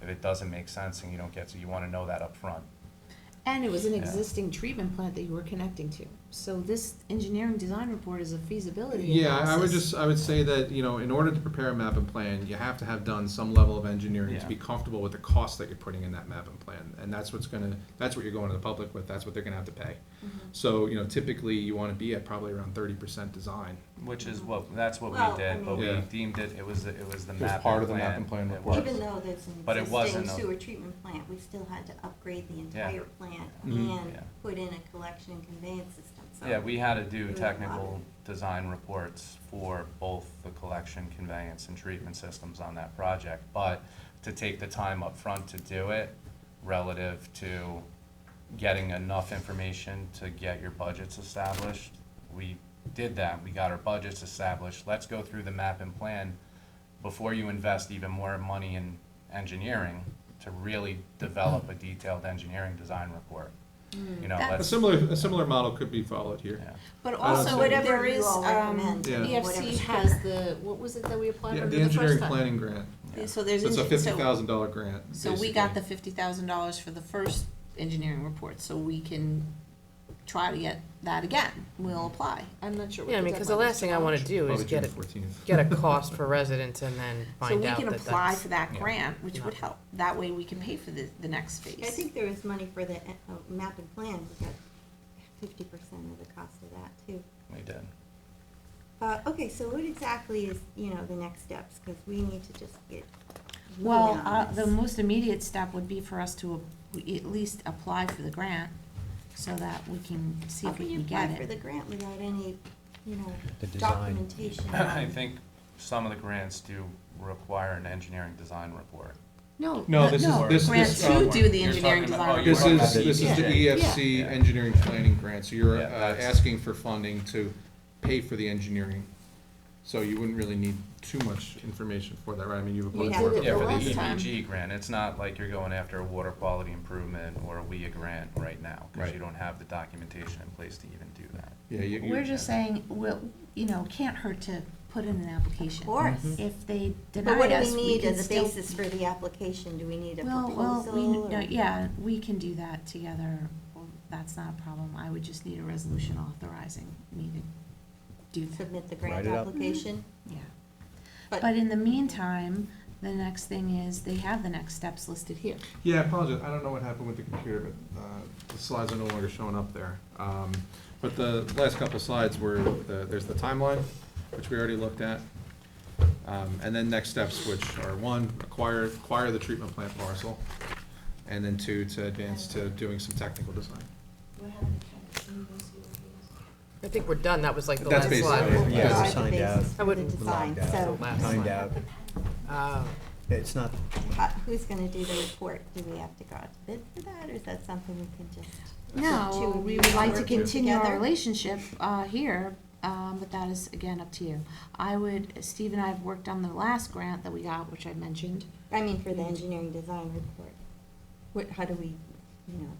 if it doesn't make sense and you don't get, so you want to know that up front. and it was an Yeah. existing treatment plant that you were connecting to. So this engineering design report is a feasibility Yeah, analysis. I would say that, you know, in order to prepare a map and plan, you have to have done some level of engineering to Yeah. be comfortable with the cost that you're putting in that map and plan. And that's what you're going to the public with, that's what they're gonna have to pay. So, you know, typically you wanna be at probably around 30% design. Which is that's what Well, we I did, but mean- we Yeah. deemed it was the map was part and of the map and plan. plan It report. was. Even though there's an But it existing wasn't a- sewer treatment plant, we still had to upgrade the Yeah. entire plant Mhm. and Yeah. put in a collection and conveyance system, so. Yeah, we had to do There was a lot technical of- design reports for both the collection, conveyance, and treatment systems on that project. But to take the time up front to do it relative to getting enough information to get your budgets established, we did that. We got our budgets established. Let's go through the map and plan before you invest even more money in engineering to really develop a detailed engineering design report. You know, That- A let's, similar model could be followed here. yeah. But I don't also, see- Whatever there you is, all recommend, Yeah. EFC whatever's has quicker. the, what was it that we applied Yeah, for the the first engineering time? planning grant. Yeah, So there's. So it's a engi- $50,000 grant, So we got the basically. $50,000 for the first engineering report, so we can try to get that again. We'll apply. I'm not sure what Yeah, I the mean, because the deadline is last thing I want to do is Probably June get 14th. get a cost for residents and then So find we out can that apply that's. for that Yeah. grant, which would help. That way we can pay for the next phase. I think there is money for the map and plan, we got 50% of the cost of that too. We did. Okay, so what exactly is, the next steps, because we need to just get moving Well, on the this. most immediate step would be for us to at least apply for the grant so that we can see How if we can you can get apply for the it. grant without any, The design. documentation? I think some of the grants do require an engineering design report. No, No, this is- this- grant this- to oh, do the you're engineering talking about- design. oh, you're This talking is, about this is the Yeah. EFC Yeah. engineering planning grant, so you're Yeah, that's- asking for funding to pay for the engineering. So you wouldn't really need too much information for that, right? I mean, you've We applied did for it it. Yeah, for the the last time. EPG grant, it's not like you're going after a water quality improvement or a WIA grant right now, because Right. you don't have the documentation in place to even do that. Yeah, you. We're just saying, can't hurt to put in an application. Of course. If they But deny what do us, we we need can as a still. basis for the application? Do we need a Well, proposal? or- yeah, we can do that together. Well, that's not a problem. I would just need a resolution authorizing me to do that. Submit the Write grant it up. application? Yeah. But- But in the meantime, the next thing is, they have the next steps listed here. Yeah, I apologize, I don't know what happened with the computer, but the slides are no longer showing up there. But the last couple slides were, there's the timeline, which we already looked at. And then next steps, which are one, acquire the treatment plant parcel, and then two, to advance to doing some technical design. I think we're done. That was like the That's last basically slide. it. Yeah, Provide the signed basis out. for I the wouldn't design, Logged out. so. Last Timed slide. out. It's not, Who's gonna do the report? Do we have to go out to bid for that, or is that something we can just? No, two we of would you like to working continue our together? relationship here, but that is, again, up to you. Steve and I have worked on the last grant that we got, which I mentioned. I mean, for the engineering design report. How do we,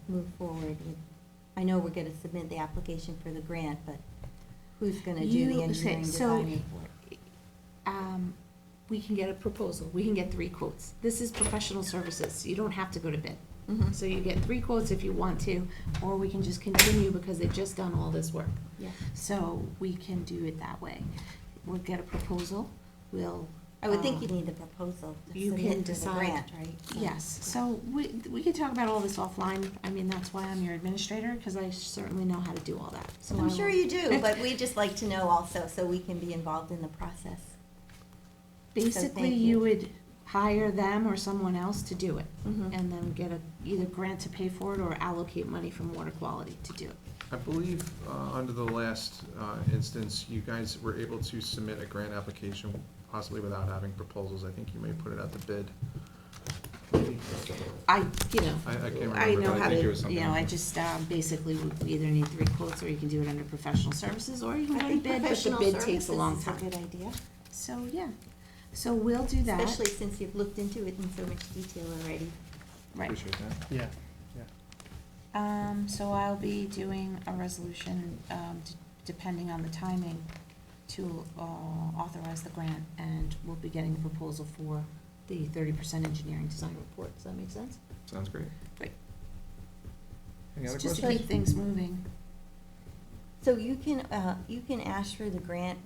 move forward with, I know we're gonna submit the application for the grant, but who's gonna do the engineering design report? We can get a proposal, we can get 3 quotes. This is professional services, you don't have to go to bid. Mhm. So you get 3 quotes if you want to, or we can just continue because they've just done all this work. Yeah. So we can do it that way. We'll get a proposal, I would think you'd need the proposal to you can submit to the decide. grant, right? Yes, so we can talk about all this offline. I mean, that's why I'm your administrator, because I certainly know how to do all that. So I I'm sure will- you do, but we'd just like to know also, so we can be involved in the process. Basically, thank you you. would hire them or someone else to do it, Mhm. and then get either grant to pay for it or allocate money from water quality to do it. I believe, under the last instance, you guys were able to submit a grant application possibly without having proposals. I think you may put it out to bid. Maybe. I I can't remember, I know but how I think it to, was something. I just, basically, we either need 3 quotes, or you can do it under professional services, or you can I go to think bid, but the professional bid takes services a long is a time. good idea, So, yeah, so we'll do that. especially since you've looked into it in so much detail already. Right. Appreciate that. yeah. So I'll be doing a resolution, depending on the timing, to authorize the grant, and we'll be getting a proposal for the 30% engineering design report. Does that make sense? Sounds great. Great. Any other Just to questions? keep things moving. So you can ask for the grant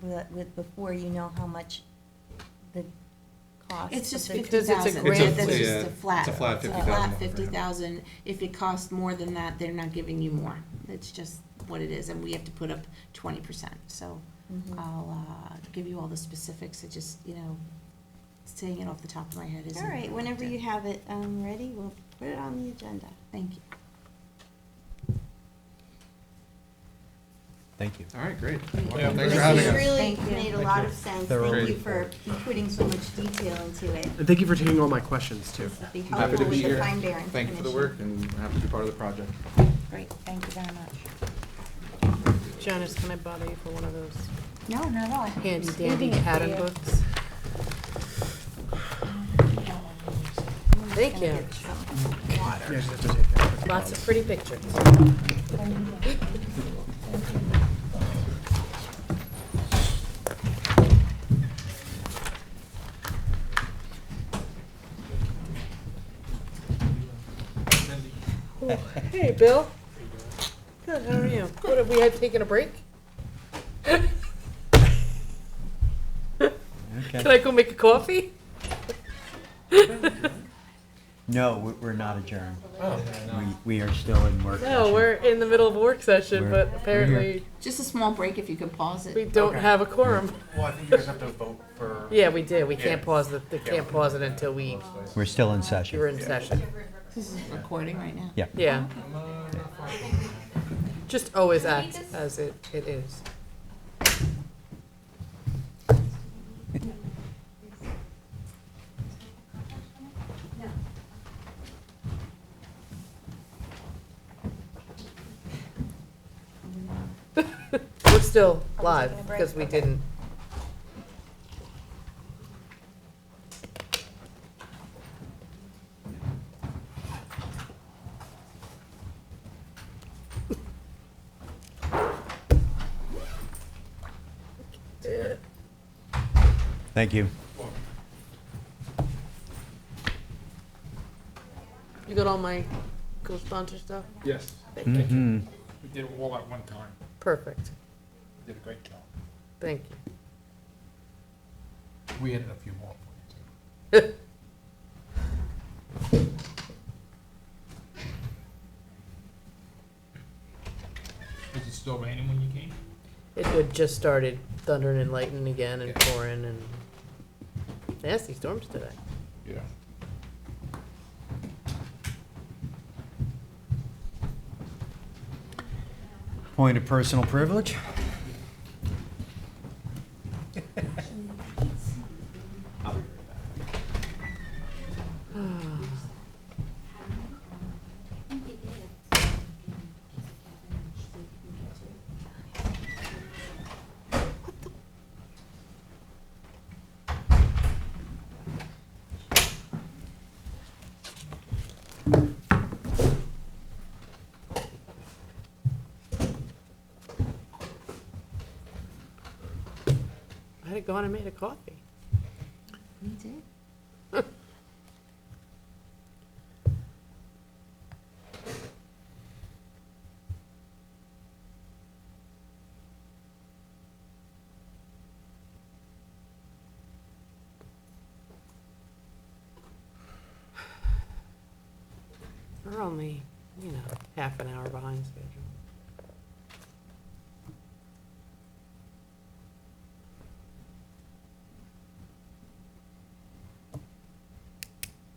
before you know how much the cost. It's just of the- Because it's a 50,000. grant. That's It's just a flat. It's a flat It's a 50,000. flat 50,000. If it costs more than that, they're not giving you more. It's just what it is, and we have to put up 20%. So Mhm. I'll give you all the specifics. It just, saying it off the top of my head isn't. All right, whenever you have it ready, we'll put it on the agenda. Thank you. Thank you. All right, great. Thank Well, you. thanks This for having has us. really Thank you. made a lot of sense. They're Thank all- you for putting so much detail into it. And thank you for taking all my questions, too. This would be Happy to helpful be with the here. Pine Barrens Thank you for the Commission. work, and happy to be part of the project. Great, thank you very much. Janice, can I bother you for one of those No, not at all. handy dandy Leaving it for pattern you. books? Thank you. Yeah, I just have to take that. Lots of pretty pictures. Hey, Bill. Good, how are you? What, have we had taken a break? Can Okay. I go make a coffee? No, we're not adjourned. We are still in work No, session. we're in the middle of a work session, We're- but we're apparently Just a small break if you could pause we it. don't Okay. have a quorum. Well, I think you guys have to vote for. Yeah, we did. We can't Yeah. pause they can't pause it until we're We're still in session. in session. This is recording right now. Yeah. Yeah. Just always act as it is. We're still live because we didn't. Thank you. You got all my co-sponsor stuff? Yes, Thank you. Mhm. we did it all at one time. Perfect. We did a great job. Thank you. We added a few more for you, too. Was it still raining when you came? It had just started thundering and lightning again and Yeah. pouring and nasty storms today. Yeah. Point of personal privilege. I had gone and made a coffee. We did. We're only, half an hour behind schedule.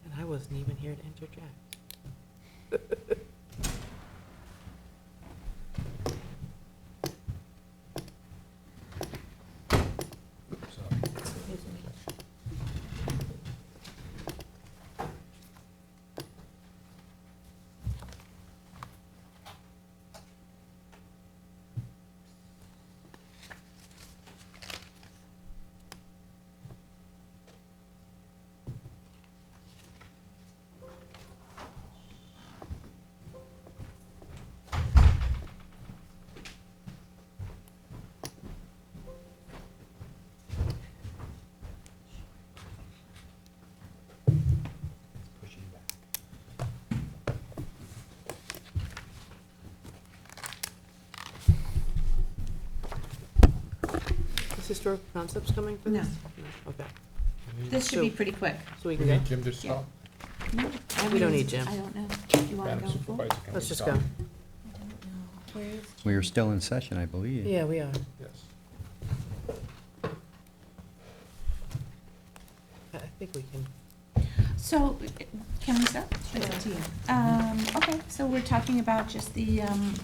And I wasn't even here to interject. Is Historical Concepts coming for No. this? No. Okay. This should be pretty quick. So we We can need go? Jim to stop. We don't need Jim. I don't know. You wanna Madam go? Supervisor, can we Let's just stop? go. Where is We are still in session, I believe. Yeah, we are. Yes. I think we can. So, can we start? It's up to you. Okay, so we're talking about just the,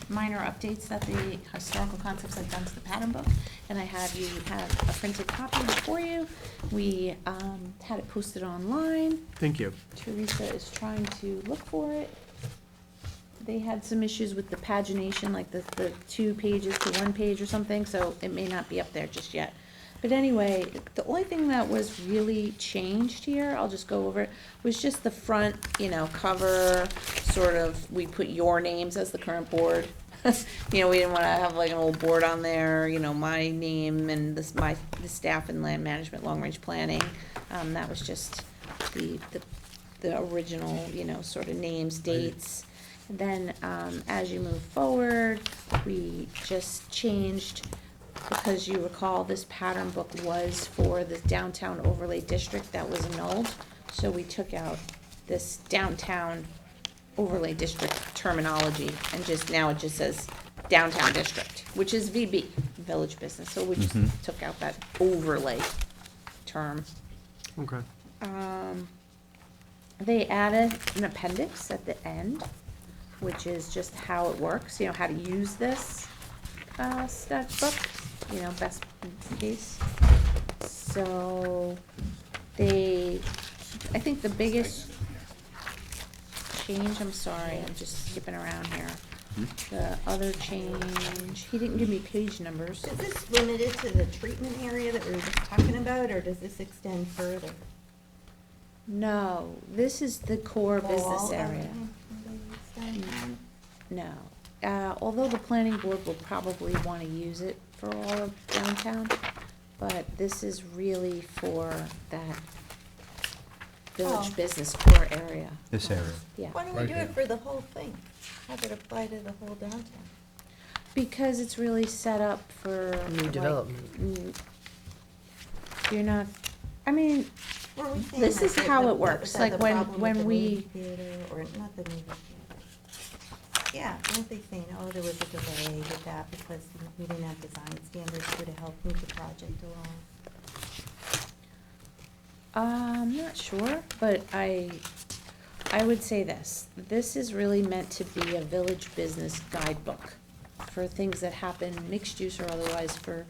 minor updates that the Historical Concepts have done to the pattern book. And I have a printed copy before you. We, had it posted online. Thank you. Teresa is trying to look for it. They had some issues with the pagination, like the 2 pages to 1 page or something, so it may not be up there just yet. But anyway, the only thing that was really changed here, I'll just go over it, was just the front, cover, sort of, we put your names as the current board. We didn't wanna have like an old board on there, my name and the staff and land management, long-range planning. That was just the original, sort of names, dates. And then, as you move forward, we just changed, because you recall this pattern book was for the downtown overlay district that was annulled. So we took out this downtown overlay district terminology and now it just says downtown district, which is VB, village business. So we just took out that overlay term. Okay. They added an appendix at the end, which is just how it works, how to use this stat book, best case. So I think the biggest change, I'm sorry, I'm just skipping around here. The other change, he didn't give me page numbers. Is this limited to the treatment area that we were just talking about, or does this extend further? No, this is the core business All of area. downtown? No. Although the planning board will probably want to use it for all of downtown, but this is really for that village Oh. business core area. This area. Yeah, Why don't we Right do here. it for the whole thing? Have it apply to the whole downtown? because it's really set up for. New like, development. You're not, I mean, Were we saying This like is that how the- it works, was that like the when- problem when with the we- movie theater, or not the movie theater? Yeah, weren't they saying, there was a delay with that because we didn't have design standards to help move the project along? I'm not sure, but I would say this is really meant to be a village business guidebook for things that happen, mixed use or otherwise, for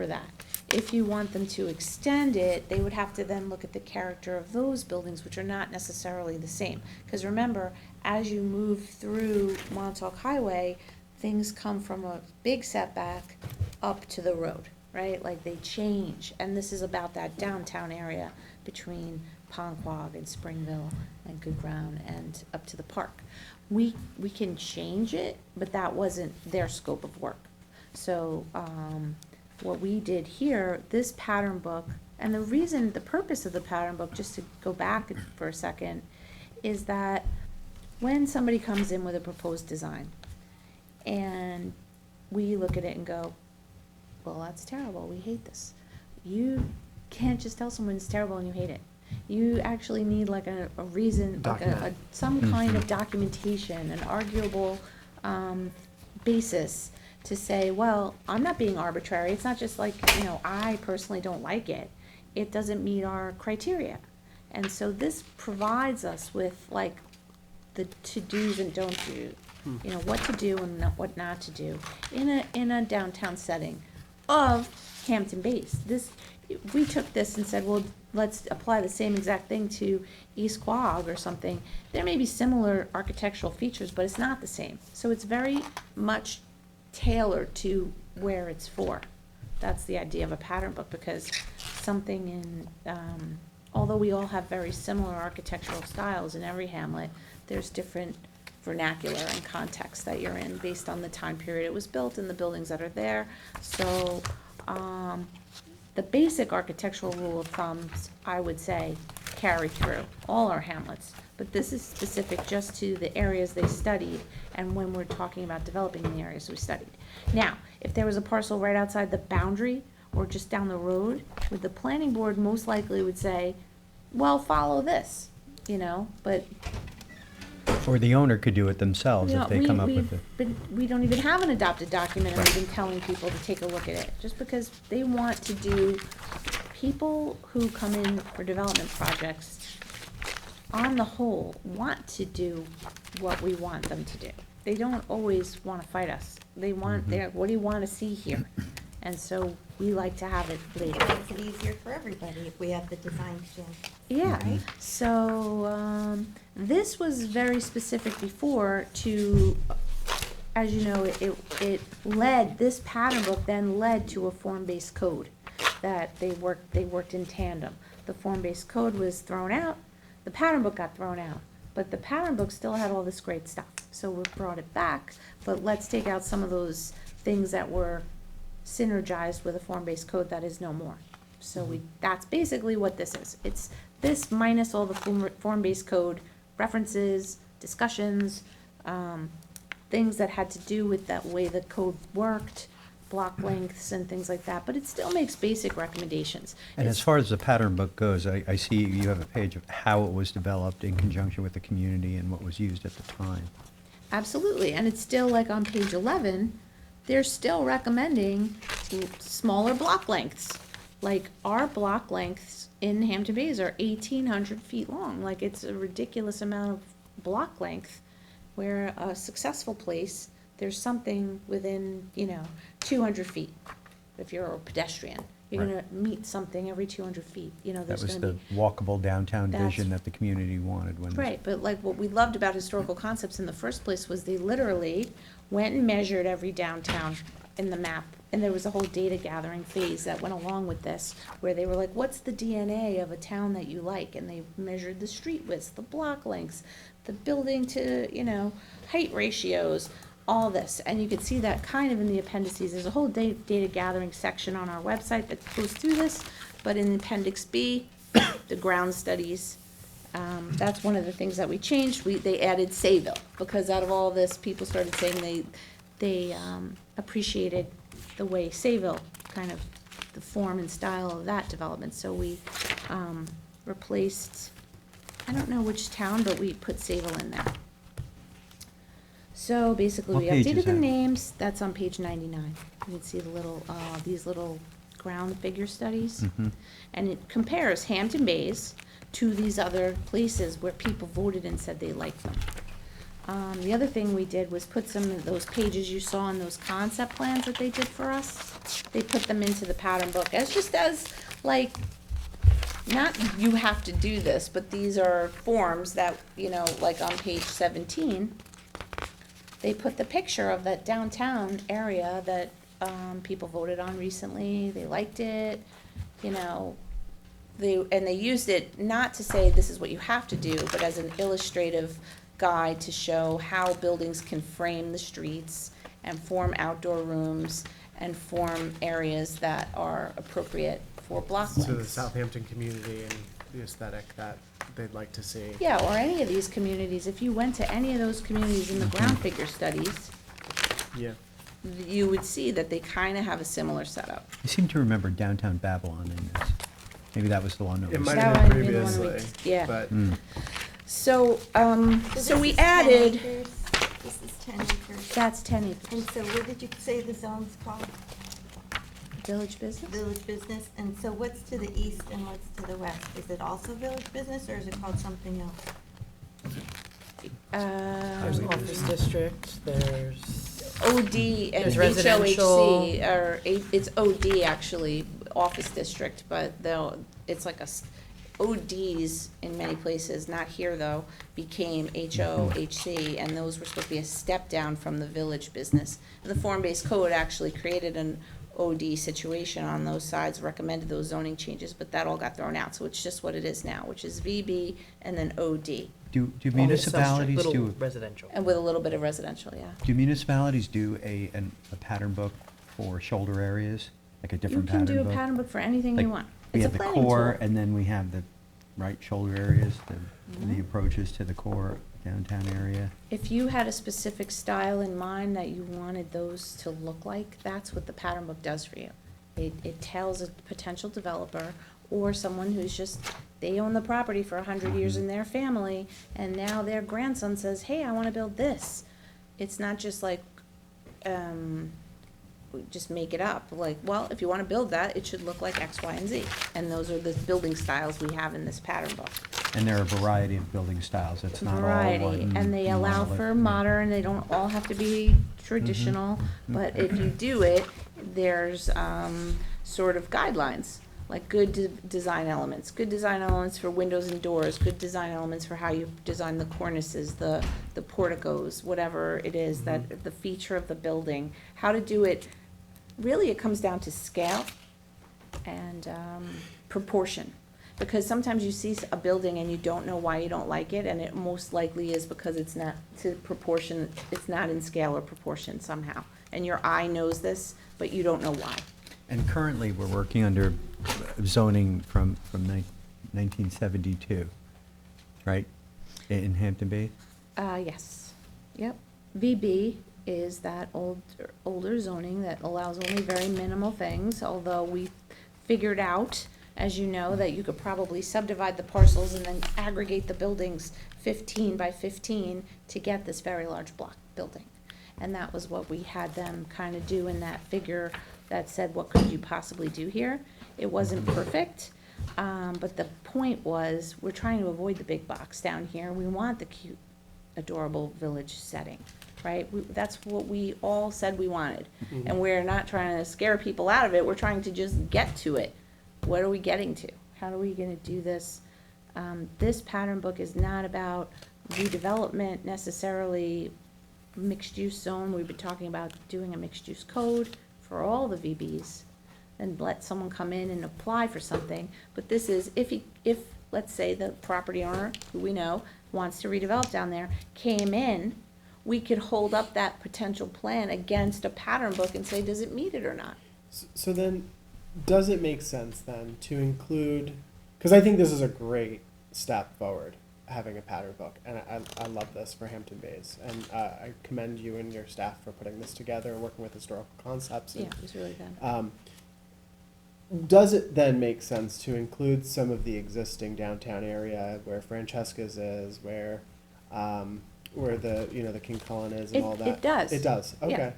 that. If you want them to extend it, they would have to then look at the character of those buildings, which are not necessarily the same. Because remember, as you move through Montauk Highway, things come from a big setback up to the road, right? Like they change, and this is about that downtown area between Ponquag and Springville and Good Ground and up to the park. We can change it, but that wasn't their scope of work. So, what we did here, this pattern book, and the purpose of the pattern book, just to go back for a second, is that when somebody comes in with a proposed design, and we look at it and go, well, that's terrible, we hate this. You can't just tell someone it's terrible and you hate it. You actually need like a reason, like Document. some kind of documentation, an arguable basis to say, well, I'm not being arbitrary. It's not just like, I personally don't like it. It doesn't meet our criteria. And so this provides us with like the to-dos and don't-do, what to do and what not to do in a downtown setting of Hampton Bays. We took this and said, well, let's apply the same exact thing to East Quogue or something. There may be similar architectural features, but it's not the same. So it's very much tailored to where it's for. That's the idea of a pattern book, because something although we all have very similar architectural styles in every hamlet, there's different vernacular and context that you're in based on the time period it was built and the buildings that are there. So, the basic architectural rule of thumbs, I would say, carry through all our hamlets. But this is specific just to the areas they studied and when we're talking about developing the areas we studied. Now, if there was a parcel right outside the boundary or just down the road, with the planning board most likely would say, well, follow this, but. Or the owner could do it themselves if they come up with it. But we don't even have an adopted document, and we've been telling people to take a look at it, just because they want to do, people who come in for development projects, on the whole, want to do what we want them to do. They don't always want to fight us. They want, what do you want to see here? And so we like to have it laid It out. makes it easier for everybody if we have the design to. Yeah, Right? so, this was very specific before to, as you know, it led, this pattern book then led to a form-based code that they worked in tandem. The form-based code was thrown out, the pattern book got thrown out, but the pattern book still had all this great stuff. So we brought it back, but let's take out some of those things that were synergized with a form-based code that is no more. So that's basically what this is. It's this minus all the form-based code references, discussions, things that had to do with that way the code worked, block lengths and things like that, but it still makes basic recommendations. And as far as the pattern book goes, I see you have a page of how it was developed in conjunction with the community and what was used at the time. Absolutely, and it's still like on page 11, they're still recommending smaller block lengths. Like our block lengths in Hampton Bays are 1,800 feet long. Like it's a ridiculous amount of block length, where a successful place, there's something within, 200 feet. If you're a pedestrian, you're gonna meet something every 200 feet, That there's was gonna the be. walkable downtown That's- vision that the community wanted when. Right, but like what we loved about historical concepts in the first place was they literally went and measured every downtown in the map. And there was a whole data gathering phase that went along with this, where they were like, what's the DNA of a town that you like? And they measured the street widths, the block lengths, the building to, height ratios, all this. And you could see that kind of in the appendices. There's a whole data gathering section on our website that goes through this, but in Appendix B, the ground studies, that's one of the things that we changed. They added Sayville, because out of all this, people started saying they appreciated the way Sayville, kind of the form and style of that development. So we replaced, I don't know which town, but we put Sayville in there. So basically, What we page is updated the that? names. That's on page 99. You can see the little, these little ground figure studies. Mhm. And it compares Hampton Bays to these other places where people voted and said they liked them. The other thing we did was put some of those pages you saw in those concept plans that they did for us. They put them into the pattern book as like, not you have to do this, but these are forms that, like on page 17, they put the picture of that downtown area that, people voted on recently. They liked it, they used it not to say this is what you have to do, but as an illustrative guide to show how buildings can frame the streets and form outdoor rooms and form areas that are appropriate for block lengths. To the Southampton community and the aesthetic that they'd like to see. Yeah, or any of these communities, if you went to any of those communities in the ground figure studies, Yeah. you would see that they kind of have a similar setup. I seem to remember downtown Babylon in this. Maybe that was the one that It was. might That have been might be the one we- previously, yeah. but So, this so we is 10 added, acres. This is 10 acres. that's 10 acres. And so what did you say the zone's called? Village business? Village business, and so what's to the east and what's to the west? Is it also village business, or is it called something else? There's office district, there's, OD and There's residential. HOHC, or it's OD actually, office district, but it's like ODs in many places, not here though, became HOHC, and those were supposed to be a step down from the village business. The form-based code actually created an OD situation on those sides, recommended those zoning changes, but that all got thrown out, so it's just what it is now, which is VB and then OD, Do all this municipalities little do, residential. and with a little bit of residential, yeah. do municipalities do a pattern book for shoulder areas, like a You different can pattern do book? a pattern book for anything Like, you want. We It's a have the planning core, tool. and then we have the right shoulder areas, Mm-hmm. the approaches to the core downtown area. If you had a specific style in mind that you wanted those to look like, that's what the pattern book does for you. It tells a potential developer or someone who's just, they own the property for 100 years in their family, and now their grandson says, hey, I wanna build this. It's not just like, just make it up, like, well, if you wanna build that, it should look like X, Y, and Z. And those are the building styles we have in this pattern book. And there are a variety of building styles, it's not all Variety, one and they allow monolith, for yeah. modern, they don't all have to be traditional, but if you do it, there's, sort of guidelines, like good design elements for windows and doors, good design elements for how you design the cornices, the porticos, whatever it is, that, the feature of the building, how to do it. Really, it comes down to scale and, proportion. Because sometimes you see a building and you don't know why you don't like it, and it most likely is because it's not to proportion, it's not in scale or proportion somehow. And your eye knows this, but you don't know why. And currently, we're working under zoning from 1972, right, in Hampton Bays? Yes, yep. VB is that older zoning that allows only very minimal things, although we figured out, as you know, that you could probably subdivide the parcels and then aggregate the buildings 15 by 15 to get this very large block building. And that was what we had them kind of do in that figure that said, what could you possibly do here? It wasn't perfect, but the point was, we're trying to avoid the big box down here. We want the cute, adorable village setting, right? That's what we all said we wanted. And we're not trying to scare people out of it, we're trying to just get to it. What are we getting to? How are we gonna do this? This pattern book is not about redevelopment necessarily, mixed-use zone. We've been talking about doing a mixed-use code for all the VBs and let someone come in and apply for something. But this is, if, let's say, the property owner, who we know, wants to redevelop down there, came in, we could hold up that potential plan against a pattern book and say, does it meet it or not? So then, does it make sense then to include, because I think this is a great step forward, having a pattern book, and I love this for Hampton Bays, and I commend you and your staff for putting this together, working with historical concepts. Yeah, And, it was really good. does it then make sense to include some of the existing downtown area where Francesca's is, where the the King Cullen is, and It- all that? it does. It does. Yeah. Okay.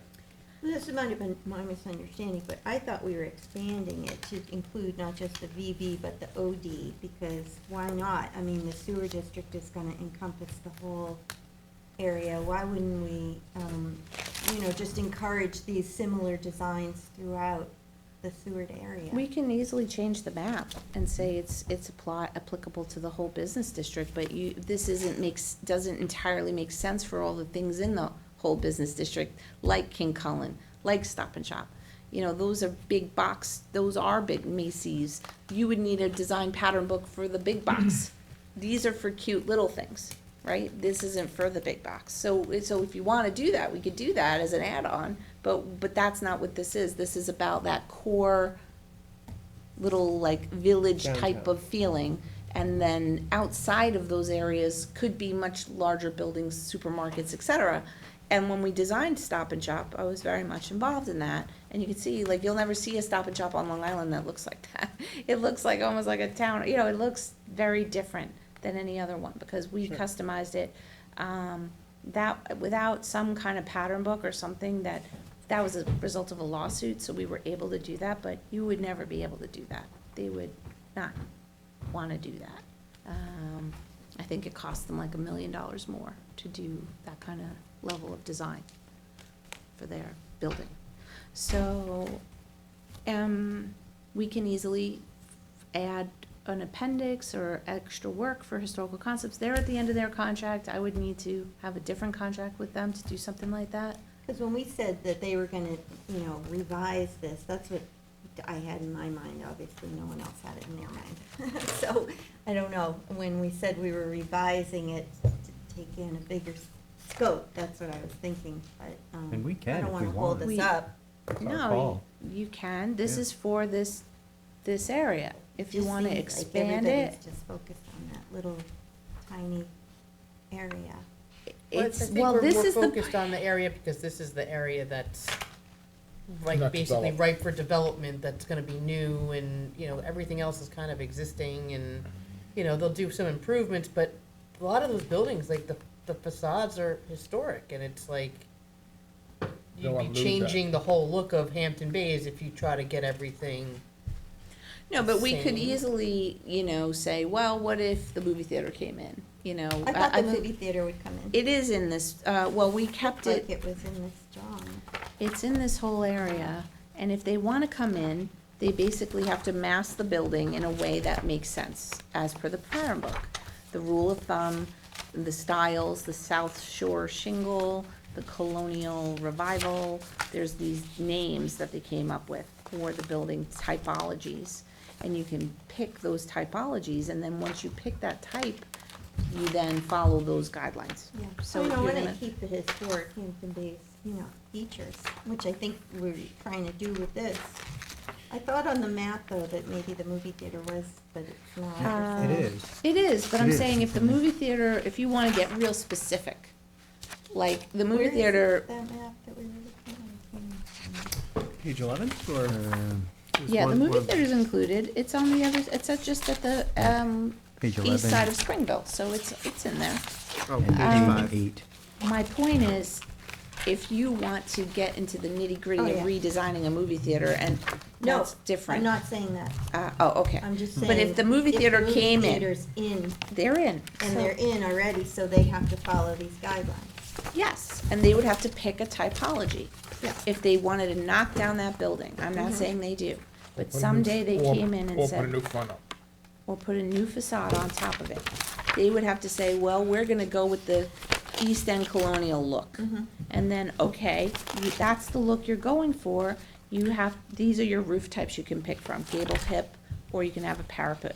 Well, this might have been my misunderstanding, but I thought we were expanding it to include not just the VB, but the OD, because why not? I mean, the sewer district is gonna encompass the whole area. Why wouldn't we, just encourage these similar designs throughout the sewered area? We can easily change the map and say it's applicable to the whole business district, but this doesn't entirely make sense for all the things in the whole business district, like King Cullen, like Stop and Shop. Those are big box, those are big Macy's. You would need a design pattern book for the big box. These are for cute little things, right? This isn't for the big box. So if you wanna do that, we could do that as an add-on, but that's not what this is. This is about that core little like village type Downtown. of feeling. And then outside of those areas could be much larger buildings, supermarkets, et cetera. And when we designed Stop and Shop, I was very much involved in that. And you can see, like, you'll never see a Stop and Shop on Long Island that looks like that. It looks like almost like a town, you know, it looks very different than any other one because we Sure. customized it. That, without some kind of pattern book or something that was a result of a lawsuit, so we were able to do that, but you would never be able to do that. They would not want to do that. I think it cost them like $1 million more to do that kind of level of design for their building. So, we can easily add an appendix or extra work for historical concepts. They're at the end of their contract. I would need to have a different contract with them to do something like that. Because when we said that they were gonna, you know, revise this, that's what I had in my mind. Obviously, no one else had it in their mind. So, I don't know, when we said we were revising it to take in a bigger scope, that's what I was thinking, but, And we can I don't if we wanna hold want. this up. It's our No, call. you can. This Yeah. is for this area. If you Just want to seems like expand it. everybody's just focused on that little tiny area. It's, Well, well, we're this more is the, focused on the area because this is the area that's right, Not basically developed. ripe for development, that's gonna be new, and, you know, everything else is kind of existing, and, you know, they'll do some improvements, but a lot of those buildings, like, the facades are historic, and it's like, Don't you'd wanna be lose that. changing the whole look of Hampton Bays if you try to get everything. no, but we could Same. easily, you know, say, well, what if the movie theater came in? You know, I thought the think movie theater would come in. it is in this, well, we kept Like it, it was in this drawing. it's in this whole area, and if they want to come in, they basically have to mass the building in a way that makes sense, as per the pattern book. The rule of thumb, the styles, the South Shore shingle, the colonial revival, there's these names that they came up with for the building typologies. And you can pick those typologies, and then once you pick that type, you then follow those guidelines. Yeah, So so you if know, you're when gonna- I keep the historic Hampton Bays, you know, features, which I think we're trying to do with this. I thought on the map, though, that maybe the movie theater was, but it's not. It is. It is, but It I'm is. saying if the movie theater, if you wanna get real specific, like the movie Where is theater, that map that we were looking at? Page 11, or? there's yeah, the one- movie one- theater's included, it's on the other, it's just at the, Page east 11. side of Springville, so it's in there. Oh, And page page 5. 8. My point is, if you want to get into the nitty-gritty Oh, of yeah. redesigning a movie theater, and No, that's different. I'm not saying that. Oh, okay. I'm just saying. But if the movie theater came in, theater's in, they're in. and So- they're in already, so they have to follow these guidelines. Yes, and they would have to pick a typology. Yeah. If they wanted to knock down that building, I'm not Mhm. saying they do, but Put a new- someday they or- came in and Or put a said, new front up. or put a new facade on top of it. They would have to say, well, we're gonna go with the East End colonial look. And then, okay, that's the look you're going for, you have, these are your roof types you can pick from, gable hip, or you can have a parapet.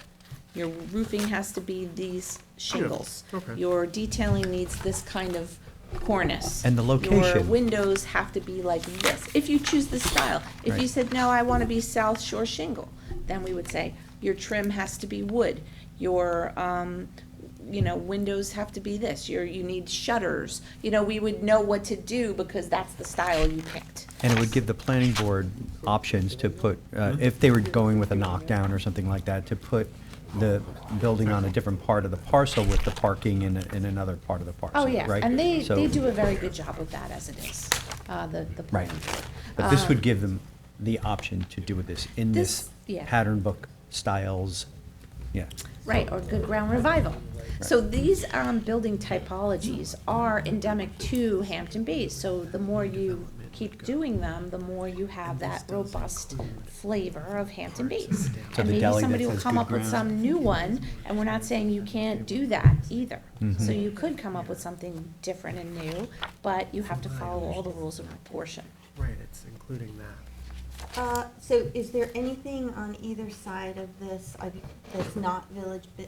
Your roofing has to be these shingles. okay. Your detailing needs this kind of cornice. And the Your location. windows have to be like this, if you choose this style. If you Right. said, no, I wanna be South Shore shingle, then we would say, your trim has to be wood. Your, you know, windows have to be this, you need shutters. You know, we would know what to do because that's the style you picked. And it would give the planning board options to put, if they were going with a knockdown or something like that, to put the building on a different part of the parcel with the parking in another part of the parcel, Oh, right? yeah, and they So- do a very good job of that as it is, the Right. planning board. But this would give them the option to do this in this This- yeah. pattern book styles, yeah. Right, or good ground revival. So these building typologies are endemic to Hampton Bays, so the more you keep doing them, the more you have that robust flavor of Hampton Bays. So And the maybe deli that somebody will says come good up with ground. some new one, and we're not saying you can't do that either. Mm-hmm. So you could come up with something different and new, but you have to follow all the rules of proportion. Right, it's including that. So is there anything on either side of this, that's not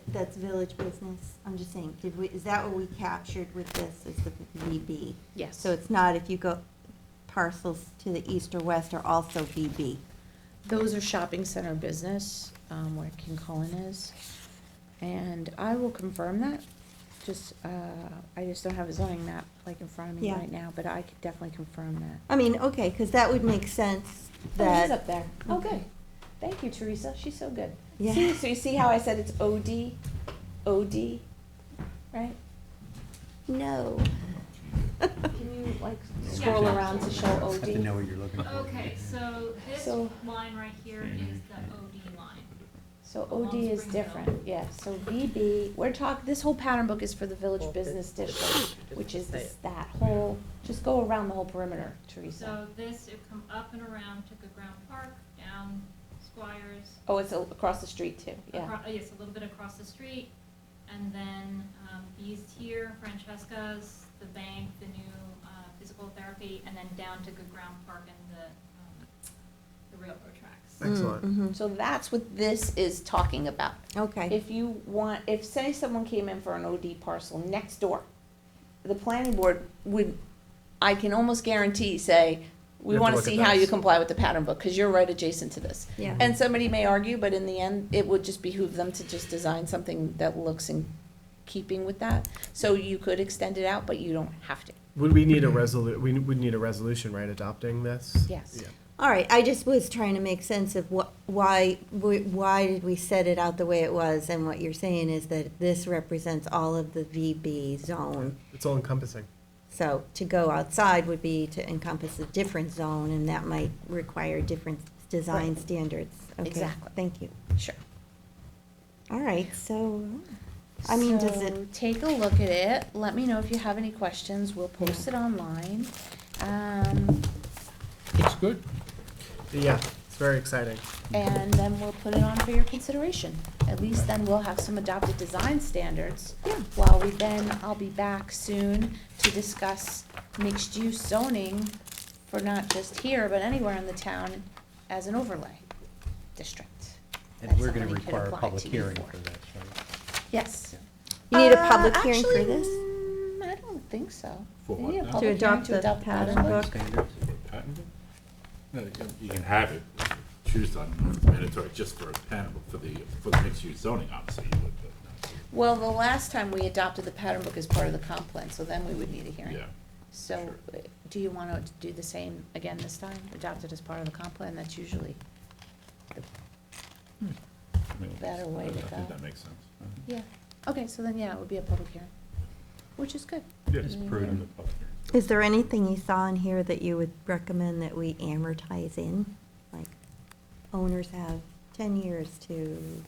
that's village business? I'm just saying, is that what we captured with this, is the VB? Yes. So it's not if you go parcels to the east or west are also VB. Those are shopping center business, where King Cullen is. And I will confirm that. I just don't have a zoning map like in front of me Yeah. right now, but I could definitely confirm that. I mean, okay, because that would make sense Oh, it is that, up there. Oh, good. Thank you, Teresa. She's so good. Yeah. See, so you see how I said it's OD? OD, right? no. Can you like scroll around to show I have to know OD? what you're looking for. Okay, so this So- line right here is the OD line. So OD is different, yeah. So VB, we're talking, this whole pattern book is for the Village Business District, which is that whole, just go around the whole perimeter, Teresa. So this, it come up and around to Good Ground Park, down Squires. Oh, it's across the street too, yeah. Yes, a little bit across the street, and then, these here, Francesca's, the bank, the new, physical therapy, and then down to Good Ground Park and the railroad tracks. Excellent. Mhm. So that's what this is talking about. Okay, If you want, if say someone came in for an OD parcel next door, the planning board would, I can almost guarantee, say, we We have to wanna look at see how you this. comply with the pattern book, cause you're right adjacent to this. yeah. And somebody may argue, but in the end, it would just behoove them to just design something that looks in keeping with that. So you could extend it out, but you don't have to. Would we need a we would need a resolution, right, adopting this? Yes. Yeah. All right, I just was trying to make sense of why did we set it out the way it was? And what you're saying is that this represents all of the VB zone. It's all encompassing. So to go outside would be to encompass a different zone, and that might require different design Right. standards. Okay, Exactly. thank you. Sure. All right, so, I mean, does it, So take a look at it, let me know if you have any questions, we'll post it online. Looks good. Yeah, it's very exciting. And then we'll put it on for your consideration. At least then we'll have some adopted design standards. While I'll be back soon to discuss mixed-use zoning for not just here, but anywhere in the town as an overlay district. And that we're gonna somebody could require a apply public to you hearing for. for this, right? Yes. you need a public hearing for Actually, this? I don't think so. For You what need a now? public To hearing adopt the pattern book? Standards? Patent book? No, you can have it, choose on mandatory just for a patent book, for the mixed-use zoning, obviously you would, but, Well, the last time we adopted the pattern book as part of the comp plan, so then we would need a hearing. yeah. So, do you want to do the same again this time, adopt it as part of the comp plan? That's usually the I mean, better way to I think go. that makes sense. Yeah, okay, so then, yeah, it would be a public hearing, which is good. Yeah, It's Mm. prudent. the public hearing. Is there anything you saw in here that you would recommend that we amortize in? Like, owners have 10 years to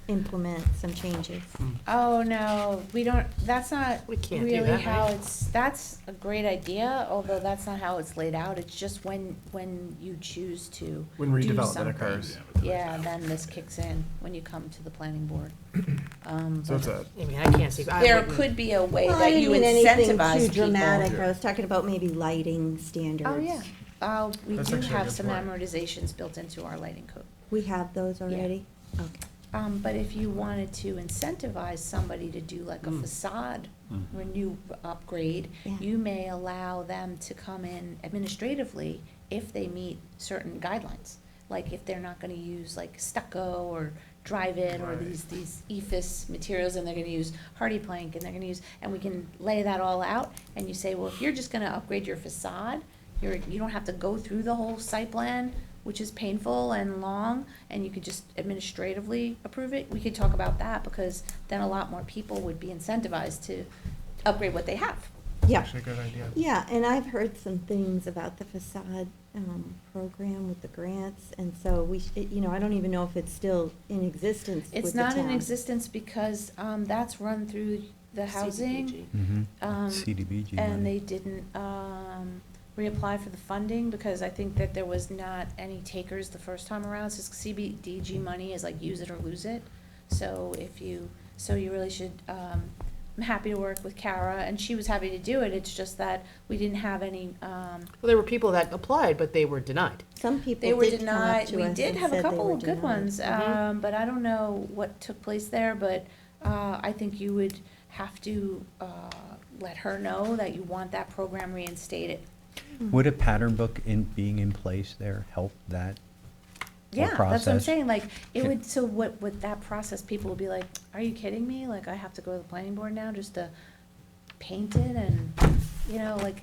implement some changes. Oh, no, we don't, that's not We can't do really that, how right? that's a great idea, although that's not how it's laid out. It's just when you choose to When do redevelopment something. occurs. Yeah, then this kicks in when you come to the planning board. So it's a, I mean, I can't see. I There wouldn't- could be a way Well, I that didn't you mean anything incentivize too people. dramatic. I was talking about maybe lighting standards. Oh, yeah. We That's do actually a have good some point. amortizations built into our lighting code. We have those already? Okay. But if you wanted to incentivize somebody to do like a facade renew upgrade, Yeah. you may allow them to come in administratively if they meet certain guidelines. Like if they're not gonna use like stucco or drive-in or Right. these ephes materials, and they're gonna use hardy plank, and they're gonna use, and we can lay that all out, and you say, well, if you're just gonna upgrade your facade, you don't have to go through the whole site plan, which is painful and long, and you could just administratively approve it. We could talk about that, because then a lot more people would be incentivized to upgrade what they have. Yeah. actually a good idea. Yeah, and I've heard some things about the facade program with the grants, and so I don't even know if it's still in existence with It's the not in town. existence because that's run through the housing. Mhm. CDBG And money. they didn't reapply for the funding because I think that there was not any takers the first time around. So CBDG money is like use it or lose it. So you really should, I'm happy to work with Kara, and she was happy to do it. It's just that we didn't have any, Well, there were people that applied, but they were denied. Some people they were did come up denied. to We us did and have a said they couple were of good denied. ones, but I don't know what took place there, but I think you would have to let her know that you want that program reinstated. Would a pattern book being in place there help that whole Yeah, that's process? what I'm saying, like, it Can- would, so what, with that process, people would be like, are you kidding me? Like, I have to go to the planning board now just to paint it and, like,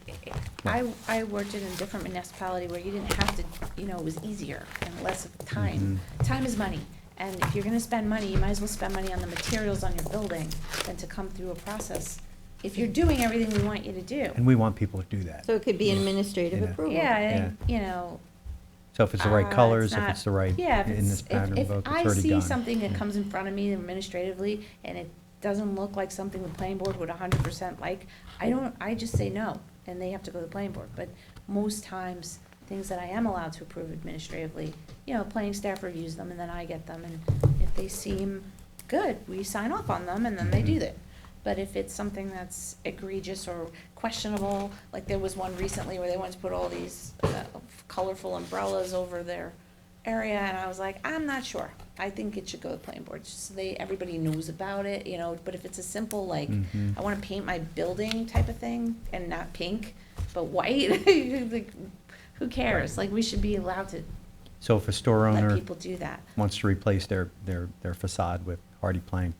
I worked in a different municipality where you didn't have to, it was easier and less of time. Time is money, and if you're gonna spend money, you might as well spend money on the materials on your building than to come through a process. If you're doing everything we want you to do. And we want people to do that. So it could be an administrative Yeah. approval. Yeah, and, So if it's the right colors, if not- it's the right, yeah, if in this it's- pattern if book, it's I already see done. something that Yeah. comes in front of me administratively, and it doesn't look like something the planning board would 100% like, I just say no, and they have to go to the planning board. But most times, things that I am allowed to approve administratively, planning staff reviews them, and then I get them, and if they seem good, we sign off on them, and then they do that. But if it's something that's egregious or questionable, like there was one recently where they wanted to put all these colorful umbrellas over their area, and I was like, I'm not sure. I think it should go to the planning board, just so everybody knows about it, but if it's a simple, like, I wanna paint my building type of thing, and not pink, but white, like, who cares? Like, we should be allowed to So if a store let owner people do that. wants to replace their facade with hardy plank,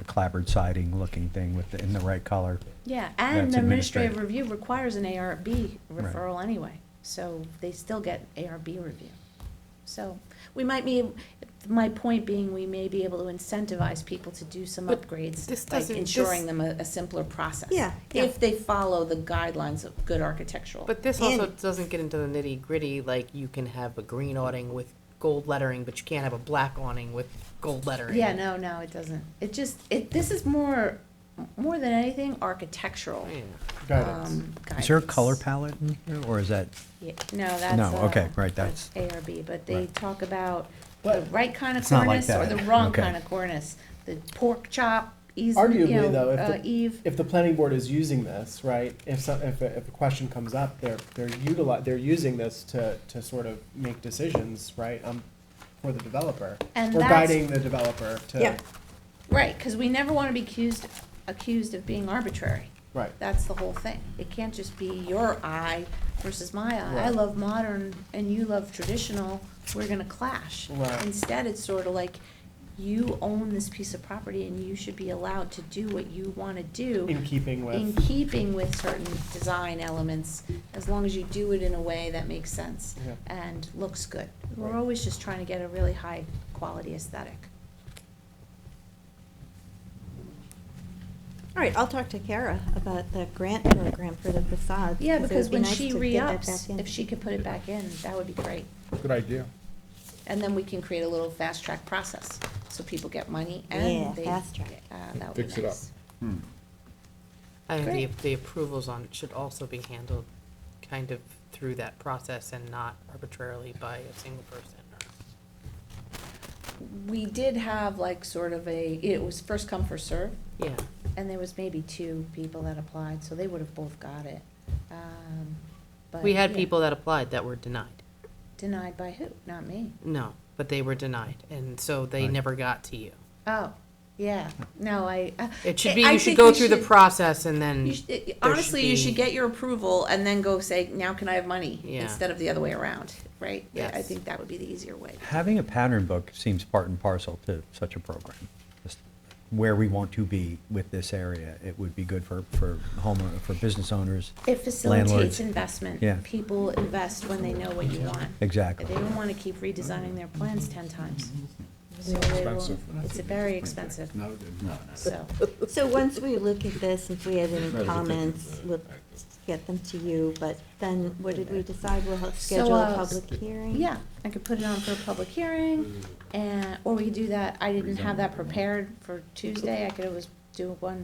clapboard siding looking thing in the right color, Yeah, and That's the administrative administrative. review requires an ARB Right. referral anyway, so they still get ARB review. So, we might be, my point being, we may be able to incentivize people to do some But upgrades this by doesn't- ensuring this- them a simpler process. Yeah, yeah. If they follow the guidelines of good architectural. But this also And- doesn't get into the nitty gritty, like you can have a green awning with gold lettering, but you can't have a black awning with gold lettering. Yeah, no, it doesn't. This is more than anything, architectural, Guidance. is there a guidance. color palette in here, or is that? Yeah, no, that's. No, okay, right, that's- ARB, but they right. talk about the right kind of It's not like cornice or that. the wrong Okay. kind of cornice. The pork chop, Arguably, though, if Eve. if the planning board is using this, right, if a question comes up, they're using this to sort of make decisions, right, for the developer. And Or that's- guiding the developer to. Yeah. Right, because we never want to be accused of being arbitrary. Right. That's the whole thing. It can't just be your eye versus my eye. I Right. love modern and you love traditional, we're gonna clash. Right. Instead, it's sort of like, you own this piece of property and you should be allowed to do what you want to do. In keeping with. In keeping with certain design elements, as long as you do it in a way that makes sense Yeah. and looks good. We're Right. always just trying to get a really high quality aesthetic. All right, I'll talk to Kara about the grant program for the facades. Yeah, it would because be when nice she to get that re-ups, back in. if she could put it back in, that would be great. Good idea. And then we can create a little fast track process, so people get money Yeah, and they. fast track. That would be Fix it up. nice. I think Great. the approvals on it should also be handled kind of through that process and not arbitrarily by a single person. We did have like sort of it was first come, first serve, Yeah, and there was maybe 2 people that applied, so they would have both got it. But we had yeah. people that applied that were denied. Denied by who? Not me. No, but they were denied, and so they Right. never got to you. Oh, yeah. No, It should be, I you should think go we through the should- process and then, honestly, you should be- get your approval and then go say, now can I have money? Yeah. Instead of the other way around, right? Yeah, I Yes. think that would be the easier way. Having a pattern book seems part and parcel to such a program. Just where we want to be with this area, it would be good for homeowner, for business owners. It facilitates Landlords. investment. Yeah. People invest when they know what you want. Exactly. They don't want to keep redesigning their plans 10 times. So they will- Expensive. It's very expensive, so. So once we look at this, if we have any comments, we'll get them to you, but then what did we decide? We'll schedule a public hearing? Yeah, I could put it on for a public hearing, or we could do that, I didn't have that prepared for Tuesday, I could always do one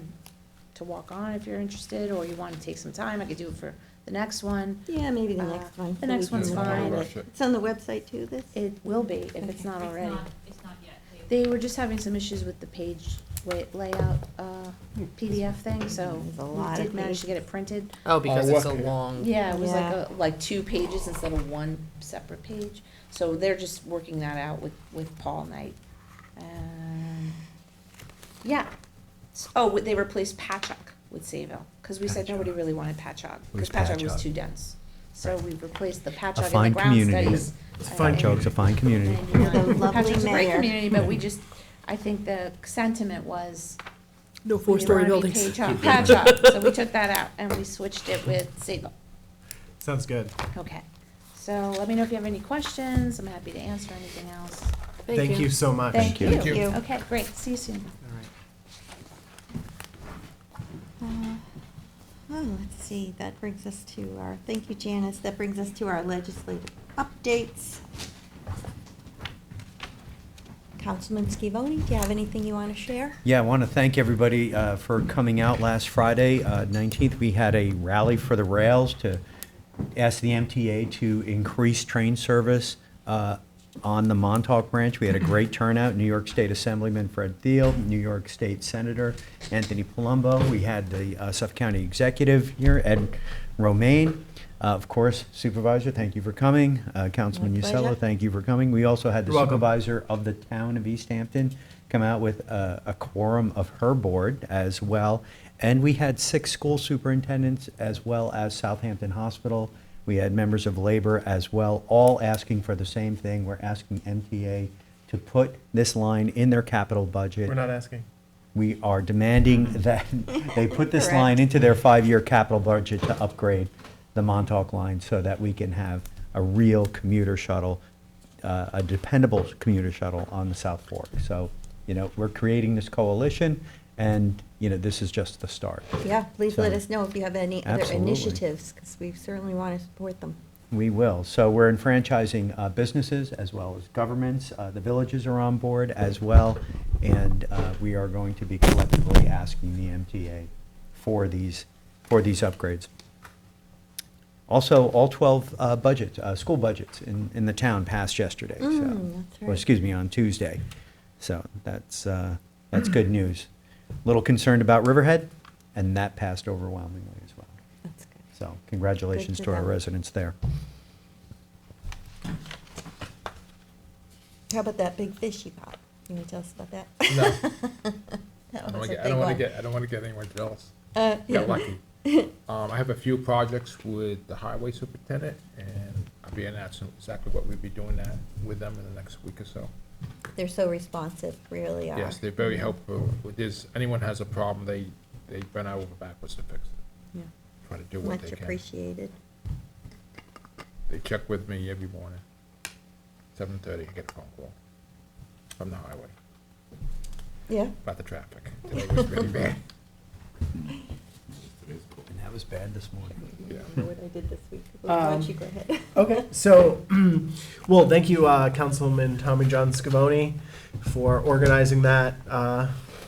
to walk on if you're interested, or you want to take some time, I could do it for the next one. Yeah, maybe the next one. The so next we can one's look at fine. it. It's on the website too, this? It will be, if it's not already. It's not yet. They were just having some issues with the page layout, PDF thing, so There's a lot we of did manage pages. to get it printed. oh, because Oh, it's a okay. long. Yeah, it was Yeah. like 2 pages instead of 1 separate page. So they're just working that out with Paul Knight. Yeah. They replaced Patchogue with Sayville, because we said nobody really wanted Patchogue, because Who's Patchogue was Patchogue? too dense. So we've replaced the patch A and the fine ground community. studies. It's a fine Patchogue's a fine community. With a Patchogue's lovely a great mayor. community, but we just, I think the sentiment was. No we four-story didn't wanna be buildings. Patchogue, so we took that out and we switched it with Siegel. Sounds good. Okay, so let me know if you have any questions, I'm happy to answer anything else. Thank you so much. Thank you. Thank you. Okay, great, see you soon. Oh, let's see, that brings us to our, thank you, Janice, that brings us to our legislative updates. Councilman Scavone, do you have anything you want to share? Yeah, I want to thank everybody for coming out last Friday, 19th. We had a rally for the rails to ask the MTA to increase train service on the Montauk branch. We had a great turnout. New York State Assemblyman Fred Thiel, New York State Senator Anthony Palumbo. We had the Suffolk County Executive here, Ed Romaine. Of course, Supervisor, thank you for coming. Councilman My pleasure. Usella, thank you for coming. We also had the You're welcome. Supervisor of the town of East Hampton come out with a quorum of her board as well. And we had 6 school superintendents as well as Southampton Hospital. We had members of labor as well, all asking for the same thing. We're asking MTA to put this line in their capital budget. We're not asking. We are demanding that they put this line into their 5-year capital budget to upgrade the Montauk line so that we can have a real commuter shuttle, a dependable commuter shuttle on the South Fork. So, we're creating this coalition, and, this is just the start. Yeah, please let So- us know if you have any other Absolutely. initiatives, because we certainly want to support them. We will. So we're enfranchising businesses as well as governments. The villages are on board as well, and we are going to be collectively asking the MTA for these upgrades. Also, all 12 school budgets in the town passed yesterday. That's Well, right. excuse me, on Tuesday. So that's good news. Little concerned about Riverhead, and that passed overwhelmingly as well. That's good. So congratulations Good to for our them. residents there. How about that big fish you caught? Can you tell us about that? No. That I don't was wanna a get- I big don't want one. to get, I don't want to get anyone jealous. Yeah. Got lucky. I have a few projects with the highway superintendent, and I'll be announcing exactly what we'll be doing that with them in the next week or so. They're so responsive, really are. Yes, they're very helpful. With this, anyone has a problem, they bend over backwards to fix it. Yeah. Try to do what Much they can. appreciated. They check with me every morning. 7:30, I get a phone call from the highway Yeah. about the traffic. Today was really bad. And that was bad this morning. Yeah. I don't know what I did this week. Why don't you go ahead? Okay, so, well, thank you, Councilman Tommy John Scavone, for organizing that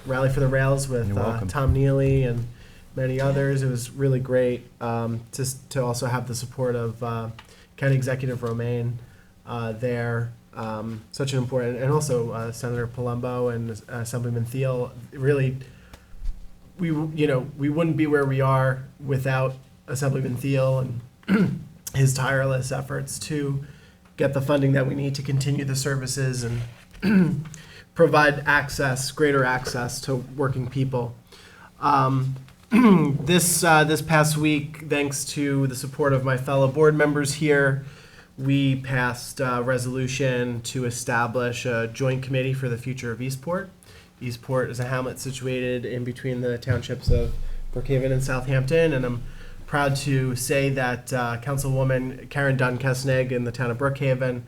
Rally for the Rails with You're welcome. Tom Neely and many others. It was really great to also have the support of County Executive Romaine there. Such an important, and also Senator Palumbo and Assemblyman Thiel. Really, we wouldn't be where we are without Assemblyman Thiel and his tireless efforts to get the funding that we need to continue the services and provide greater access to working people. This past week, thanks to the support of my fellow board members here, we passed a resolution to establish a joint committee for the future of Eastport. Eastport is a hamlet situated in between the townships of Brookhaven and Southampton, and I'm proud to say that Councilwoman Karen Dunn-Kesnig in the town of Brookhaven,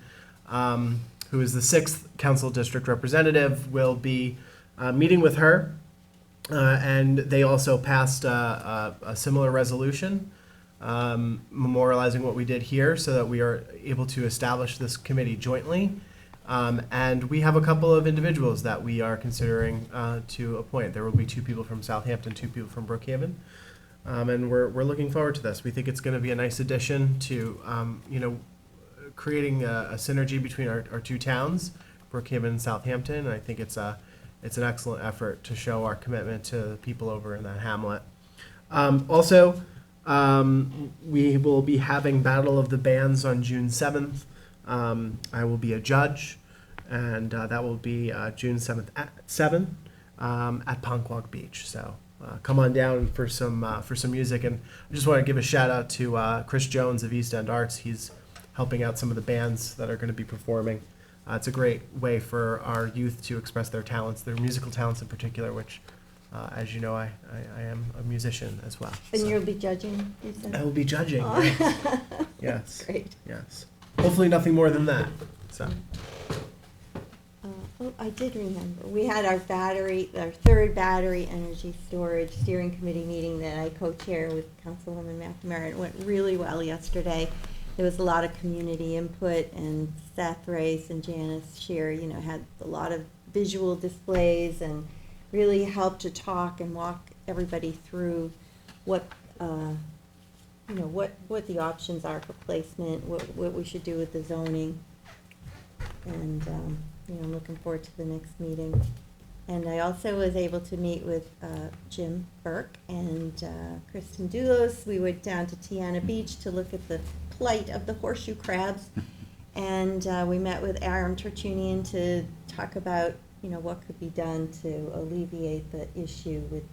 who is the 6th council district representative, will be meeting with her. And they also passed a similar resolution memorializing what we did here so that we are able to establish this committee jointly. And we have a couple of individuals that we are considering to appoint. There will be 2 people from Southampton, 2 people from Brookhaven. And we're looking forward to this. We think it's going to be a nice addition to, creating a synergy between our 2 towns, Brookhaven and Southampton. And I think it's an excellent effort to show our commitment to the people over in that hamlet. Also, we will be having Battle of the Bands on June 7th. I will be a judge, and that will be June 7th at 7 at Ponquag Beach. So come on down for some music. And I just want to give a shout out to Chris Jones of East End Arts. He's helping out some of the bands that are going to be performing. It's a great way for our youth to express their talents, their musical talents in particular, which, as you know, I am a musician as well. And So you'll be judging, you said? I will be judging. Oh. Yes. Yes. Great. Yes. Hopefully nothing more than that. So. Oh, I did remember. We had our third battery energy storage steering committee meeting that I co-chair with Councilwoman McNamara. It went really well yesterday. There was a lot of community input, and Seth Race and Janice Shear, had a lot of visual displays and really helped to talk and walk everybody through what the options are for placement, what we should do with the zoning. And, I'm looking forward to the next meeting. And I also was able to meet with Jim Burke and Kristen Doulos. We went down to Tiana Beach to look at the plight of the horseshoe crabs. And we met with Aram Tertunian to talk about, what could be done to alleviate the issue with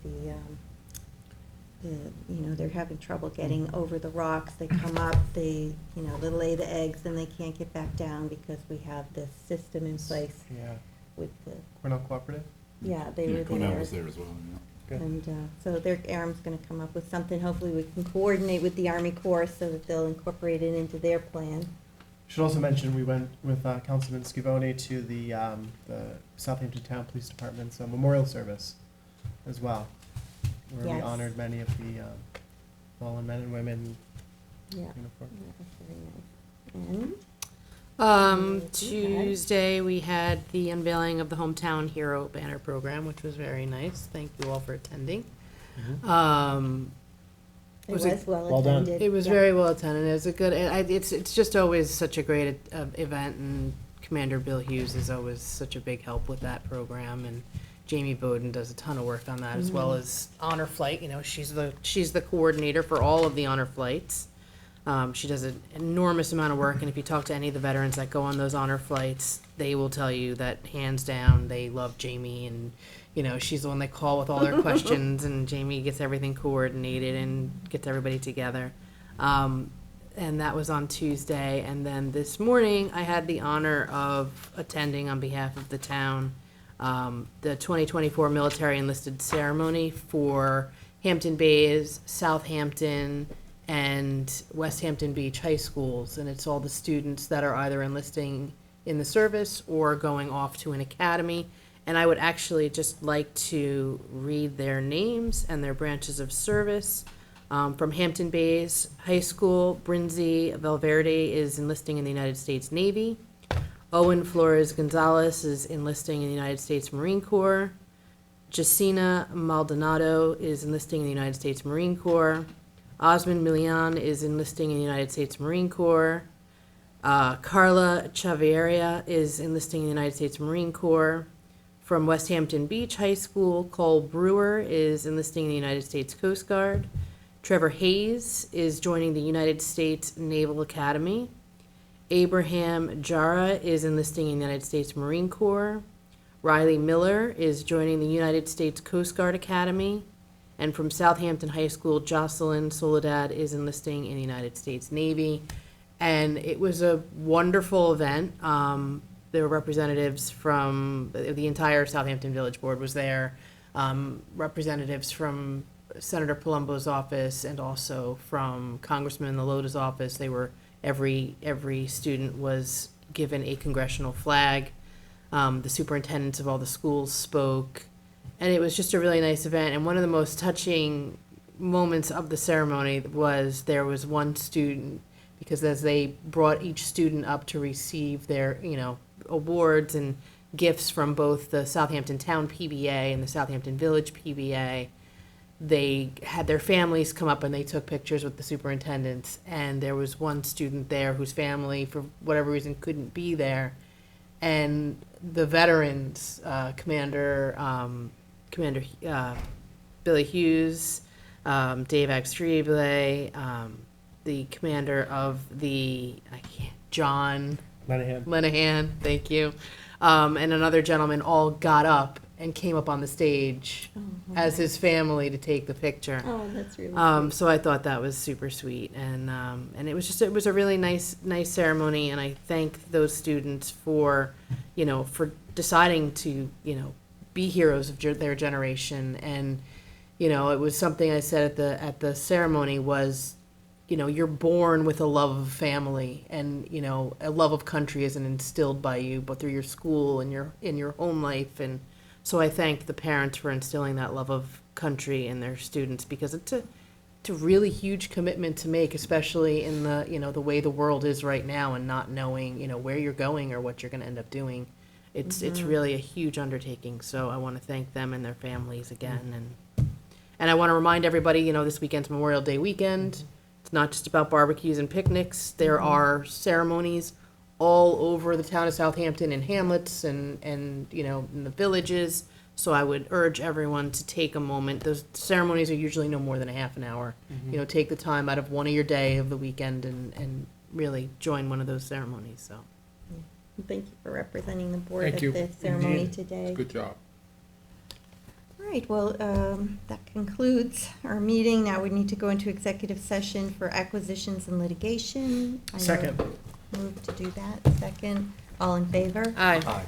they're having trouble getting over the rocks. They come up, they lay the eggs, and they can't get back down because we have this system in place Yeah. with the, Cornell Cooperative. yeah, they Yeah, were Cornell there. was there as well, yeah. Good. And so Aram's gonna come up with something. Hopefully we can coordinate with the Army Corps so that they'll incorporate it into their plan. Should also mention we went with Councilman Scavone to the Southampton Town Police Department's memorial service as well, where we Yes. honored many of the fallen men and women in Yeah. uniform. That was very nice. And Tuesday, we had the unveiling of the Hometown Hero Banner Program, which was very nice. Thank you all for attending. it was was well well done. attended. It was Yeah. very well attended. It was a good, it's just always such a great event, and Commander Bill Hughes is always such a big help with that program, and Jamie Bowden does a ton of work on that, as well as Honor Flight. She's the coordinator for all of the Honor Flights. She does an enormous amount of work, and if you talk to any of the veterans that go on those honor flights, they will tell you that hands down they love Jamie, and she's the one they call with all their questions, and Jamie gets everything coordinated and gets everybody together. And that was on Tuesday, and then this morning I had the honor of attending on behalf of the town the 2024 military enlisted ceremony for Hampton Bays, Southampton, and West Hampton Beach high schools, and it's all the students that are either enlisting in the service or going off to an academy. And I would actually just like to read their names and their branches of service. From Hampton Bays High School, Brinzy Valverde is enlisting in the United States Navy. Owen Flores Gonzalez is enlisting in the United States Marine Corps. Jacina Maldonado is enlisting in the United States Marine Corps. Osmond Milian is enlisting in the United States Marine Corps. Carla Chavarria is enlisting in the United States Marine Corps. From West Hampton Beach High School, Cole Brewer is enlisting in the United States Coast Guard. Trevor Hayes is joining the United States Naval Academy. Abraham Jara is enlisting in the United States Marine Corps. Riley Miller is joining the United States Coast Guard Academy. And from Southampton High School, Jocelyn Soledad is enlisting in the United States Navy. And it was a wonderful event. There were representatives from the entire Southampton Village Board was there. Representatives from Senator Palumbo's office and also from Congressman Lota's office. They were, every student was given a congressional flag. The superintendents of all the schools spoke. And it was just a really nice event. And one of the most touching moments of the ceremony was there was one student, because as they brought each student up to receive their, awards and gifts from both the Southampton Town PBA and the Southampton Village PBA, they had their families come up and they took pictures with the superintendents. And there was one student there whose family, for whatever reason, couldn't be there. And the veterans, Commander Billy Hughes, Dave Agstrible, the commander of John Lenahan. Lenahan, thank you, and another gentleman all got up and came up on the stage Oh, as nice. his family to take the picture. Oh, that's really sweet. So I thought that was super sweet, and it was a really nice ceremony, and I thank those students for, for deciding to, be heroes of their generation, and, it was something I said at the ceremony was, you're born with a love of family, and, a love of country isn't instilled by you, but through your school and in your home life, and so I thank the parents for instilling that love of country in their students, because it's a really huge commitment to make, especially in the, the way the world is right now, and not knowing, where you're going or what you're going to end up doing. It's really a huge undertaking. So I want to thank them and their families again, and I want to remind everybody, this weekend's Memorial Day weekend. It's not just about barbecues and picnics. There are ceremonies all over the town of Southampton, in hamlets and in the villages. So I would urge everyone to take a moment. Those ceremonies are usually no more than a half an hour. Take the time out of one of your day of the weekend and really join one of those ceremonies. So Thank you for representing the board Thank at you. the ceremony Indeed. today. Good job. All right, well, that concludes our meeting. Now we need to go into executive session for acquisitions and litigation. I Second. Move to do that. Second. All in favor? aye. Aye.